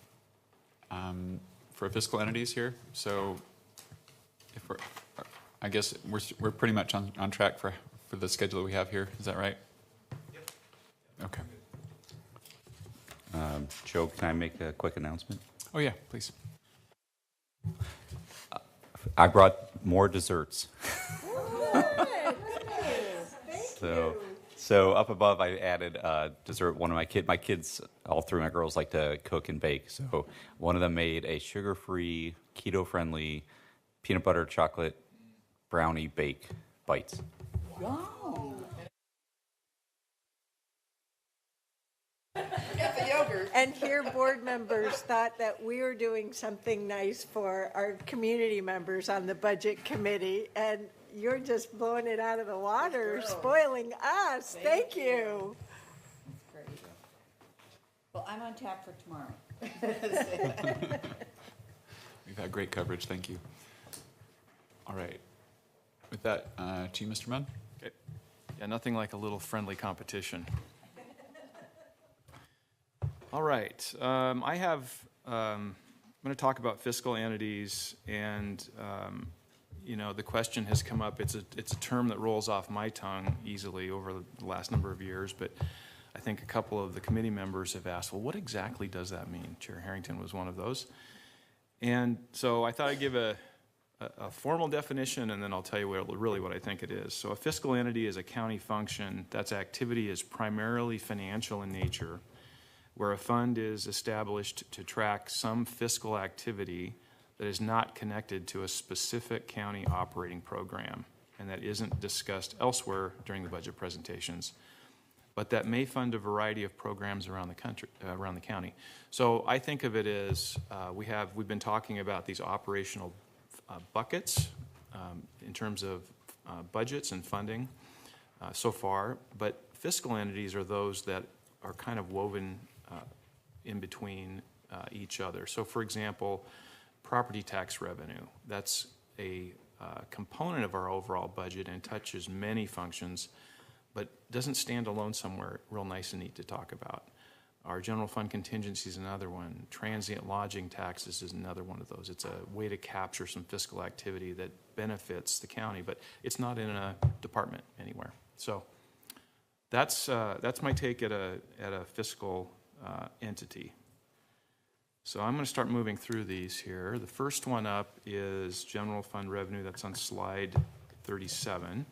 for fiscal entities here. So if we're, I guess we're pretty much on track for the schedule that we have here. Is that right? Yep. Okay. Joe, can I make a quick announcement? Oh, yeah, please. I brought more desserts. So up above, I added dessert. One of my kids, all three of my girls like to cook and bake. So one of them made a sugar-free, keto-friendly peanut butter chocolate brownie bake bites. And here, board members thought that we were doing something nice for our community members on the budget committee, and you're just blowing it out of the water, spoiling us. Thank you. Well, I'm on tap for tomorrow. We've had great coverage. Thank you. All right. With that, to you, Mr. Munn. Okay. Yeah, nothing like a little friendly competition. All right. I'm going to talk about fiscal entities, and the question has come up. It's a term that rolls off my tongue easily over the last number of years, but I think a couple of the committee members have asked, well, what exactly does that mean? Chair Harrington was one of those. And so I thought I'd give a formal definition, and then I'll tell you what I think it is. So a fiscal entity is a county function that's activity is primarily financial in nature, where a fund is established to track some fiscal activity that is not connected to a specific county operating program and that isn't discussed elsewhere during the budget presentations, but that may fund a variety of programs around the county. So I think of it as we've been talking about these operational buckets in terms of budgets and funding so far, but fiscal entities are those that are kind of woven in between each other. So for example, property tax revenue, that's a component of our overall budget and touches many functions, but doesn't stand alone somewhere real nice and neat to talk about. Our general fund contingency is another one. Transient lodging taxes is another one of those. It's a way to capture some fiscal activity that benefits the county, but it's not in a department anywhere. So that's my take at a fiscal entity. So I'm going to start moving through these here. The first one up is general fund revenue. That's on slide 37.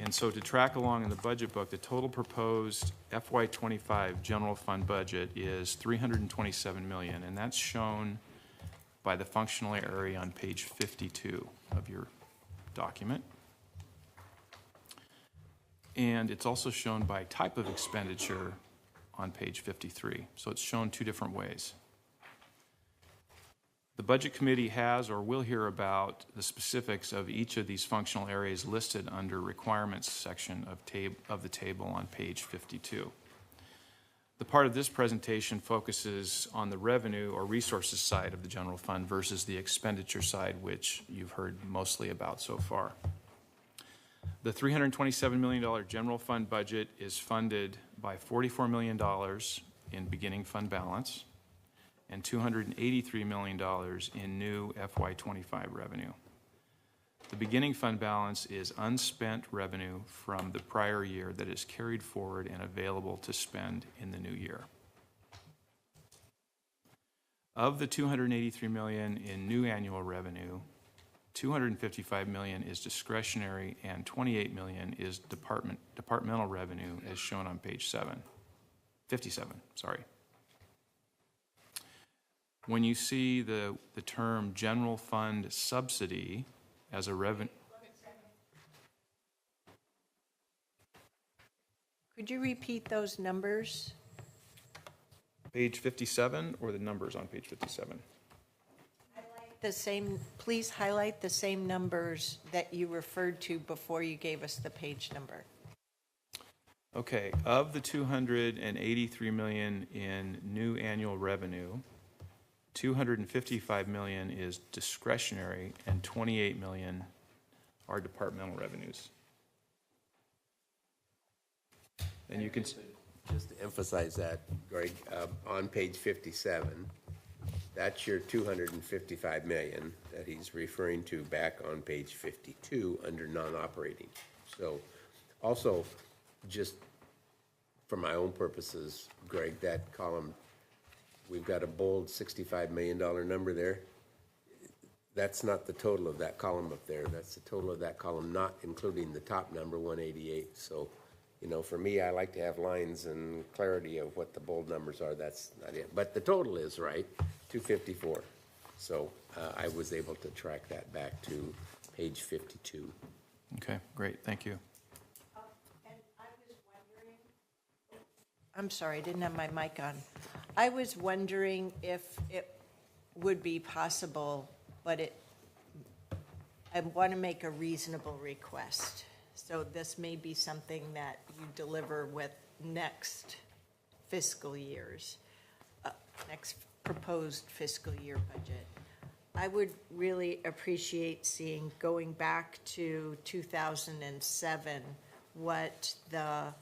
And so to track along in the budget book, the total proposed FY25 general fund budget is $327 million, and that's shown by the functional area on page 52 of your document. And it's also shown by type of expenditure on page 53. So it's shown two different ways. The Budget Committee has or will hear about the specifics of each of these functional areas listed under requirements section of the table on page 52. The part of this presentation focuses on the revenue or resources side of the general fund versus the expenditure side, which you've heard mostly about so far. The $327 million general fund budget is funded by $44 million in beginning fund balance and $283 million in new FY25 revenue. The beginning fund balance is unspent revenue from the prior year that is carried forward and available to spend in the new year. Of the $283 million in new annual revenue, $255 million is discretionary and $28 million is departmental revenue as shown on page 57. When you see the term general fund subsidy as a revenue. Could you repeat those numbers? Page 57 or the numbers on page 57? Please highlight the same numbers that you referred to before you gave us the page number. Okay, of the $283 million in new annual revenue, $255 million is discretionary and $28 million are departmental revenues. And you can just to emphasize that, Greg, on page 57, that's your $255 million that he's referring to back on page 52 under non-operating. So also, just for my own purposes, Greg, that column we've got a bold $65 million number there. That's not the total of that column up there. That's the total of that column, not including the top number, 188. So, you know, for me, I like to have lines and clarity of what the bold numbers are. That's not it. But the total is right, 254. So I was able to track that back to page 52. Okay, great, thank you. And I was wondering, I'm sorry, I didn't have my mic on. I was wondering if it would be possible, but I want to make a reasonable request. So this may be something that you deliver with next fiscal year's, next proposed fiscal year budget. I would really appreciate seeing, going back to 2007, what the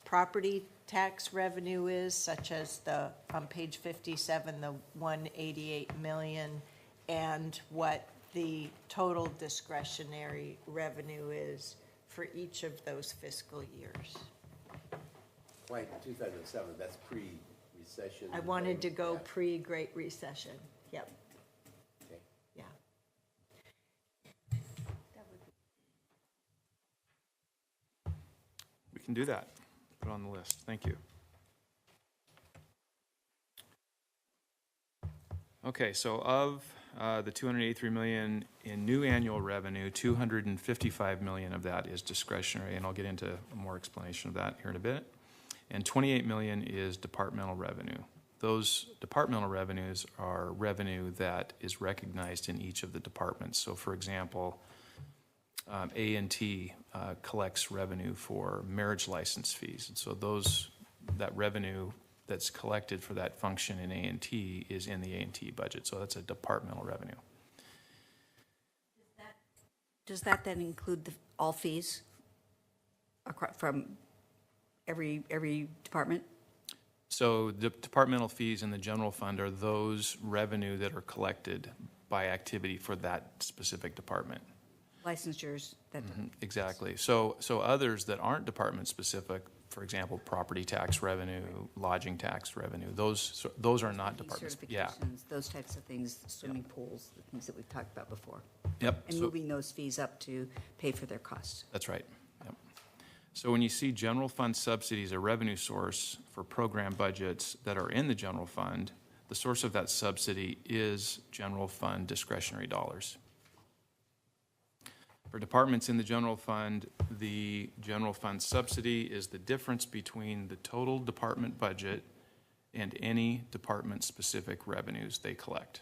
property tax revenue is, such as on page 57, the 188 million, and what the total discretionary revenue is for each of those fiscal years. Like 2007, that's pre-recession. I wanted to go pre-Great Recession. Yep. Okay. Yeah. We can do that. Put it on the list. Thank you. Okay, so of the $283 million in new annual revenue, $255 million of that is discretionary, and I'll get into more explanation of that here in a bit. And $28 million is departmental revenue. Those departmental revenues are revenue that is recognized in each of the departments. So, for example, A&T collects revenue for marriage license fees, and so that revenue that's collected for that function in A&T is in the A&T budget. So that's a departmental revenue. Does that then include all fees from every department? So the departmental fees in the general fund are those revenue that are collected by activity for that specific department. Licensures. Exactly. So others that aren't department specific, for example, property tax revenue, lodging tax revenue, those are not departments. Yeah. Those types of things, swimming pools, the things that we've talked about before. Yep. And moving those fees up to pay for their costs. That's right. Yep. So when you see general fund subsidies, a revenue source for program budgets that are in the general fund, the source of that subsidy is general fund discretionary dollars. For departments in the general fund subsidy is the difference between the total department budget and any department-specific revenues they collect.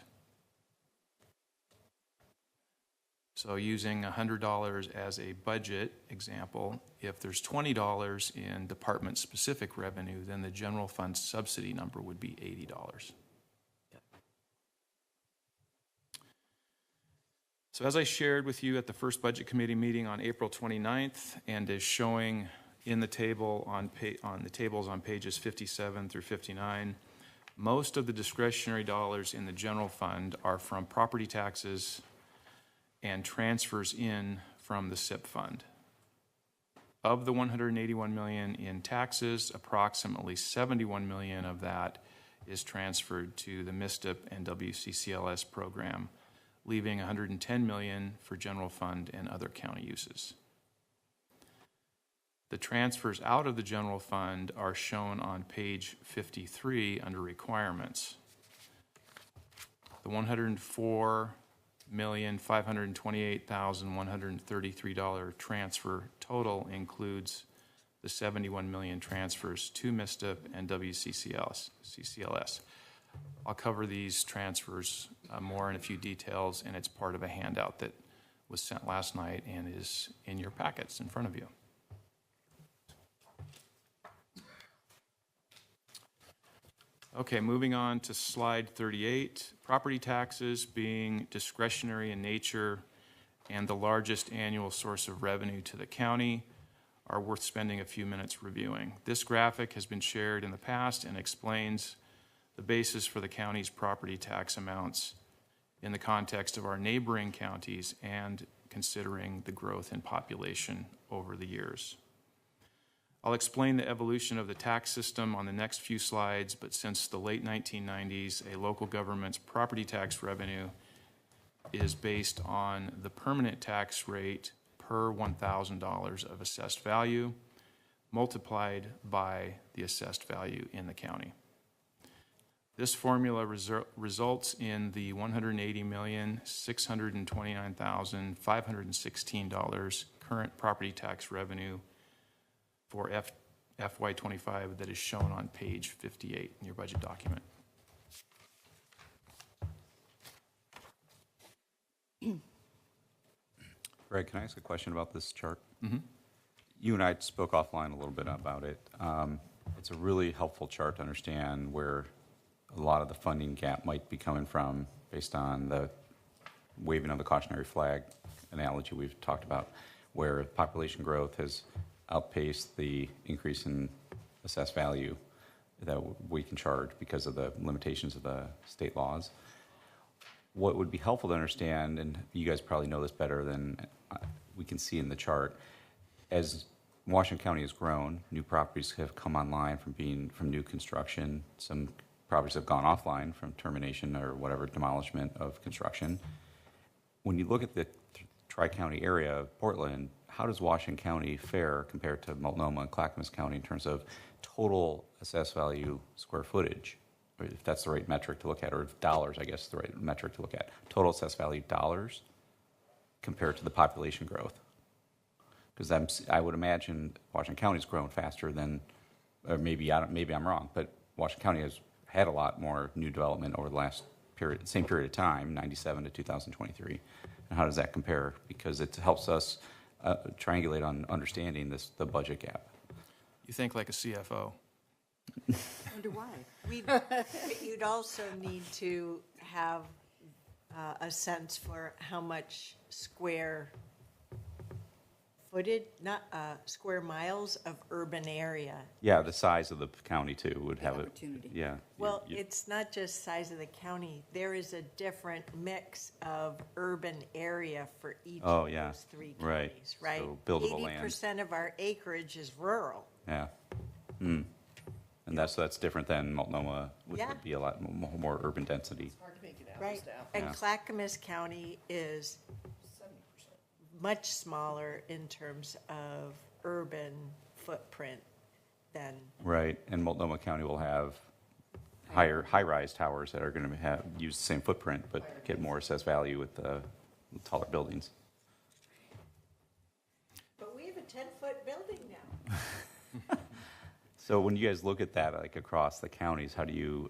So using $100 as a budget example, if there's $20 in department-specific revenue, then the general fund subsidy number would be $80. So as I shared with you at the first Budget Committee meeting on April 29th, and is showing in the table on the tables on pages 57 through 59, most of the discretionary dollars in the general fund are from property taxes and transfers in from the SIP fund. Of the $181 million in taxes, approximately $71 million of that is transferred to the MISTIP and WCCLS program, leaving $110 million for general fund and other county uses. The transfers out of the general fund are shown on page 53 under requirements. The $104,528,133 transfer total includes the $71 million transfers to MISTIP and WCCLS. I'll cover these transfers more in a few details, and it's part of a handout that was sent last night and is in your packets in front of you. Okay, moving on to slide 38. Property taxes being discretionary in nature and the largest annual source of revenue to the county are worth spending a few minutes reviewing. This graphic has been shared in the past and explains the basis for the county's property tax amounts in the context of our neighboring counties and considering the growth in population over the years. I'll explain the evolution of the tax system on the next few slides, but since the late 1990s, a local government's property tax revenue is based on the permanent tax rate per $1,000 of assessed value multiplied by the assessed value in the county. This formula results in the $180,629,516 current property tax revenue for FY25 that is shown on page 58 in your budget document. Greg, can I ask a question about this chart? Mm-hmm. You and I spoke offline a little bit about it. It's a really helpful chart to understand where a lot of the funding gap might be coming from based on the waving of the cautionary flag analogy we've talked about, where population growth has outpaced the increase in assessed value that we can charge because of the limitations of the state laws. What would be helpful to understand, and you guys probably know this better than we can see in the chart, as Washington County has grown, new properties have come online from new construction. Some properties have gone offline from termination or whatever, demolishment of construction. When you look at the tri-county area of Portland, how does Washington County fare compared to Multnomah and Clackamas County in terms of total assessed value square footage? Or if that's the right metric to look at, or dollars, I guess, is the right metric to look at. Total assessed value dollars compared to the population growth. Because I would imagine Washington County's grown faster than, or maybe I'm wrong, but Washington County has had a lot more new development over the last same period of time, 97 to 2023. And how does that compare? Because it helps us triangulate on understanding the budget gap. You think like a CFO. Wonder why. You'd also need to have a sense for how much square footage, not square miles of urban area. Yeah, the size of the county too would have opportunity. Yeah. Well, it's not just size of the county. There is a different mix of urban area for each of those three counties, right? So buildable land. 80% of our acreage is rural. Yeah. And that's different than Multnomah, which would be a lot more urban density. It's hard to make it Right. apples to apples. And Yeah. Clackamas County is 70%. much smaller in terms of urban footprint than, Right, and Multnomah County will have high-rise towers that are going to use the same footprint, but get more assessed value with the taller buildings. but we have a 10-foot building now. So when you guys look at that, like across the counties, how do you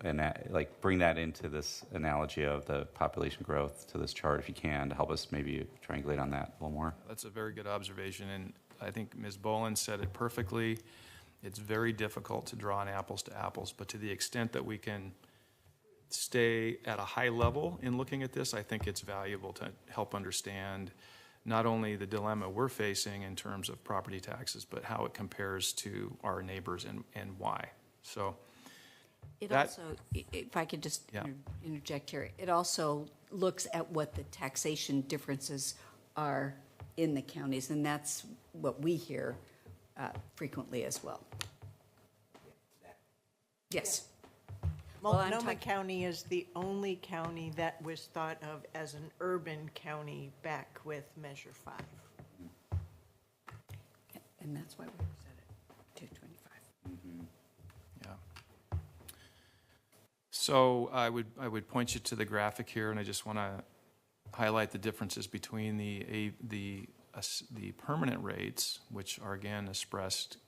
bring that into this analogy of the population growth to this chart, if you can, to help us maybe triangulate on that a little more? That's a very good observation, and I think Ms. Boland said it perfectly. It's very difficult to draw an apples to apples, but to the extent that we can stay at a high level in looking at this, I think it's valuable to help understand not only the dilemma we're facing in terms of property taxes, but how it compares to our neighbors and why. So It also, if I could just interject here, it also looks at what the taxation differences are in the counties, and that's what we hear frequently as well. Yes. Multnomah County is the only county that was thought of as an urban county back with Measure 5. And that's why we set it to 25. Yeah. So I would point you to the graphic here, and I just want to highlight the differences between the permanent rates, which are again expressed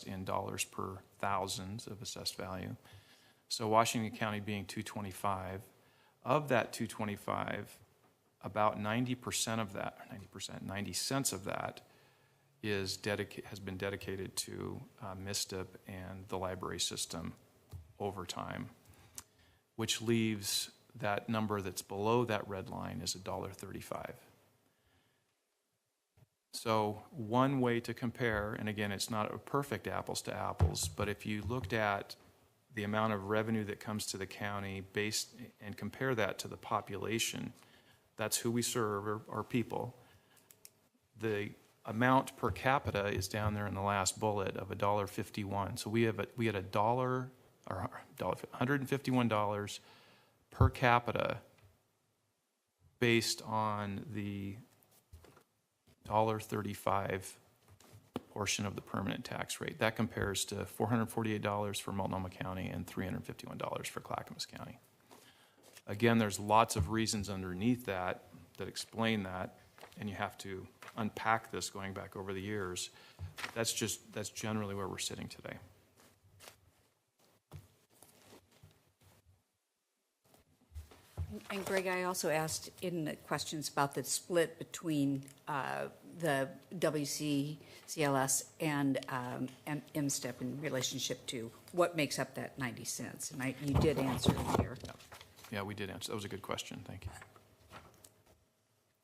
in dollars per thousands of assessed value. So Washington County being 225, of that 225, about 90% of that, 90 cents of that has been dedicated to MISTIP and the library system over time, which leaves that number that's below that red line is $1.35. So one way to compare, and again, it's not a perfect apples to apples, but if you looked at the amount of revenue that comes to the county and compare that to the population, that's who we serve, our people. The amount per capita is down there in the last bullet of $1.51. So we had $151 per capita based on the $1.35 portion of the permanent tax rate. That compares to $448 for Multnomah County and $351 for Clackamas County. Again, there's lots of reasons underneath that explain that, and you have to unpack this going back over the years. That's generally where we're sitting today. And Greg, I also asked in the questions about the split between the WCCLS and MSTEP in relationship to what makes up that 90 cents. And you did answer it here. Yeah, we did answer. That was a good question. Thank you.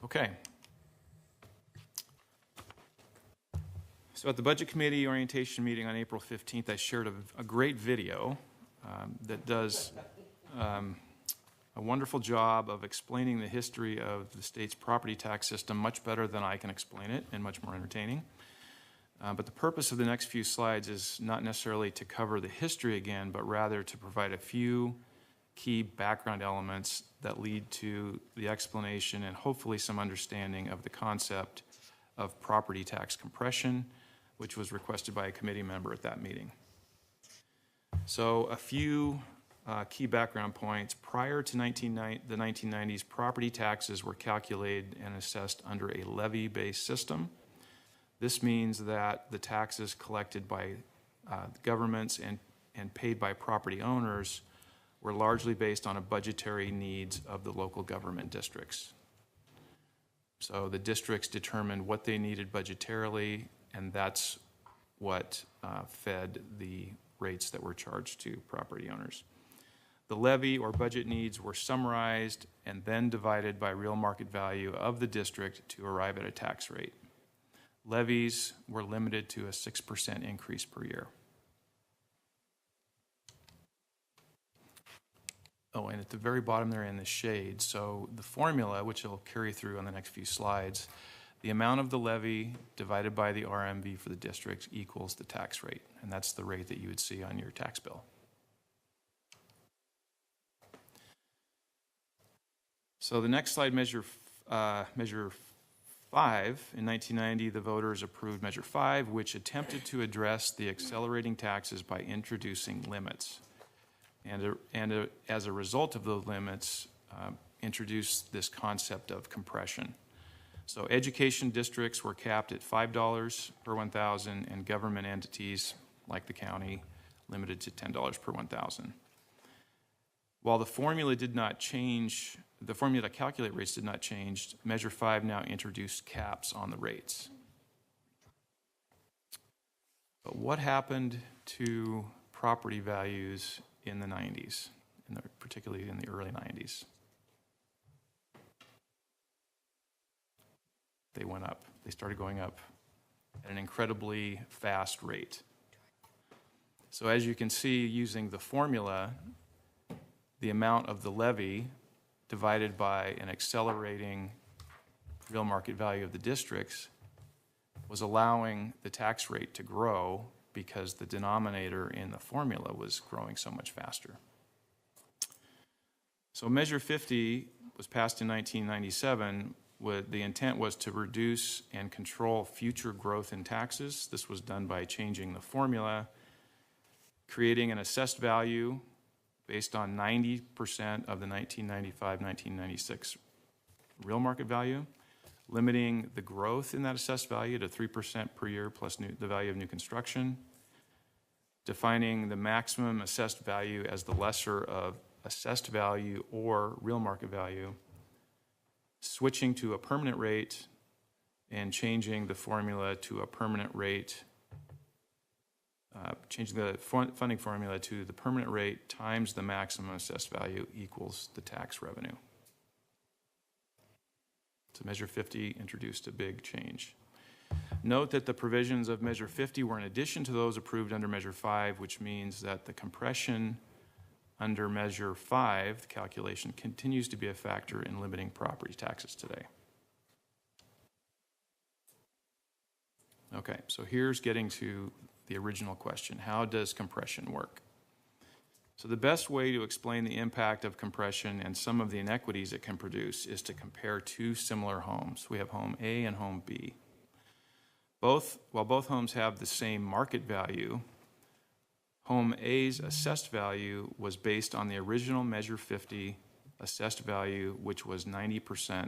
Okay. So at the Budget Committee orientation meeting on April 15th, I shared a great video that does a wonderful job of explaining the history of the state's property tax system much better than I can explain it, and much more entertaining. But the purpose of the next few slides is not necessarily to cover the history again, but rather to provide a few key background elements that lead to the explanation and hopefully some understanding of the concept of property tax compression, which was requested by a committee member at that meeting. So a few key background points. Prior to the 1990s, property taxes were calculated and assessed under a levy-based system. This means that the taxes collected by governments and paid by property owners were largely based on a budgetary needs of the local government districts. So the districts determined what they needed budgetarily, and that's what fed the rates that were charged to property owners. The levy or budget needs were summarized and then divided by real market value of the district to arrive at a tax rate. Levies were limited to a 6% increase per year. Oh, and at the very bottom there in the shade, so the formula, which I'll carry through on the next few slides, the amount of the levy divided by the RMV for the district equals the tax rate, and that's the rate that you would see on your tax bill. So the next slide, Measure 5. In 1990, the voters approved Measure 5, which attempted to address the accelerating taxes by introducing limits. And as a result of those limits, introduced this concept of compression. So education districts were capped at $5 per 1,000, and government entities, like the county, limited to $10 per 1,000. While the formula did not change, the formula to calculate rates did not change, Measure 5 now introduced caps on the rates. But what happened to property values in the 90s, particularly in the early 90s? They went up. They started going up at an incredibly fast rate. So as you can see, using the formula, the amount of the levy divided by an accelerating real market value of the districts was allowing the tax rate to grow because the denominator in the formula was growing so much faster. So Measure 50 was passed in 1997. The intent was to reduce and control future growth in taxes. This was done by changing the formula, creating an assessed value based on 90% of the 1995-1996 real market value, limiting the growth in that assessed value to 3% per year plus the value of new construction, defining the maximum assessed value as the lesser of assessed value or real market value, switching to a permanent rate, and changing the formula to a permanent rate, changing the funding formula to the permanent rate times the maximum assessed value equals the tax revenue. So Measure 50 introduced a big change. Note that the provisions of Measure 50 were in addition to those approved under Measure 5, which means that the compression under Measure 5, the calculation, continues to be a factor in limiting property taxes today. Okay, so here's getting to the original question. How does compression work? So the best way to explain the impact of compression and some of the inequities it can produce is to compare two similar homes. We have home A and home B. While both homes have the same market value, home A's assessed value was based on the original Measure 50 assessed value, which was 90%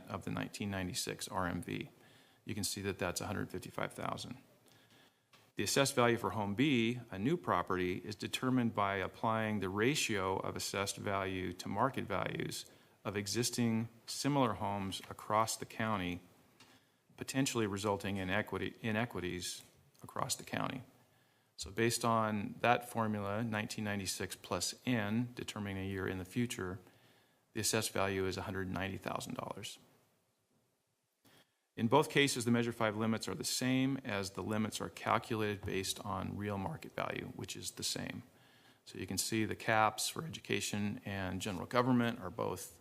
of the 1996 RMV. You can see that that's $155,000. The assessed value for home B, a new property, is determined by applying the ratio of assessed value to market values of existing similar homes across the county, potentially resulting in inequities across the county. So based on that formula, 1996 plus N, determining a year in the future, the assessed value is $190,000. In both cases, the Measure 5 limits are the same, as the limits are calculated based on real market value, which is the same. So you can see the caps for education and general government are both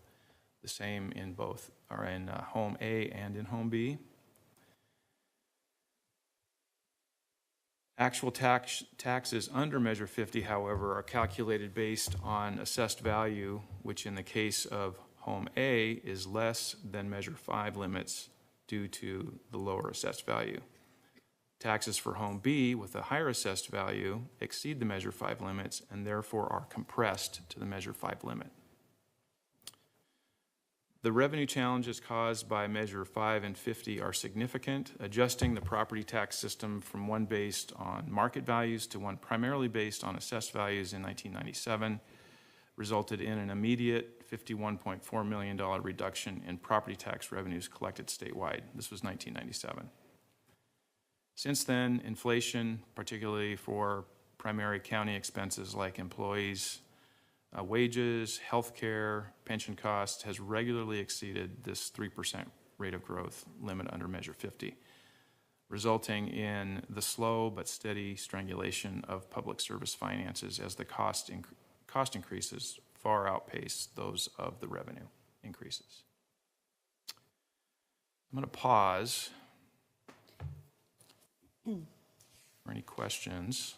the same in home A and in home B. Actual taxes under Measure 50, however, are calculated based on assessed value, which in the case of home A is less than Measure 5 limits due to the lower assessed value. Taxes for home B with a higher assessed value exceed the Measure 5 limits and therefore are compressed to the Measure 5 limit. The revenue challenges caused by Measure 5 and 50 are significant. Adjusting the property tax system from one based on market values to one primarily based on assessed values in 1997 resulted in an immediate $51.4 million reduction in property tax revenues collected statewide. This was 1997. Since then, inflation, particularly for primary county expenses like employees' wages, health care, pension costs, has regularly exceeded this 3% rate of growth limit under Measure 50, resulting in the slow but steady strangulation of public service finances as the cost increases far outpace those of the revenue increases. I'm going to pause for any questions.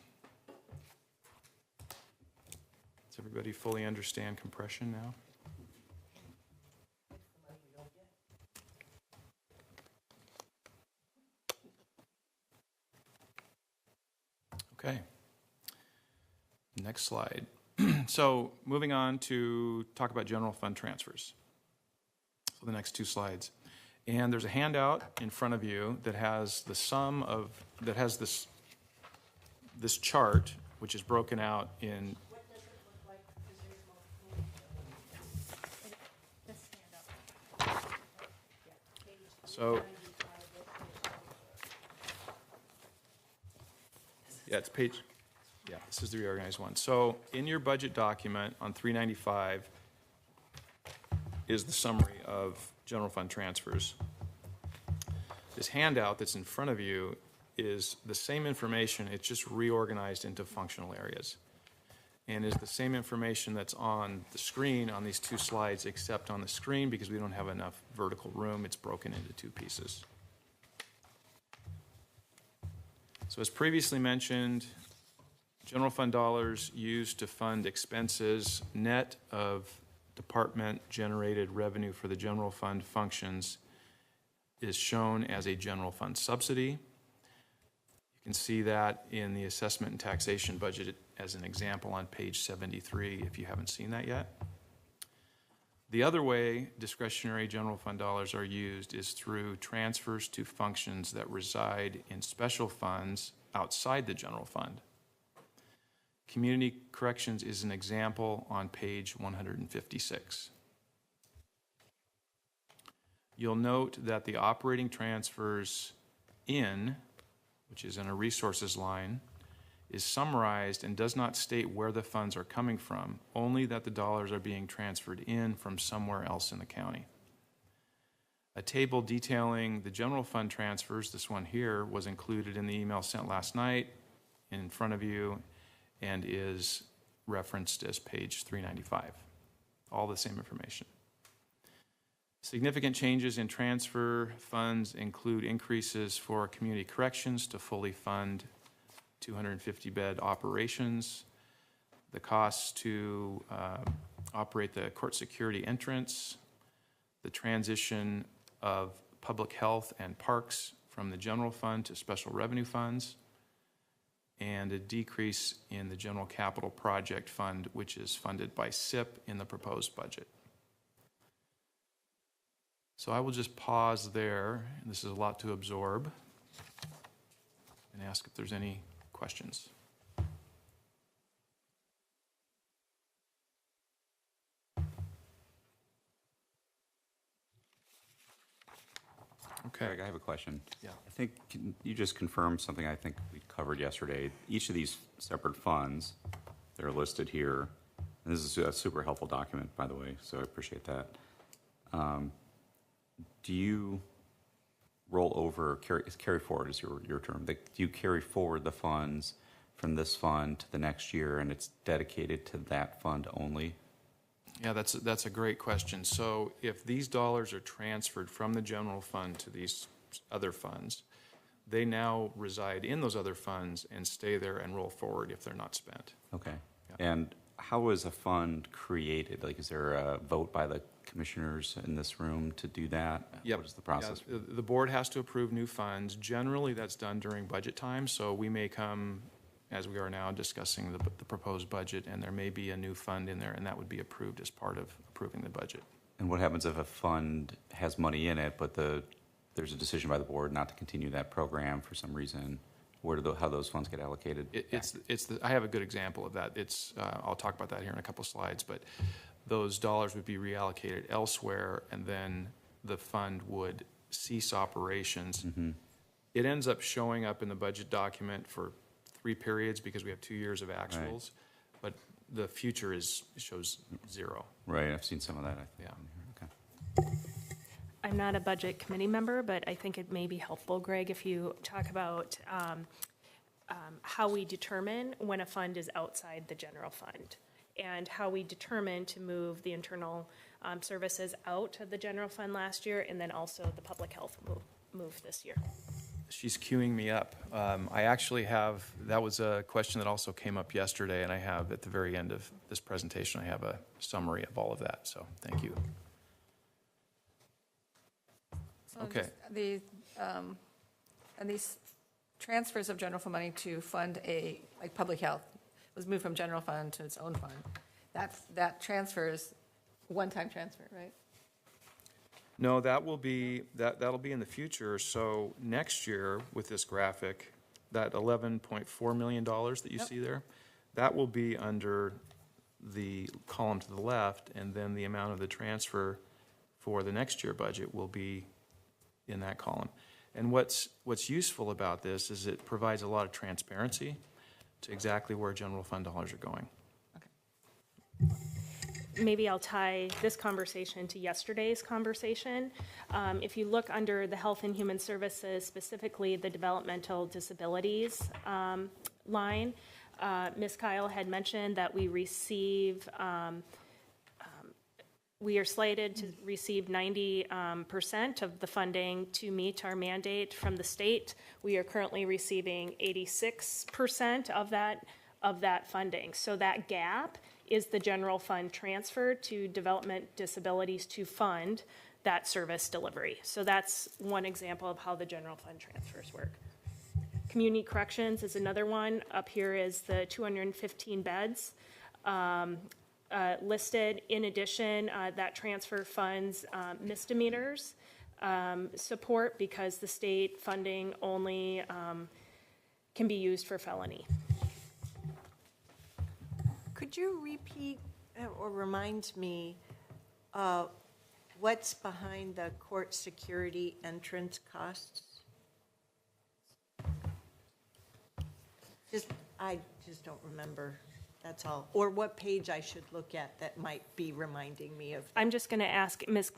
Does everybody fully understand compression now? Okay. Next slide. So moving on to talk about general fund transfers. So the next two slides. And there's a handout in front of you that has the sum of, that has this chart, which is broken out in. What does it look like? Because there's So, yeah, it's page, yeah, this is the reorganized one. So in your budget document on 395 is the summary of general fund transfers. This handout that's in front of you is the same information, it's just reorganized into functional areas. And is the same information that's on the screen on these two slides, except on the screen, because we don't have enough vertical room, it's broken into two pieces. So as previously mentioned, general fund dollars used to fund expenses net of department-generated revenue for the general fund functions is shown as a general fund subsidy. You can see that in the assessment and taxation budget as an example on page 73 if you haven't seen that yet. The other way discretionary general fund dollars are used is through transfers to functions that reside in special funds outside the general fund. Community corrections is an example on page 156. You'll note that the operating transfers in, which is in a resources line, is summarized and does not state where the funds are coming from, only that the dollars are being transferred in from somewhere else in the county. A table detailing the general fund transfers, this one here, was included in the email sent last night in front of you and is referenced as page 395. All the same information. Significant changes in transfer funds include increases for community corrections to fully fund 250-bed operations, the costs to operate the court security entrance, the transition of public health and parks from the general fund to special revenue funds, and a decrease in the general capital project fund, which is funded by SIP in the proposed budget. So I will just pause there. This is a lot to absorb, and ask if there's any questions. Okay. Greg, I have a question. Yeah. I think you just confirmed something I think we covered yesterday. Each of these separate funds, they're listed here. And this is a super helpful document, by the way, so I appreciate that. Do you roll over, carry forward is your term. Do you carry forward the funds from this fund to the next year, and it's dedicated to that fund only? Yeah, that's a great question. So if these dollars are transferred from the general fund to these other funds, they now reside in those other funds and stay there and roll forward if they're not spent. Okay. Yeah. And how is a fund created? Like, is there a vote by the commissioners in this room to do that? Yep. What is the process? Yeah, the board has to approve new funds. Generally, that's done during budget time, so we may come, as we are now, discussing the proposed budget, and there may be a new fund in there, and that would be approved as part of approving the budget. And what happens if a fund has money in it, but there's a decision by the board not to continue that program for some reason? How those funds get allocated? I have a good example of that. I'll talk about that here in a couple slides, but those dollars would be reallocated elsewhere, and then the fund would cease operations. Mm-hmm. It ends up showing up in the budget document for 3 periods because we have 2 years of actuals, Right. but the future shows 0. Right, I've seen some of that. Yeah. Okay. I'm not a budget committee member, but I think it may be helpful, Greg, if you talk about how we determine when a fund is outside the general fund and how we determine to move the internal services out of the general fund last year and then also the public health move this year. She's queuing me up. I actually have, that was a question that also came up yesterday, and I have at the very end of this presentation, I have a summary of all of that, so thank you. So Okay. And these transfers of general fund money to fund like public health was moved from general fund to its own fund. That transfer is one-time transfer, right? No, that'll be in the future. So next year with this graphic, that $11.4 million that you see there, that will be under the column to the left, and then the amount of the transfer for the next year budget will be in that column. And what's useful about this is it provides a lot of transparency to exactly where general fund dollars are going. Maybe I'll tie this conversation to yesterday's conversation. If you look under the Health and Human Services, specifically the developmental disabilities line, Ms. Kyle had mentioned that we are slated to receive 90% of the funding to meet our mandate from the state. We are currently receiving 86% of that funding. So that gap is the general fund transfer to development disabilities to fund that service delivery. So that's one example of how the general fund transfers work. Community corrections is another one. Up here is the 215 beds listed. In addition, that transfer funds misdemeanors support because the state funding only can be used for felony. Could you repeat or remind me what's behind the court security entrance costs? I just don't remember, that's all. Or what page I should look at that might be reminding me of that. I'm just going to ask Ms.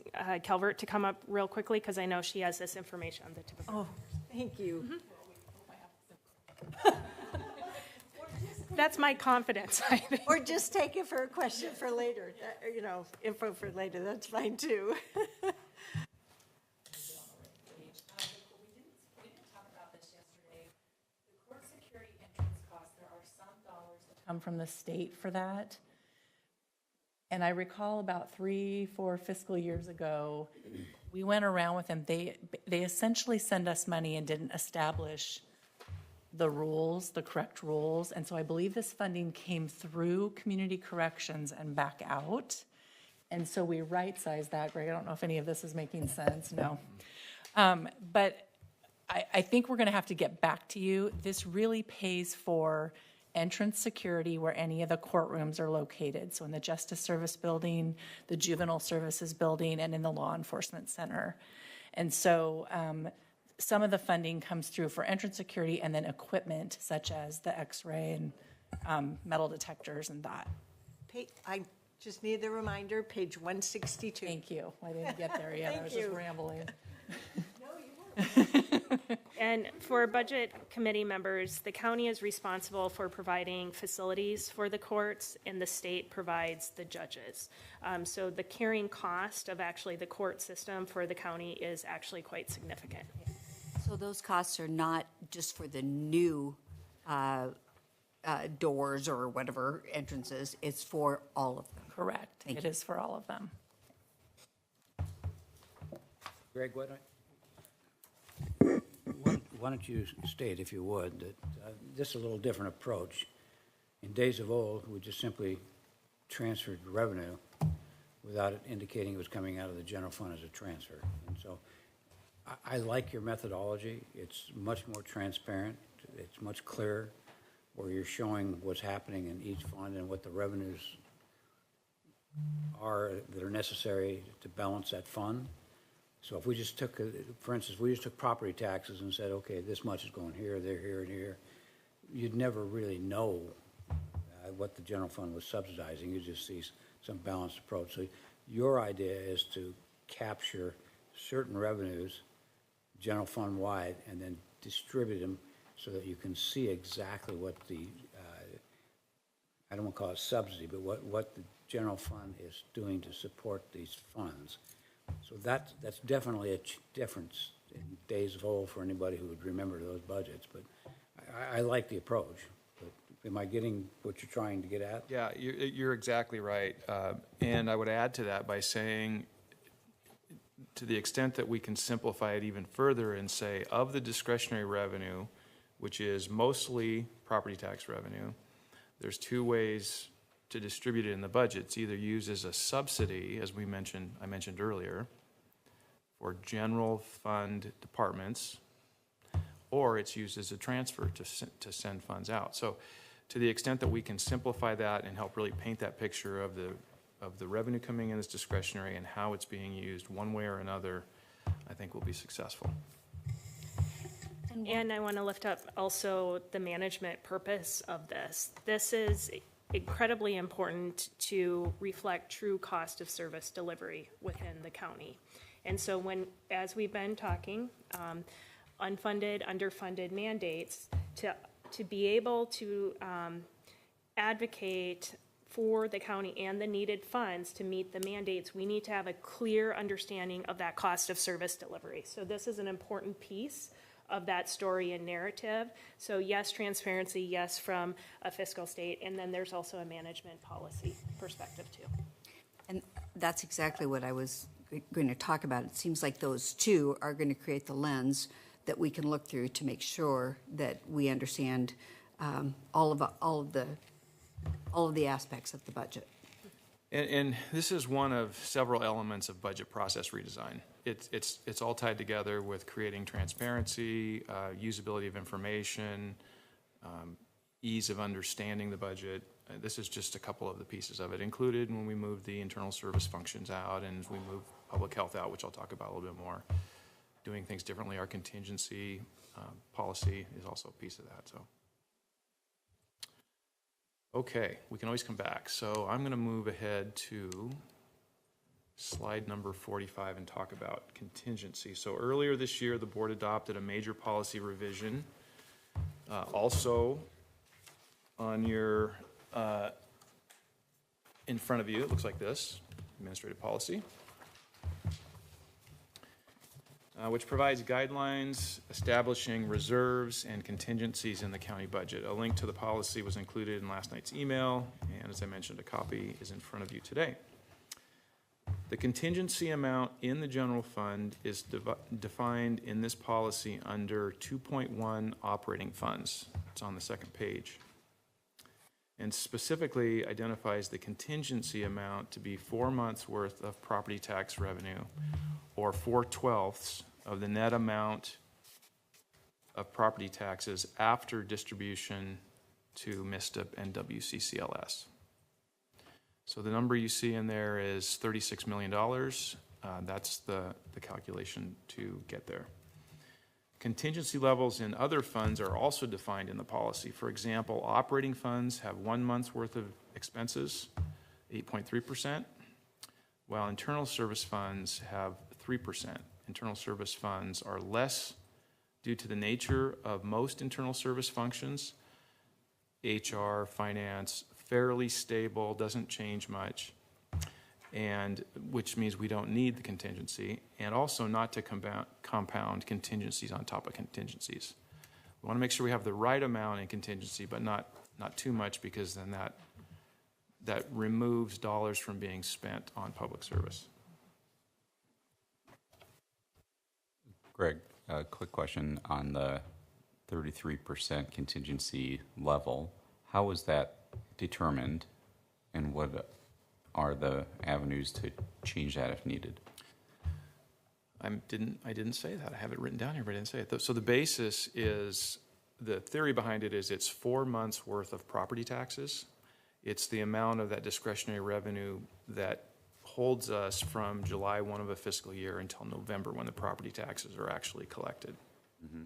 Calvert to come up real quickly because I know she has this information on the tip of her. Oh, thank you. That's my confidence, I think. Or just take it for a question for later, info for later, that's fine too. come from the state for that. And I recall about 3-4 fiscal years ago, we went around with them. They essentially send us money and didn't establish the rules, the correct rules. And so I believe this funding came through community corrections and back out. And so we right-sized that. Greg, I don't know if any of this is making sense. No. But I think we're going to have to get back to you. This really pays for entrance security where any of the courtrooms are located. So in the Justice Service Building, the Juvenile Services Building, and in the Law Enforcement Center. And so some of the funding comes through for entrance security and then equipment such as the X-ray and metal detectors and that. I just need the reminder, page 162. Thank you. I didn't get there yet. I was just rambling. And for budget committee members, the county is responsible for providing facilities for the courts, and the state provides the judges. So the carrying cost of actually the court system for the county is actually quite significant. So those costs are not just for the new doors or whatever entrances, it's for all of them. Correct. It is for all of them. Greg, why don't you state, if you would, that this is a little different approach. In days of old, we just simply transferred revenue without it indicating it was coming out of the general fund as a transfer. And so I like your methodology. It's much more transparent. It's much clearer, where you're showing what's happening in each fund and what the revenues are that are necessary to balance that fund. So if we just took, for instance, we just took property taxes and said, okay, this much is going here, there, here, and here, you'd never really know what the general fund was subsidizing. You just see some balanced approach. So your idea is to capture certain revenues, general fund wide, and then distribute them so that you can see exactly what the, I don't want to call it subsidy, but what the general fund is doing to support these funds. So that's definitely a difference in days of old for anybody who would remember those budgets. But I like the approach. But am I getting what you're trying to get at? Yeah, you're exactly right. And I would add to that by saying, to the extent that we can simplify it even further and say, of the discretionary revenue, which is mostly property tax revenue, there's two ways to distribute it in the budget. It's either used as a subsidy, as I mentioned earlier, for general fund departments, or it's used as a transfer to send funds out. So to the extent that we can simplify that and help really paint that picture of the revenue coming in as discretionary and how it's being used one way or another, I think we'll be successful. And I want to lift up also the management purpose of this. This is incredibly important to reflect true cost of service delivery within the county. And so as we've been talking, unfunded, underfunded mandates, to be able to advocate for the county and the needed funds to meet the mandates, we need to have a clear understanding of that cost of service delivery. So this is an important piece of that story and narrative. So yes, transparency, yes, from a fiscal state, and then there's also a management policy perspective too. And that's exactly what I was going to talk about. It seems like those two are going to create the lens that we can look through to make sure that we understand all of the aspects of the budget. And this is one of several elements of budget process redesign. It's all tied together with creating transparency, usability of information, ease of understanding the budget. This is just a couple of the pieces of it, included when we move the internal service functions out and we move public health out, which I'll talk about a little bit more. Doing things differently, our contingency policy is also a piece of that. So. Okay, we can always come back. So I'm going to move ahead to slide number 45 and talk about contingency. So earlier this year, the board adopted a major policy revision. Also on your, in front of you, it looks like this, administrative policy. which provides guidelines establishing reserves and contingencies in the county budget. A link to the policy was included in last night's email, and as I mentioned, a copy is in front of you today. The contingency amount in the general fund is defined in this policy under 2.1 operating funds. It's on the second page. And specifically identifies the contingency amount to be 4 months' worth of property tax revenue, or 4/12 of the net amount of property taxes after distribution to MISTIP and WCCLS. So the number you see in there is $36 million. That's the calculation to get there. Contingency levels in other funds are also defined in the policy. For example, operating funds have 1 month's worth of expenses, 8.3%, while internal service funds have 3%. Internal service funds are less due to the nature of most internal service functions. HR, finance, fairly stable, doesn't change much, and which means we don't need the contingency, and also not to compound contingencies on top of contingencies. We want to make sure we have the right amount in contingency, but not too much, because then that removes dollars from being spent on public service. Greg, a quick question on the 33% contingency level. How is that determined, and what are the avenues to change that if needed? I didn't say that. I have it written down here, but I didn't say it. So the basis is, the theory behind it is it's 4 months' worth of property taxes. It's the amount of that discretionary revenue that holds us from July 1 of a fiscal year until November, when the property taxes are actually collected. Mm-hmm.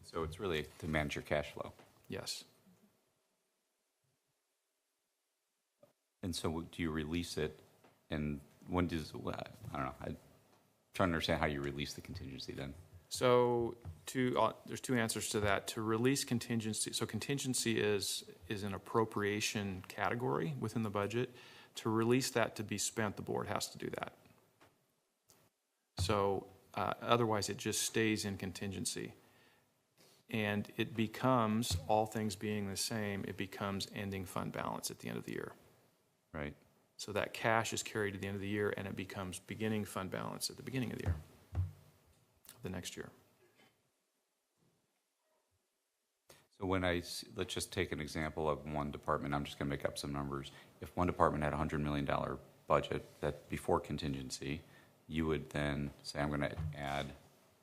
So it's really to manage your cash flow. Yes. And so do you release it, and when does, I don't know, I'm trying to understand how you release the contingency then. So there's two answers to that. To release contingency, so contingency is an appropriation category within the budget. To release that to be spent, the board has to do that. So otherwise it just stays in contingency. And it becomes, all things being the same, it becomes ending fund balance at the end of the year. Right. So that cash is carried to the end of the year, and it becomes beginning fund balance at the beginning of the year, the next year. So when let's just take an example of one department. I'm just going to make up some numbers. If one department had a $100 million budget that before contingency, you would then say, I'm going to add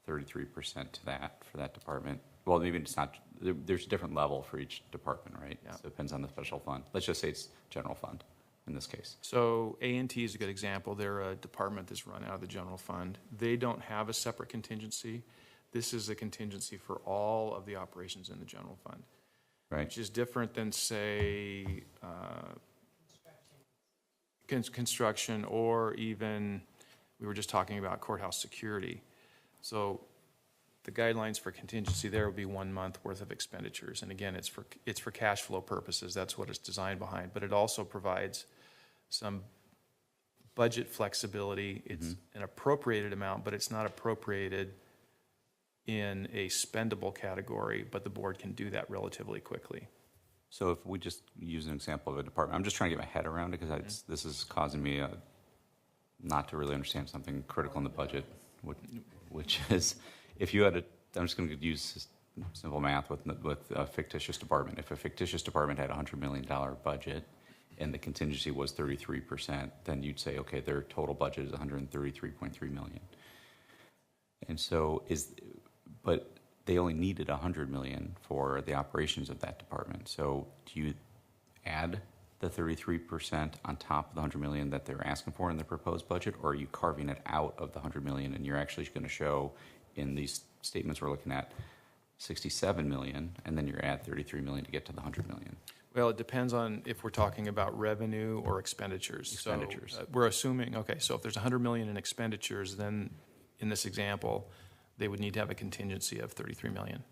33% to that for that department. Well, maybe it's not, there's a different level for each department, right? Yeah. So it depends on the special fund. Let's just say it's general fund in this case. So A&T is a good example. They're a department that's run out of the general fund. They don't have a separate contingency. This is a contingency for all of the operations in the general fund. Right. Which is different than, say, construction, or even, we were just talking about courthouse security. So the guidelines for contingency there would be 1 month worth of expenditures. And again, it's for cash flow purposes. That's what it's designed behind. But it also provides some budget flexibility. It's an appropriated amount, but it's not appropriated in a spendable category, but the board can do that relatively quickly. So if we just use an example of a department, I'm just trying to get my head around it, because this is causing me not to really understand something critical in the budget, which is, if you had I'm just going to use simple math with a fictitious department. If a fictitious department had a $100 million budget and the contingency was 33%, then you'd say, okay, their total budget is $133.3 million. And so but they only needed $100 million for the operations of that department. So do you add the 33% on top of the $100 million that they're asking for in the proposed budget, or are you carving it out of the $100 million and you're actually going to show in these statements we're looking at $67 million, and then you add $33 million to get to the $100 million? Well, it depends on if we're talking about revenue or expenditures. Expenditures. So we're assuming, okay, so if there's $100 million in expenditures, then in this example, they would need to have a contingency of $33 million.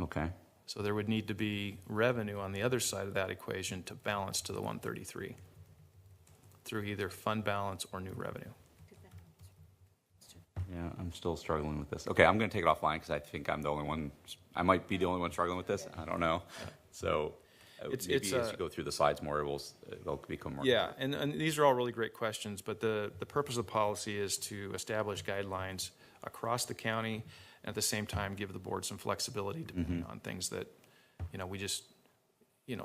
Okay. So there would need to be revenue on the other side of that equation to balance to the 133 through either fund balance or new revenue. Yeah, I'm still struggling with this. Okay, I'm going to take it offline because I think I'm the only one. I might be the only one struggling with this. I don't know. So maybe as you go through the slides more, it'll become more Yeah, clear. and these are all really great questions, but the purpose of the policy is to establish guidelines across the county, and at the same time, give the board some flexibility depending on things that, we just,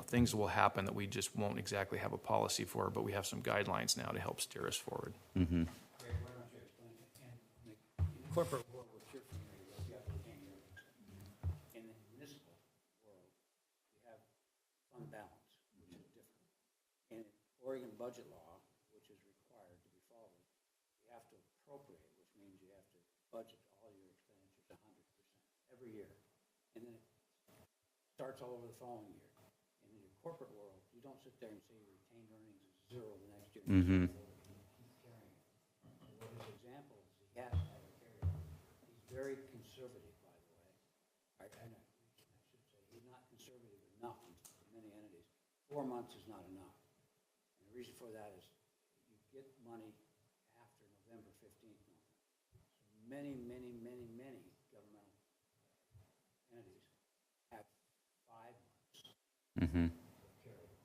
things will happen that we just won't exactly have a policy for, but we have some guidelines now to help steer us forward. Why don't you explain it? In the corporate world, what you're familiar with, you have retained earnings. In the municipal world, you have fund balance, which is different. In Oregon budget law, which is required to be followed, you have to appropriate, which means you have to budget all your expenditures 100% every year. And then it starts all over the following year. And in your corporate world, you don't sit there and say your retained earnings is zero the next year. Keep carrying it. What his example is, he has to have a carryover. He's very conservative, by the way. I should say, he's not conservative enough in many entities. 4 months is not enough. And the reason for that is you get money after November 15th. So many governmental entities have 5 months of carryover.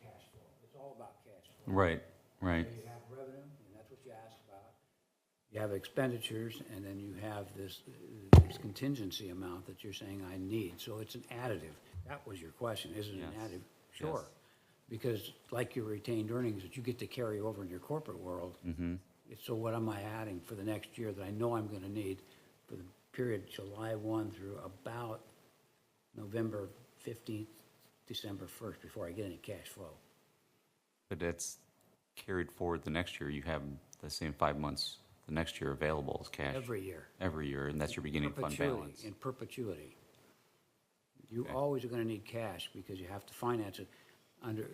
Cash flow. It's all about cash flow. Right. You have revenue, and that's what you asked about. You have expenditures, and then you have this contingency amount that you're saying I need. So it's an additive. That was your question. Is it an additive? Sure. Yes. Because like your retained earnings that you get to carry over in your corporate world, so what am I adding for the next year that I know I'm going to need for the period July 1 through about November 15th, December 1st, before I get any cash flow? But it's carried forward the next year. You have the same 5 months the next year available as cash. Every year. Every year, and that's your beginning fund balance. In perpetuity. You always are going to need cash because you have to finance it under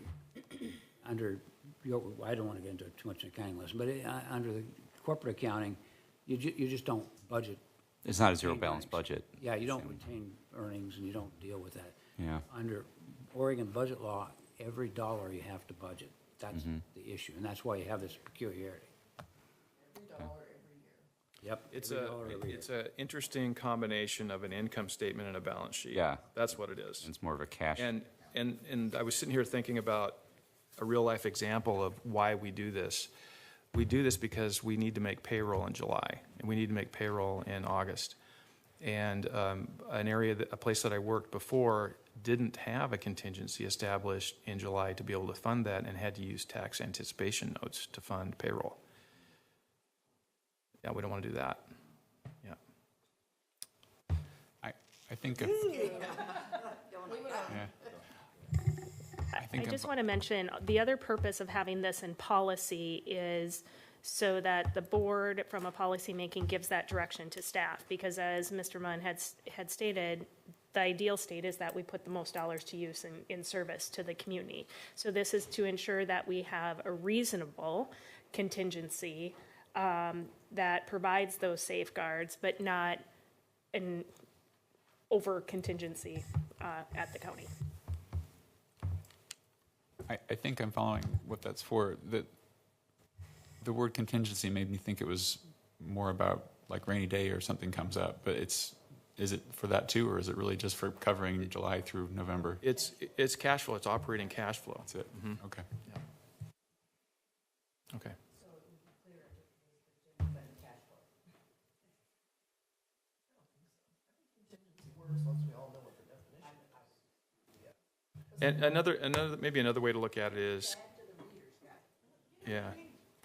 your, I don't want to get into too much accounting lesson, but under the corporate accounting, you just don't budget. It's not a zero balance budget. Yeah, you don't retain earnings and you don't deal with that. Yeah. Under Oregon budget law, every dollar you have to budget. That's the issue, and that's why you have this peculiarity. Every dollar, every year. Yep. It's an interesting combination of an income statement and a balance sheet. Yeah. That's what it is. It's more of a cash. And I was sitting here thinking about a real life example of why we do this. We do this because we need to make payroll in July, and we need to make payroll in August. And a place that I worked before didn't have a contingency established in July to be able to fund that, and had to use tax anticipation notes to fund payroll. Yeah, we don't want to do that. Yeah. I think. I just want to mention, the other purpose of having this in policy is so that the board, from a policy making, gives that direction to staff. Because as Mr. Munn had stated, the ideal state is that we put the most dollars to use in service to the community. So this is to ensure that we have a reasonable contingency that provides those safeguards, but not an over contingency at the county. I think I'm following what that's for. The word contingency made me think it was more about like rainy day or something comes up, but is it for that too, or is it really just for covering July through November? It's cash flow. It's operating cash flow. That's it. Okay. Yeah. Okay. So it would be clear if it was legitimate cash flow. I don't think so. I think contingency works once we all know what the definition is. And maybe another way to look at it is,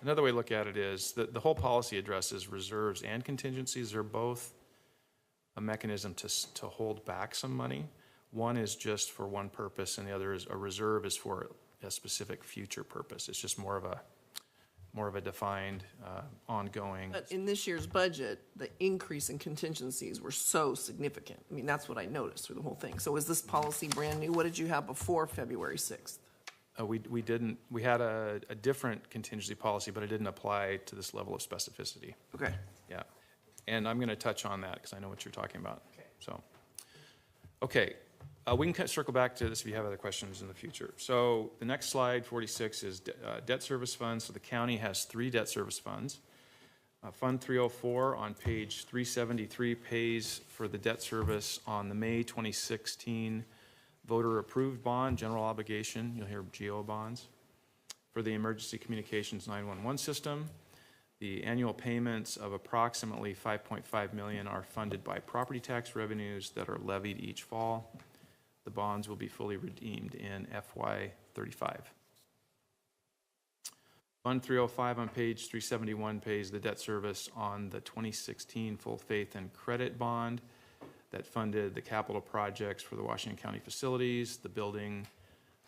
another way to look at it is that the whole policy addresses reserves and contingencies. They're both a mechanism to hold back some money. One is just for one purpose, and the other is a reserve is for a specific future purpose. It's just more of a defined, ongoing. But in this year's budget, the increase in contingencies were so significant. I mean, that's what I noticed through the whole thing. So is this policy brand new? What did you have before February 6th? We didn't. We had a different contingency policy, but it didn't apply to this level of specificity. Okay. Yeah, and I'm going to touch on that because I know what you're talking about. Okay. So, okay, we can circle back to this if you have other questions in the future. So the next slide, 46, is debt service funds. So the county has 3 debt service funds. Fund 304 on page 373 pays for the debt service on the May 2016 voter-approved bond, general obligation, you'll hear GO bonds, for the Emergency Communications 911 system. The annual payments of approximately $5.5 million are funded by property tax revenues that are levied each fall. The bonds will be fully redeemed in FY35. Fund 305 on page 371 pays the debt service on the 2016 full faith and credit bond that funded the capital projects for the Washington County facilities, the building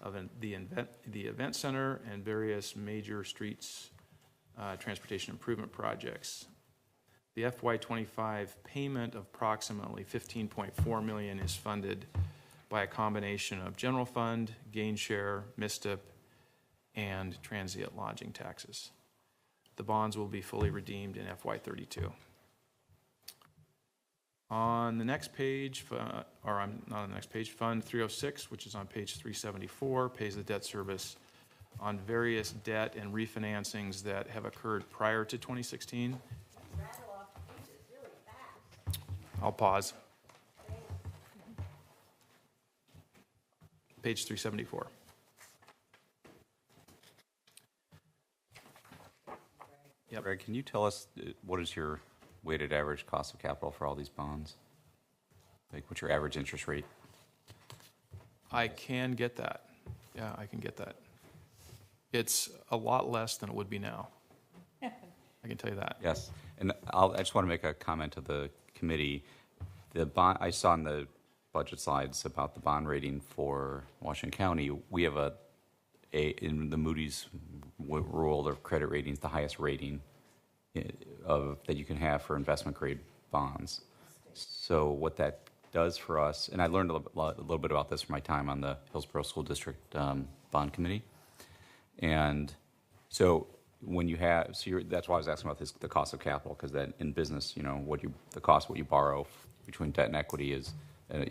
of the event center, and various major streets transportation improvement projects. The FY25 payment of approximately $15.4 million is funded by a combination of general fund, gain share, MISTIP, and transient lodging taxes. The bonds will be fully redeemed in FY32. On the next page, not on the next page, Fund 306, which is on page 374, pays the debt service on various debt and refinancings that have occurred prior to 2016. I'll pause. Page 374. Yep. Greg, can you tell us what is your weighted average cost of capital for all these bonds? Like, what's your average interest rate? I can get that. Yeah, I can get that. It's a lot less than it would be now. I can tell you that. Yes, and I just want to make a comment to the committee. The bond I saw in the budget slides about the bond rating for Washington County. We have in the Moody's rule of credit ratings, the highest rating that you can have for investment grade bonds. So what that does for us, and I learned a little bit about this from my time on the Hillsborough School District Bond Committee, and so when you have, that's why I was asking about the cost of capital, because that in business, the cost of what you borrow between debt and equity is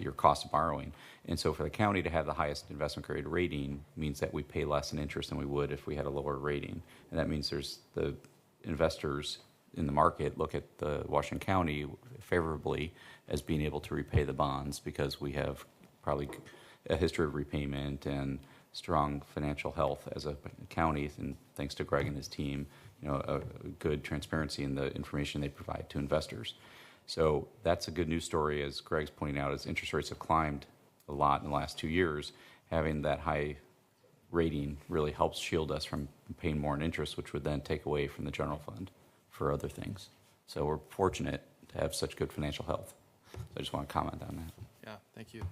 your cost of borrowing. And so for the county to have the highest investment grade rating means that we pay less in interest than we would if we had a lower rating. And that means there's the investors in the market look at the Washington County favorably as being able to repay the bonds because we have probably a history of repayment and strong financial health as a county, and thanks to Greg and his team, a good transparency in the information they provide to investors. So that's a good news story, as Greg's pointing out, as interest rates have climbed a lot in the last 2 years. Having that high rating really helps shield us from paying more in interest, which would then take away from the general fund for other things. So we're fortunate to have such good financial health. So I just want to comment on that. Yeah, thank you.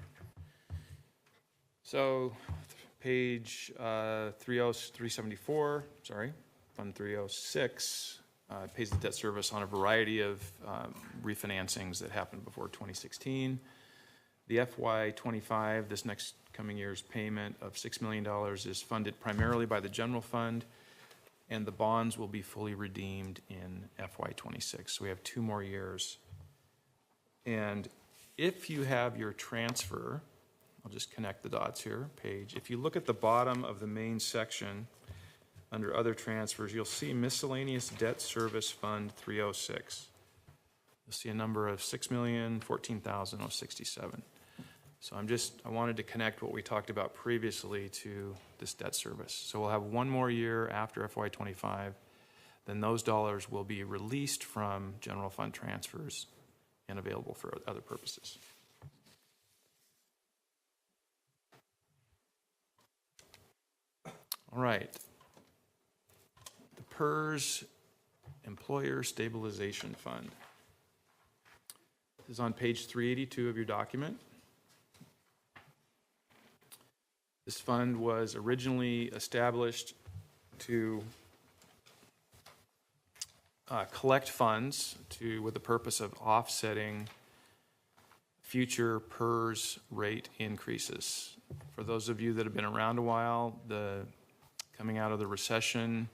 So page 374, Fund 306, pays the debt service on a variety of refinancings that happened before 2016. The FY25, this next coming year's payment of $6 million is funded primarily by the general fund, and the bonds will be fully redeemed in FY26. So we have 2 more years. And if you have your transfer, I'll just connect the dots here, page. If you look at the bottom of the main section, under other transfers, you'll see miscellaneous debt service fund 306. You'll see a number of $6,014,067. So I wanted to connect what we talked about previously to this debt service. So we'll have 1 more year after FY25, then those dollars will be released from general fund transfers and available for other purposes. All right. The PERS Employer Stabilization Fund. This is on page 382 of your document. This fund was originally established to collect funds with the purpose of offsetting future PERS rate increases. For those of you that have been around a while, coming out of the recession,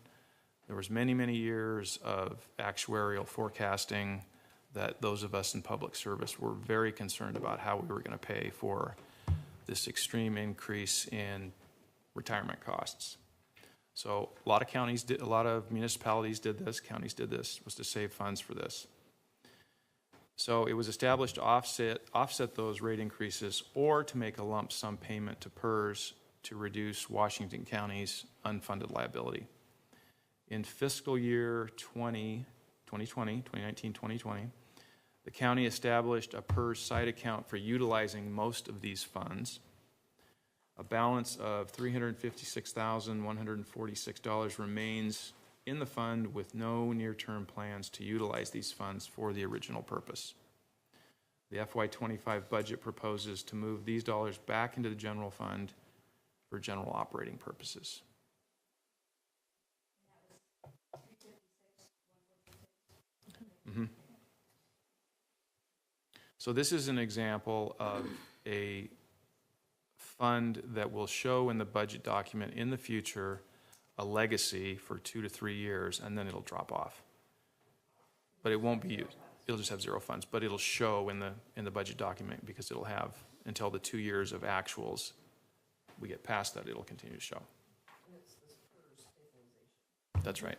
there was many, many years of actuarial forecasting that those of us in public service were very concerned about how we were going to pay for this extreme increase in retirement costs. So a lot of counties did, a lot of municipalities did this, counties did this, was to save funds for this. So it was established to offset those rate increases or to make a lump sum payment to PERS to reduce Washington County's unfunded liability. In fiscal year 2019-2020, the county established a PERS side account for utilizing most of these funds. A balance of $356,146 remains in the fund with no near-term plans to utilize these funds for the original purpose. The FY25 budget proposes to move these dollars back into the general fund for general operating purposes. So this is an example of a fund that will show in the budget document in the future a legacy for 2 to 3 years, and then it'll drop off. But it won't be used. It'll just have zero funds, but it'll show in the budget document because it'll have until the 2 years of actuals. We get past that, it'll continue to show. That's right.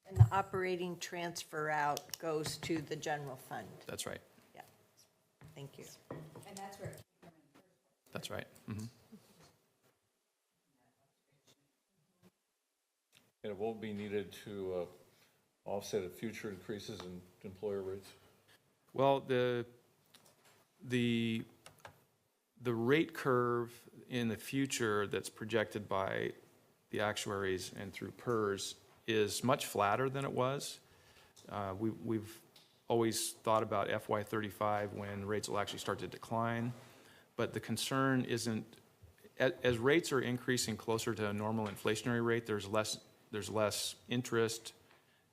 And the operating transfer out goes to the general fund. That's right. Yeah. Thank you. And that's where. That's right. Mm-hmm. And it won't be needed to offset future increases in employer rates? Well, the rate curve in the future that's projected by the actuaries and through PERS is much flatter than it was. We've always thought about FY35 when rates will actually start to decline, but the concern isn't, as rates are increasing closer to a normal inflationary rate, there's less interest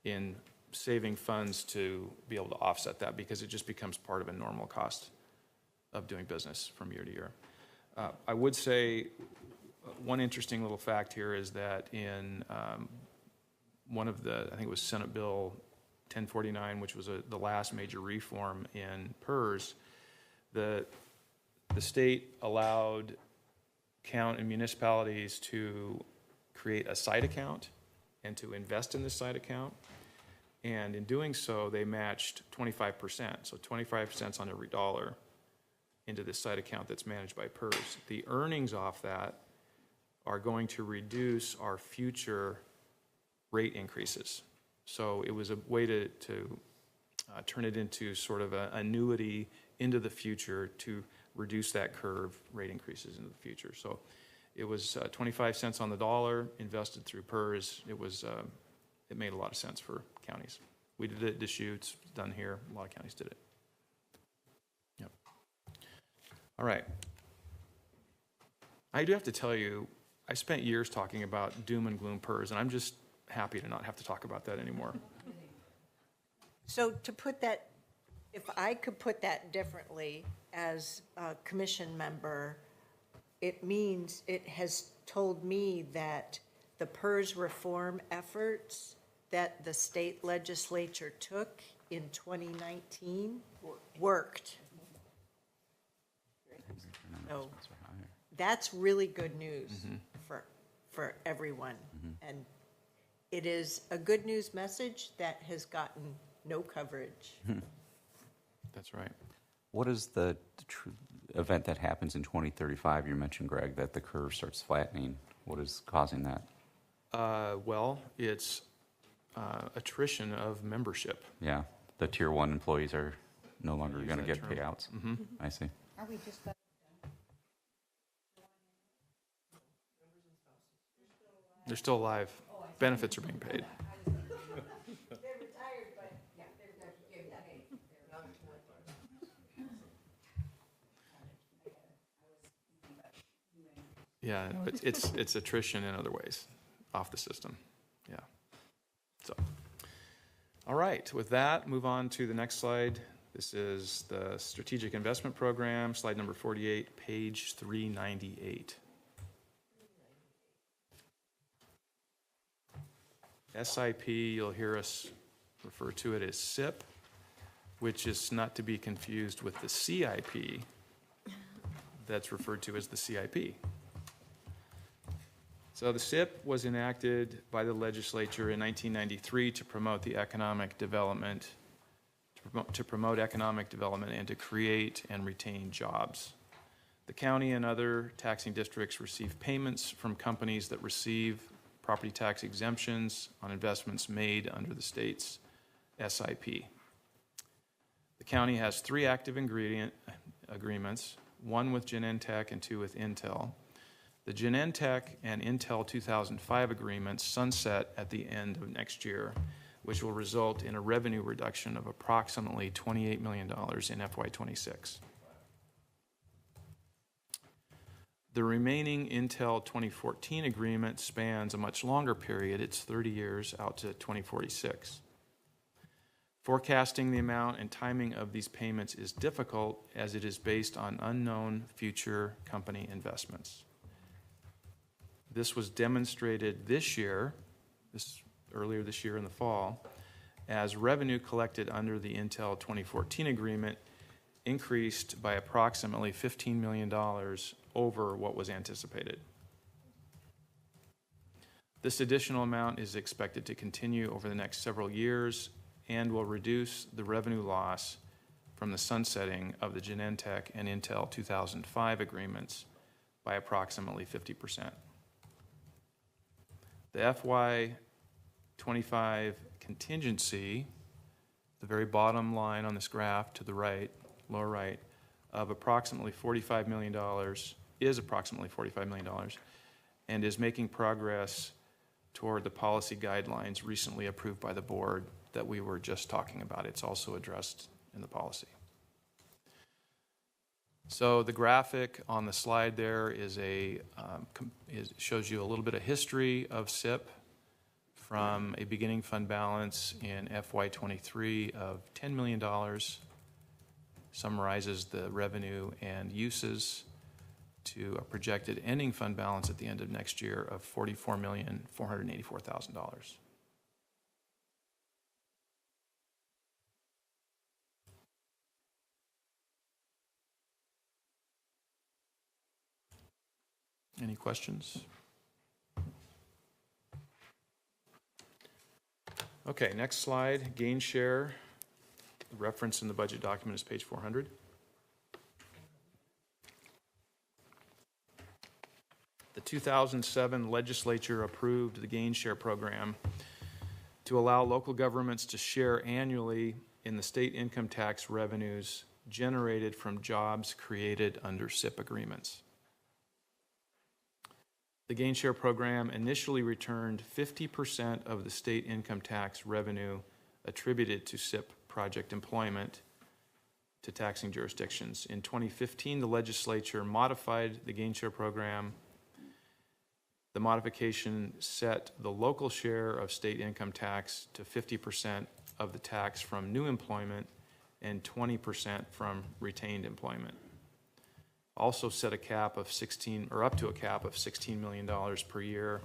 in saving funds to be able to offset that because it just becomes part of a normal cost of doing business from year to year. I would say one interesting little fact here is that in one of the, I think it was Senate Bill 1049, which was the last major reform in PERS, the state allowed county and municipalities to create a side account and to invest in this side account. And in doing so, they matched 25%. So 25 cents on every dollar into this side account that's managed by PERS. The earnings off that are going to reduce our future rate increases. So it was a way to turn it into sort of an annuity into the future to reduce that curve rate increases into the future. So it was 25 cents on the dollar invested through PERS. It made a lot of sense for counties. We did it at Deschutes, done here. A lot of counties did it. Yep. All right. I do have to tell you, I spent years talking about doom and gloom PERS, and I'm just happy to not have to talk about that anymore. So to put that, if I could put that differently as a commission member, it means it has told me that the PERS reform efforts that the state legislature took in 2019 worked. So that's really good news for everyone. And it is a good news message that has gotten no coverage. That's right. What is the event that happens in 2035? You mentioned, Greg, that the curve starts flattening. What is causing that? Well, it's attrition of membership. Yeah, the Tier 1 employees are no longer going to get term. payouts. I see. Are we just about They're still alive. Benefits are being paid. Yeah, but it's attrition in other ways, off the system. Yeah. So, all right. With that, move on to the next slide. This is the Strategic Investment Program, slide number 48, page 398. SIP, you'll hear us refer to it as SIP, which is not to be confused with the CIP that's referred to as the CIP. So the SIP was enacted by the legislature in 1993 to promote the economic development, to promote economic development and to create and retain jobs. The county and other taxing districts receive payments from companies that receive property tax exemptions on investments made under the state's SIP. The county has 3 active agreements, 1 with Genentech and 2 with Intel. The Genentech and Intel 2005 agreements sunset at the end of next year, which will result in a revenue reduction of approximately $28 million in FY26. The remaining Intel 2014 agreement spans a much longer period. It's 30 years out to 2046. Forecasting the amount and timing of these payments is difficult as it is based on unknown future company investments. This was demonstrated this year, earlier this year in the fall, as revenue collected under the Intel 2014 agreement increased by approximately $15 million over what was anticipated. This additional amount is expected to continue over the next several years and will reduce the revenue loss from the sunsetting of the Genentech and Intel 2005 agreements by approximately 50%. The FY25 contingency, the very bottom line on this graph to the right, lower right, of approximately $45 million, is approximately $45 million, and is making progress toward the policy guidelines recently approved by the board that we were just talking about. It's also addressed in the policy. So the graphic on the slide there is shows you a little bit of history of SIP from a beginning fund balance in FY23 of $10 million, summarizes the revenue and uses to a projected ending fund balance at the end of next year of $44,484,000. Any questions? Okay, next slide, gain share. The reference in the budget document is page 400. The 2007 legislature approved the gain share program to allow local governments to share annually in the state income tax revenues generated from jobs created under SIP agreements. The gain share program initially returned 50% of the state income tax revenue attributed to SIP project employment to taxing jurisdictions. In 2015, the legislature modified the gain share program. The modification set the local share of state income tax to 50% of the tax from new employment and 20% from retained employment. Also set a cap of up to a cap of $16 million per year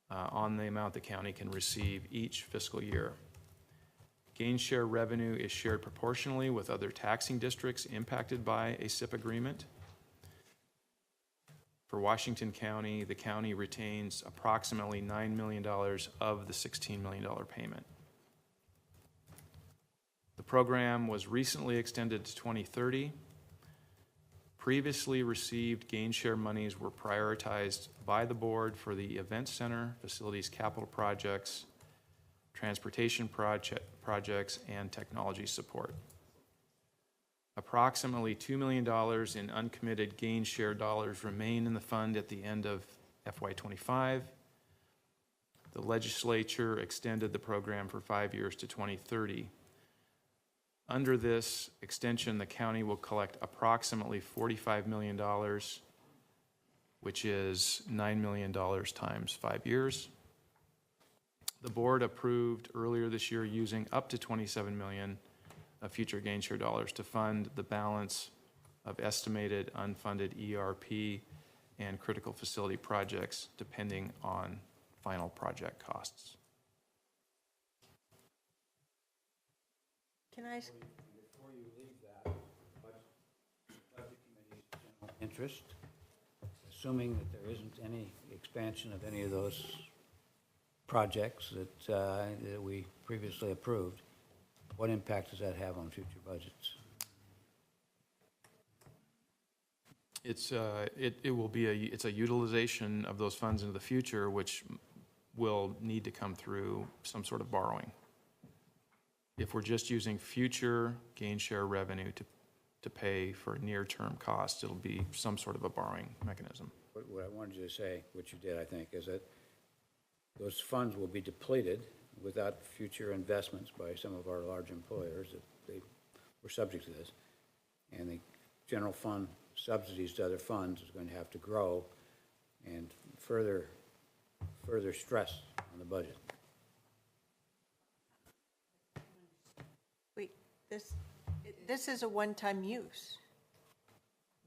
on the amount the county can receive each fiscal year. Gain share revenue is shared proportionally with other taxing districts impacted by a SIP agreement. For Washington County, the county retains approximately $9 million of the $16 million payment. The program was recently extended to 2030. Previously received gain share monies were prioritized by the board for the event center, facilities capital projects, transportation projects, and technology support. Approximately $2 million in uncommitted gain share dollars remain in the fund at the end of FY25. The legislature extended the program for 5 years to 2030. Under this extension, the county will collect approximately $45 million, which is $9 million times 5 years. The board approved earlier this year using up to $27 million of future gain share dollars to fund the balance of estimated unfunded ERP and critical facility projects, depending on final project costs. Can I? Before you leave that, budget committee's general interest, assuming that there isn't any expansion of any of those projects that we previously approved, what impact does that have on future budgets? It will be it's a utilization of those funds into the future, which will need to come through some sort of borrowing. If we're just using future gain share revenue to pay for near-term costs, it'll be some sort of a borrowing mechanism. What I wanted you to say, what you did, I think, is that those funds will be depleted without future investments by some of our large employers that they were subject to this. And the general fund subsidies to other funds is going to have to grow and further stress on the budget. Wait, this is a one-time use.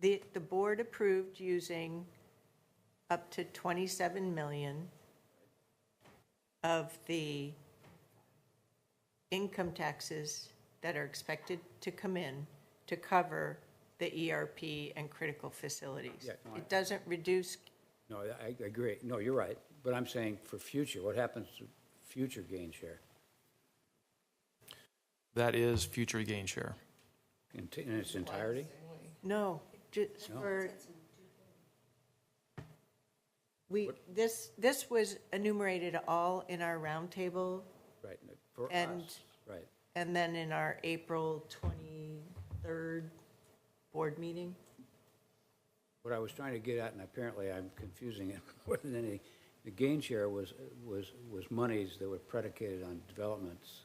The board approved using up to 27 million of the income taxes that are expected to come in to cover the ERP and critical facilities. Yeah, no, It doesn't reduce. No, I agree. No, you're right. But I'm saying for future, what happens to future gain share That is future gain share. in its entirety? No, just No. for, this was enumerated all in our roundtable Right, for and, us, right. and then in our April 23rd board meeting. What I was trying to get at, and apparently I'm confusing it more than any, the gain share was monies that were predicated on developments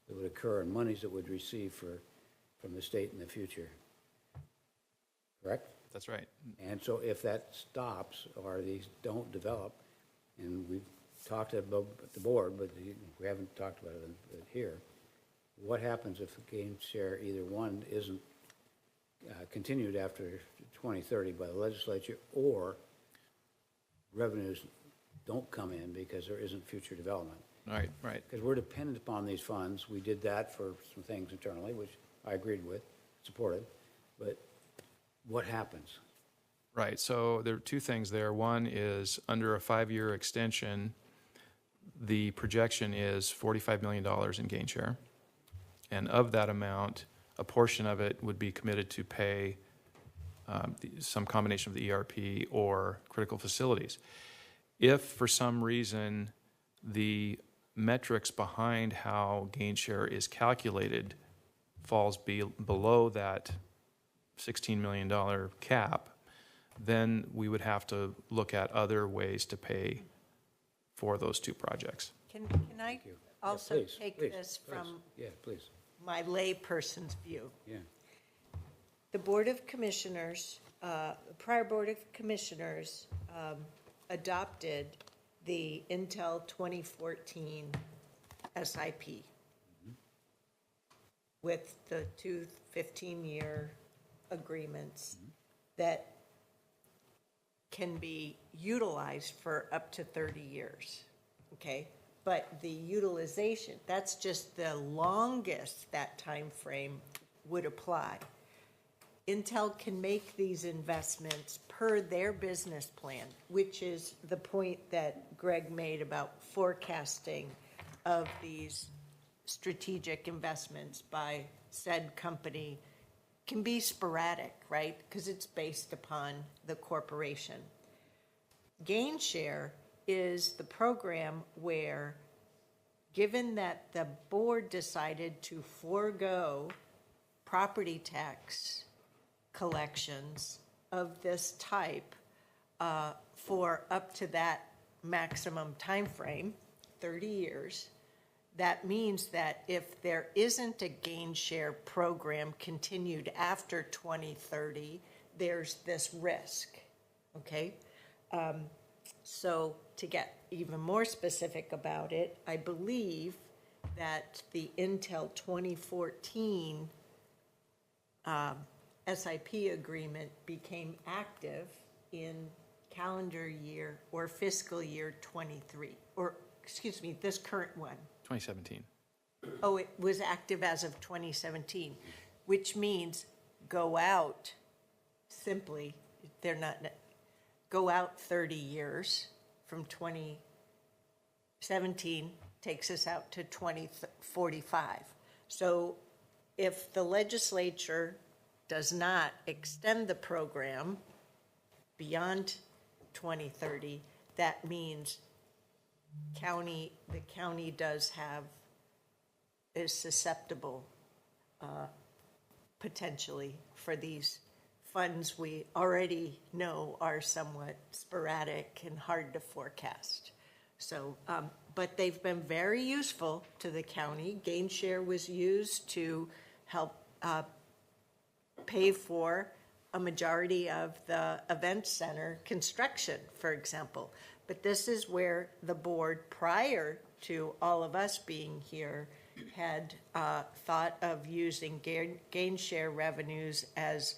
that would occur and monies that would receive from the state in the future. Correct? That's right. And so if that stops or these don't develop, and we've talked about the board, but we haven't talked about it here, what happens if the gain share, either one, isn't continued after 2030 by the legislature, or revenues don't come in because there isn't future development? Right, right. Because we're dependent upon these funds. We did that for some things internally, which I agreed with, supported, but what happens? Right, so there are two things there. One is under a 5-year extension, the projection is $45 million in gain share. And of that amount, a portion of it would be committed to pay some combination of the ERP or critical facilities. If for some reason the metrics behind how gain share is calculated falls below that $16 million cap, then we would have to look at other ways to pay for those two projects. Can I also please, take please, this please. from Yeah, please. my layperson's view? Yeah. The Board of Commissioners, prior Board of Commissioners adopted the Intel 2014 SIP with the two 15-year agreements that can be utilized for up to 30 years, okay? But the utilization, that's just the longest that time frame would apply. Intel can make these investments per their business plan, which is the point that Greg made about forecasting of these strategic investments by said company can be sporadic, right? Because it's based upon the corporation. Gain share is the program where, given that the board decided to forego property tax collections of this type for up to that maximum time frame, 30 years, that means that if there isn't a gain share program continued after 2030, there's this risk, okay? So to get even more specific about it, I believe that the Intel 2014 SIP agreement became active in calendar year or fiscal year 23, or excuse me, this current one. 2017. Oh, it was active as of 2017, which means go out simply, they're not, go out 30 years from 2017 takes us out to 2045. So if the legislature does not extend the program beyond 2030, that means the county is susceptible potentially for these funds we already know are somewhat sporadic and hard to forecast. So, but they've been very useful to the county. Gain share was used to help pay for a majority of the event center construction, for example. But this is where the board, prior to all of us being here, had thought of using gain share revenues as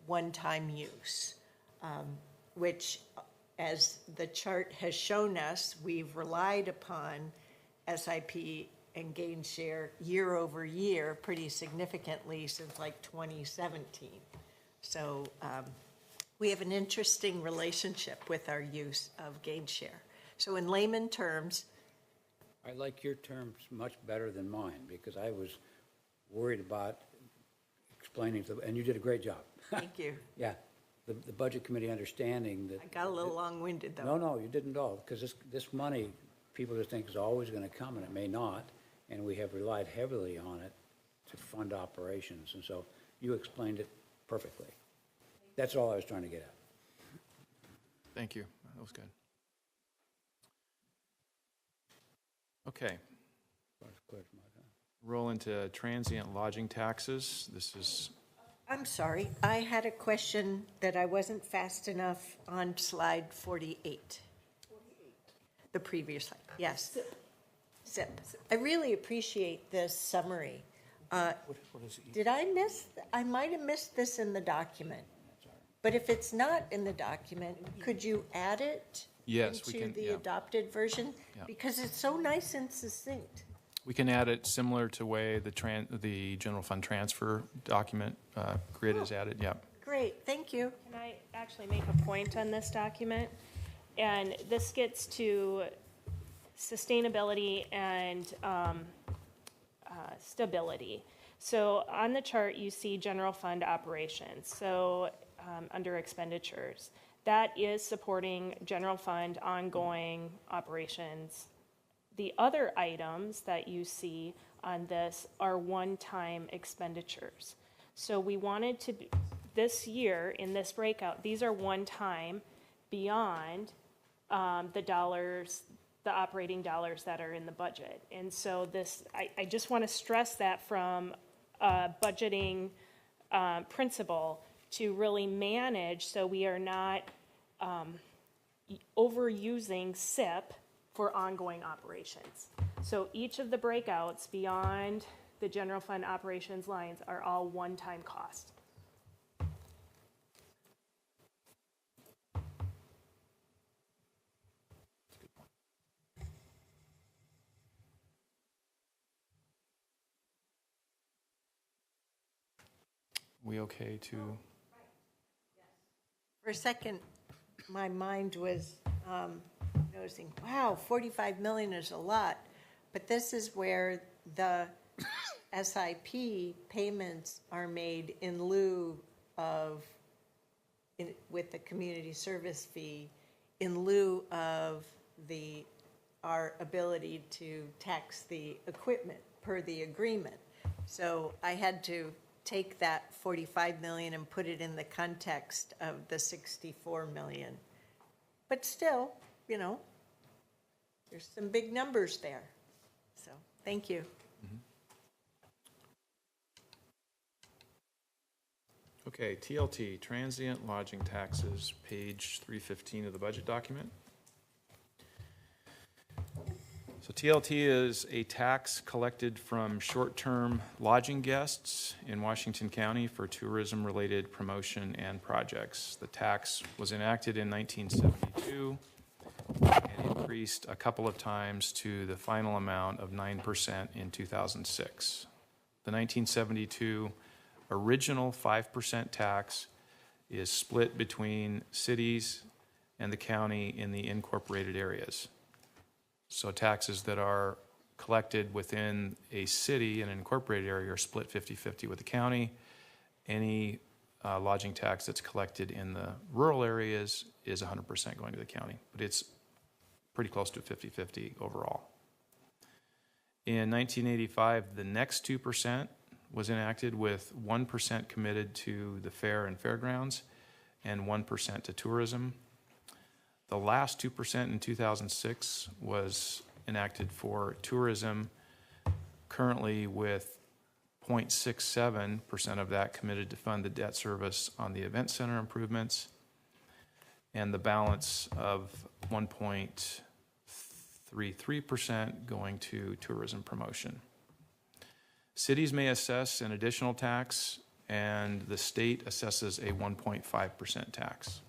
one-time use, which, as the chart has shown us, we've relied upon SIP and gain share year over year pretty significantly since like 2017. So we have an interesting relationship with our use of gain share. So in layman terms, I like your terms much better than mine because I was worried about explaining to, and you did a great job. thank you. Yeah, the budget committee understanding that. I got a little long-winded though. No, you didn't at all, because this money, people just think is always going to come, and it may not, and we have relied heavily on it to fund operations, and so you explained it perfectly. That's all I was trying to get at. Thank you. That was good. Okay. Roll into transient lodging taxes. This is, I'm sorry, I had a question that I wasn't fast enough on slide 48. The previous slide, yes. SIP. I really appreciate this summary. Did I miss, I might have missed this in the document. But if it's not in the document, could you add it yes, we into can, the yeah. adopted version? Yeah. Because it's so nice and succinct. We can add it similar to way the general fund transfer document grid is added, yeah. Great, thank you. Can I actually make a point on this document? And this gets to sustainability and stability. So on the chart, you see general fund operations. So under expenditures, that is supporting general fund ongoing operations. The other items that you see on this are one-time expenditures. So we wanted to, this year in this breakout, these are one-time beyond the dollars, the operating dollars that are in the budget. And so this, I just want to stress that from a budgeting principle to really manage so we are not overusing SIP for ongoing operations. So each of the breakouts beyond the general fund operations lines are all one-time cost. We okay to? For a second, my mind was noticing, wow, 45 million is a lot, but this is where the SIP payments are made in lieu of, with the community service fee, in lieu of our ability to tax the equipment per the agreement. So I had to take that 45 million and put it in the context of the 64 million. But still, you know, there's some big numbers there. So, thank you. Okay, TLT, transient lodging taxes, page 315 of the budget document. So TLT is a tax collected from short-term lodging guests in Washington County for tourism-related promotion and projects. The tax was enacted in 1972 and increased a couple of times to the final amount of 9% in 2006. The 1972 original 5% tax is split between cities and the county in the incorporated areas. So taxes that are collected within a city in an incorporated area are split 50-50 with the county. Any lodging tax that's collected in the rural areas is 100% going to the county, but it's pretty close to 50-50 overall. In 1985, the next 2% was enacted, with 1% committed to the fair and fairgrounds and 1% to tourism. The last 2% in 2006 was enacted for tourism, currently with 0.67% of that committed to fund the debt service on the event center improvements, and the balance of 1.33% going to tourism promotion. Cities may assess an additional tax, and the state assesses a 1.5% tax.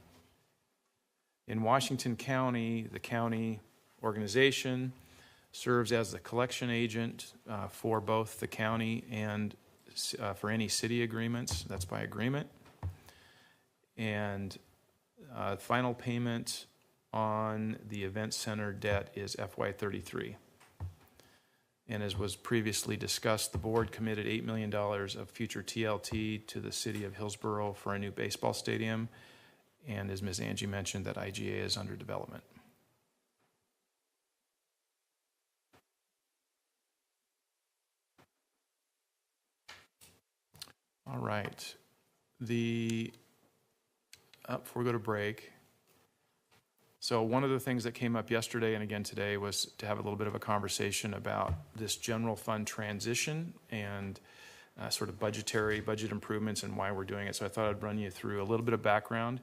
In Washington County, the county organization serves as the collection agent for both the county and for any city agreements. That's by agreement. And final payment on the event center debt is FY33. And as was previously discussed, the board committed $8 million of future TLT to the city of Hillsborough for a new baseball stadium. And as Ms. Angie mentioned, that IGA is under development. All right. Before we go to break, so one of the things that came up yesterday and again today was to have a little bit of a conversation about this general fund transition and sort of budget improvements and why we're doing it. So I thought I'd run you through a little bit of background.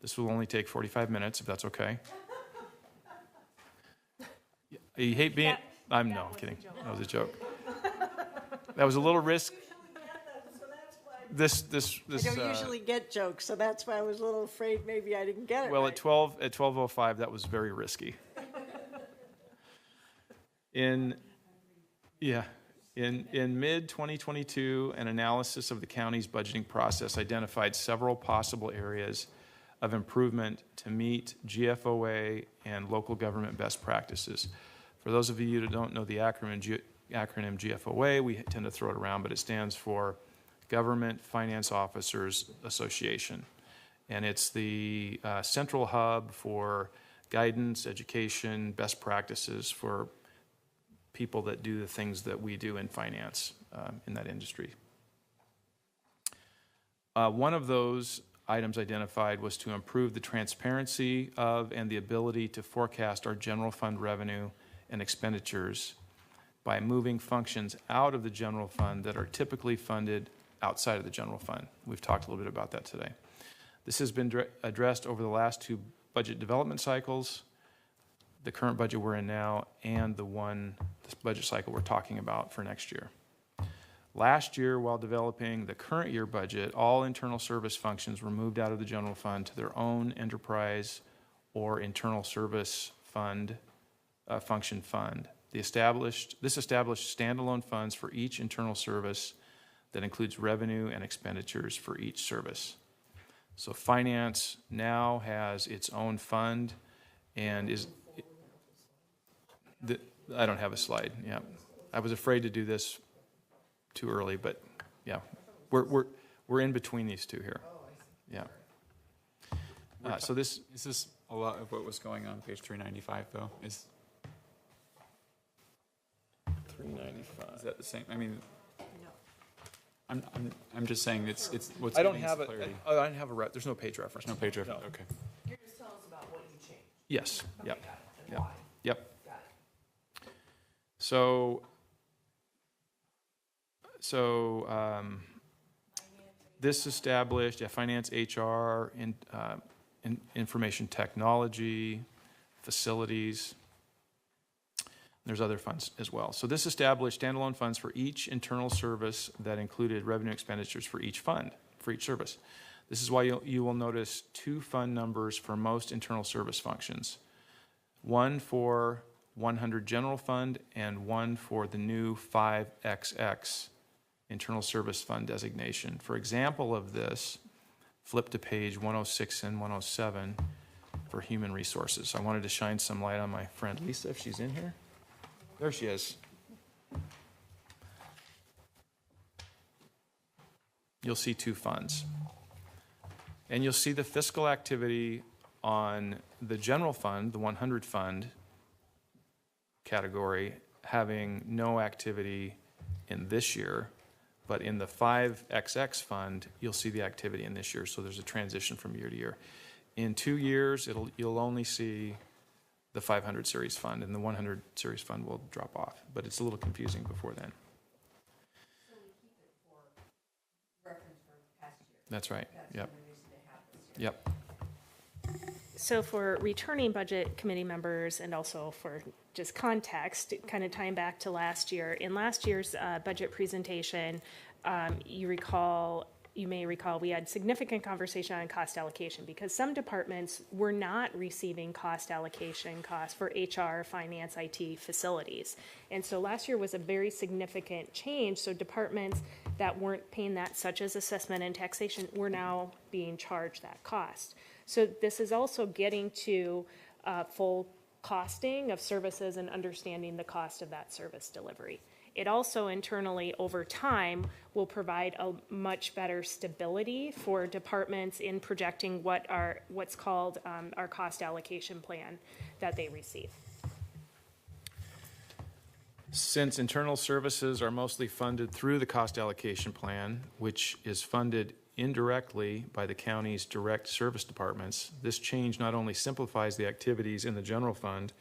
This will only take 45 minutes, if that's okay. You hate being... I'm kidding. That was a joke. That was a little risk. I don't usually get jokes, so that's why I was a little afraid maybe I didn't get it Well, right. at 12:05, that was very risky. In mid-2022, an analysis of the county's budgeting process identified several possible areas of improvement to meet GFOA and local government best practices. For those of you that don't know the acronym GFOA, we tend to throw it around, but it stands for Government Finance Officers Association. And it's the central hub for guidance, education, best practices for people that do the things that we do in finance in that industry. One of those items identified was to improve the transparency of and the ability to forecast our general fund revenue and expenditures by moving functions out of the general fund that are typically funded outside of the general fund. We've talked a little bit about that today. This has been addressed over the last two budget development cycles, the current budget we're in now, and this budget cycle we're talking about for next year. Last year, while developing the current year budget, all internal service functions were moved out of the general fund to their own enterprise or internal service fund, function fund. This established standalone funds for each internal service that includes revenue and expenditures for each service. So finance now has its own fund and I don't have a slide. Yeah, I was afraid to do this too early, but yeah, we're in between these two here. Yeah. So this is this a lot of what was going on page 395 though? Is 395. Is that the same? I mean, I'm just saying it's what's. I don't giving us have it. clarity. I don't have a. There's no page reference. No page reference. No. Okay. You're just telling us about what you changed. Yes. Okay, Yep. got it. And Yep. why. Yep. Got it. So this established finance, HR, information technology, facilities. There's other funds as well. So this established standalone funds for each internal service that included revenue expenditures for each fund, for each service. This is why you will notice two fund numbers for most internal service functions. One for 100 general fund and one for the new 5XX internal service fund designation. For example of this, flip to page 106 and 107. for human resources. I wanted to shine some light on my friend Lisa, if she's in here. There she is. You'll see two funds. And you'll see the fiscal activity on the general fund, the 100 fund category, having no activity in this year, but in the 5XX fund, you'll see the activity in this year, so there's a transition from year to year. In 2 years, you'll only see the 500 series fund, and the 100 series fund will drop off, but it's a little confusing before then. So we keep it for reference for past year. That's right, That's yep. the only reason to have this year. Yep. So for returning budget committee members, and also for just context, kind of tying back to last year, in last year's budget presentation, you may recall we had significant conversation on cost allocation because some departments were not receiving cost allocation costs for HR, finance, IT, facilities. And so last year was a very significant change. So departments that weren't paying that, such as assessment and taxation, were now being charged that cost. So this is also getting to full costing of services and understanding the cost of that service delivery. It also internally, over time, will provide a much better stability for departments in projecting what's called our cost allocation plan that they receive. Since internal services are mostly funded through the cost allocation plan, which is funded indirectly by the county's direct service departments, this change not only simplifies the activities in the general fund,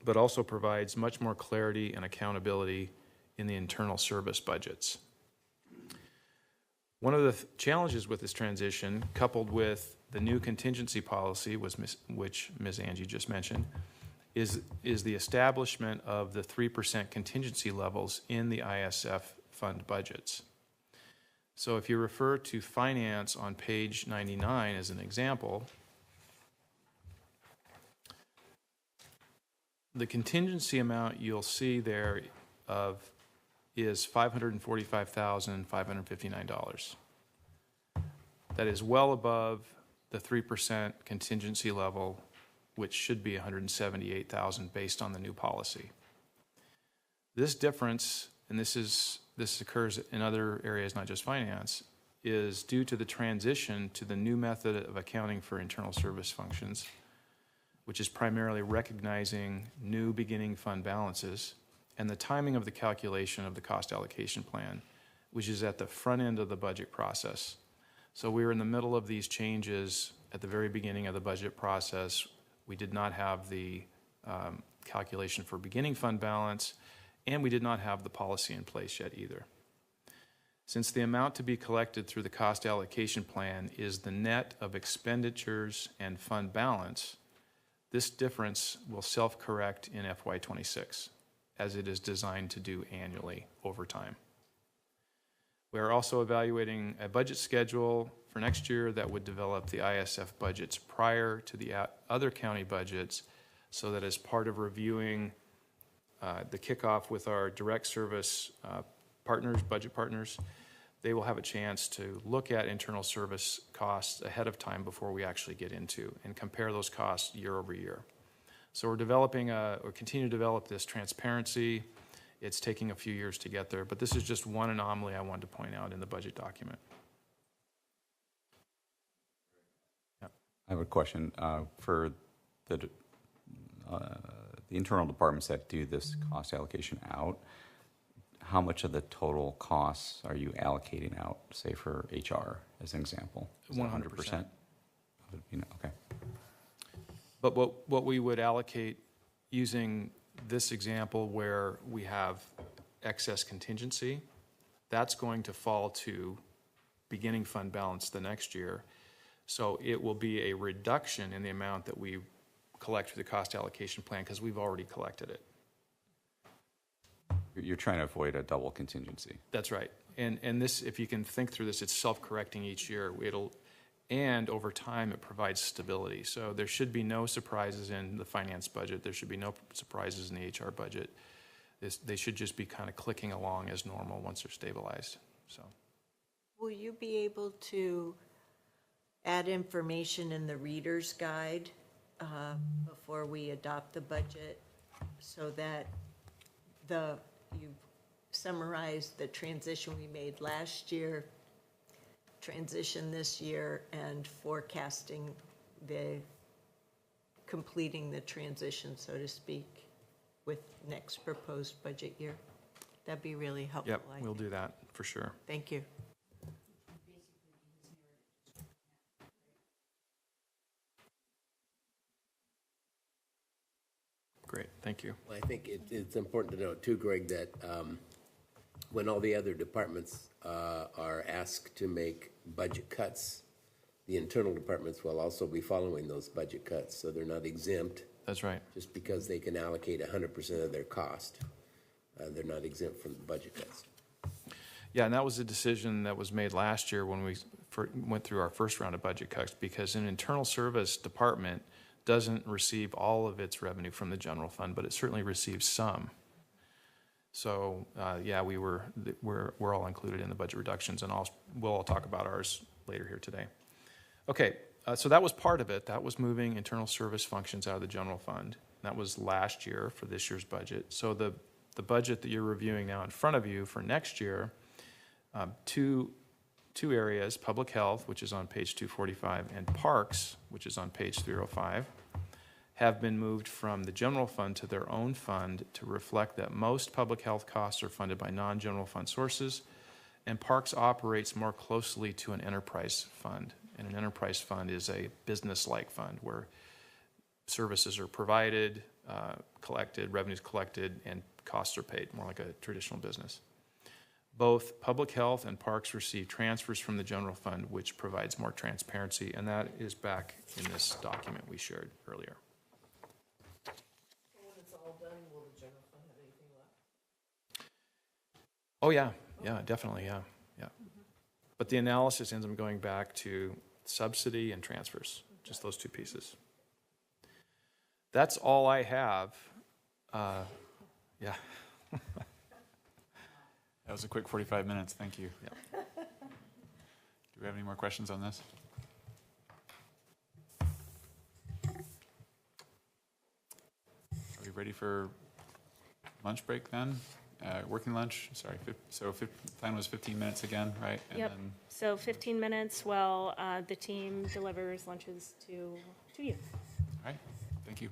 but also provides much more clarity and accountability in the internal service budgets. One of the challenges with this transition, coupled with the new contingency policy, which Ms. Angie just mentioned, is the establishment of the 3% contingency levels in the ISF fund budgets. So if you refer to finance on page 99 as an example, the contingency amount you'll see there is $545,559. That is well above the 3% contingency level, which should be $178,000 based on the new policy. This difference, and this occurs in other areas, not just finance, is due to the transition to the new method of accounting for internal service functions, which is primarily recognizing new beginning fund balances, and the timing of the calculation of the cost allocation plan, which is at the front end of the budget process. So we were in the middle of these changes at the very beginning of the budget process. We did not have the calculation for beginning fund balance, and we did not have the policy in place yet either. Since the amount to be collected through the cost allocation plan is the net of expenditures and fund balance, this difference will self-correct in FY26, as it is designed to do annually over time. We are also evaluating a budget schedule for next year that would develop the ISF budgets prior to the other county budgets, so that as part of reviewing the kickoff with our direct service partners, budget partners, they will have a chance to look at internal service costs ahead of time before we actually get into and compare those costs year over year. So we're continue to develop this transparency. It's taking a few years to get there, but this is just one anomaly I wanted to point out in the budget document. I have a question for the internal departments that do this cost allocation out. How much of the total costs are you allocating out, say for HR as an example? 100%. Okay. But what we would allocate using this example where we have excess contingency, that's going to fall to beginning fund balance the next year. So it will be a reduction in the amount that we collect through the cost allocation plan because we've already collected it. You're trying to avoid a double contingency. That's right. And this, if you can think through this, it's self-correcting each year. And over time, it provides stability. So there should be no surprises in the finance budget. There should be no surprises in the HR budget. They should just be kind of clicking along as normal once they're stabilized. So, Will you be able to add information in the reader's guide before we adopt the budget, so that you've summarized the transition we made last year, transition this year, and forecasting completing the transition, so to speak, with next proposed budget year. That'd be really helpful. Yep, I we'll think. do that for sure. Thank you. Great, thank you. Well, I think it's important to note too, Greg, that when all the other departments are asked to make budget cuts, the internal departments will also be following those budget cuts, so they're not exempt. That's right. Just because they can allocate 100% of their cost, they're not exempt from the budget cuts. Yeah, and that was a decision that was made last year when we went through our first round of budget cuts, because an internal service department doesn't receive all of its revenue from the general fund, but it certainly receives some. So, yeah, we're all included in the budget reductions, and we'll all talk about ours later here today. Okay, so that was part of it. That was moving internal service functions out of the general fund. That was last year for this year's budget. So the budget that you're reviewing now in front of you for next year, two areas, public health, which is on page 245, and parks, which is on page 305, have been moved from the general fund to their own fund to reflect that most public health costs are funded by non-general fund sources, and parks operates more closely to an enterprise fund. And an enterprise fund is a business-like fund where services are provided, collected, revenues collected, and costs are paid, more like a traditional business. Both public health and parks receive transfers from the general fund, which provides more transparency, and that is back in this document we shared earlier. When it's all done, will the general fund have anything left? Oh, yeah, definitely, yeah. But the analysis ends up going back to subsidy and transfers, just those two pieces. That's all I have. Yeah. That was a quick 45 minutes. Thank you. Yeah. Do we have any more questions on this? Are we ready for lunch break then? Working lunch, sorry. So plan was 15 minutes again, right? And Yep. then, So 15 minutes while the team delivers lunches to you. all right, thank you.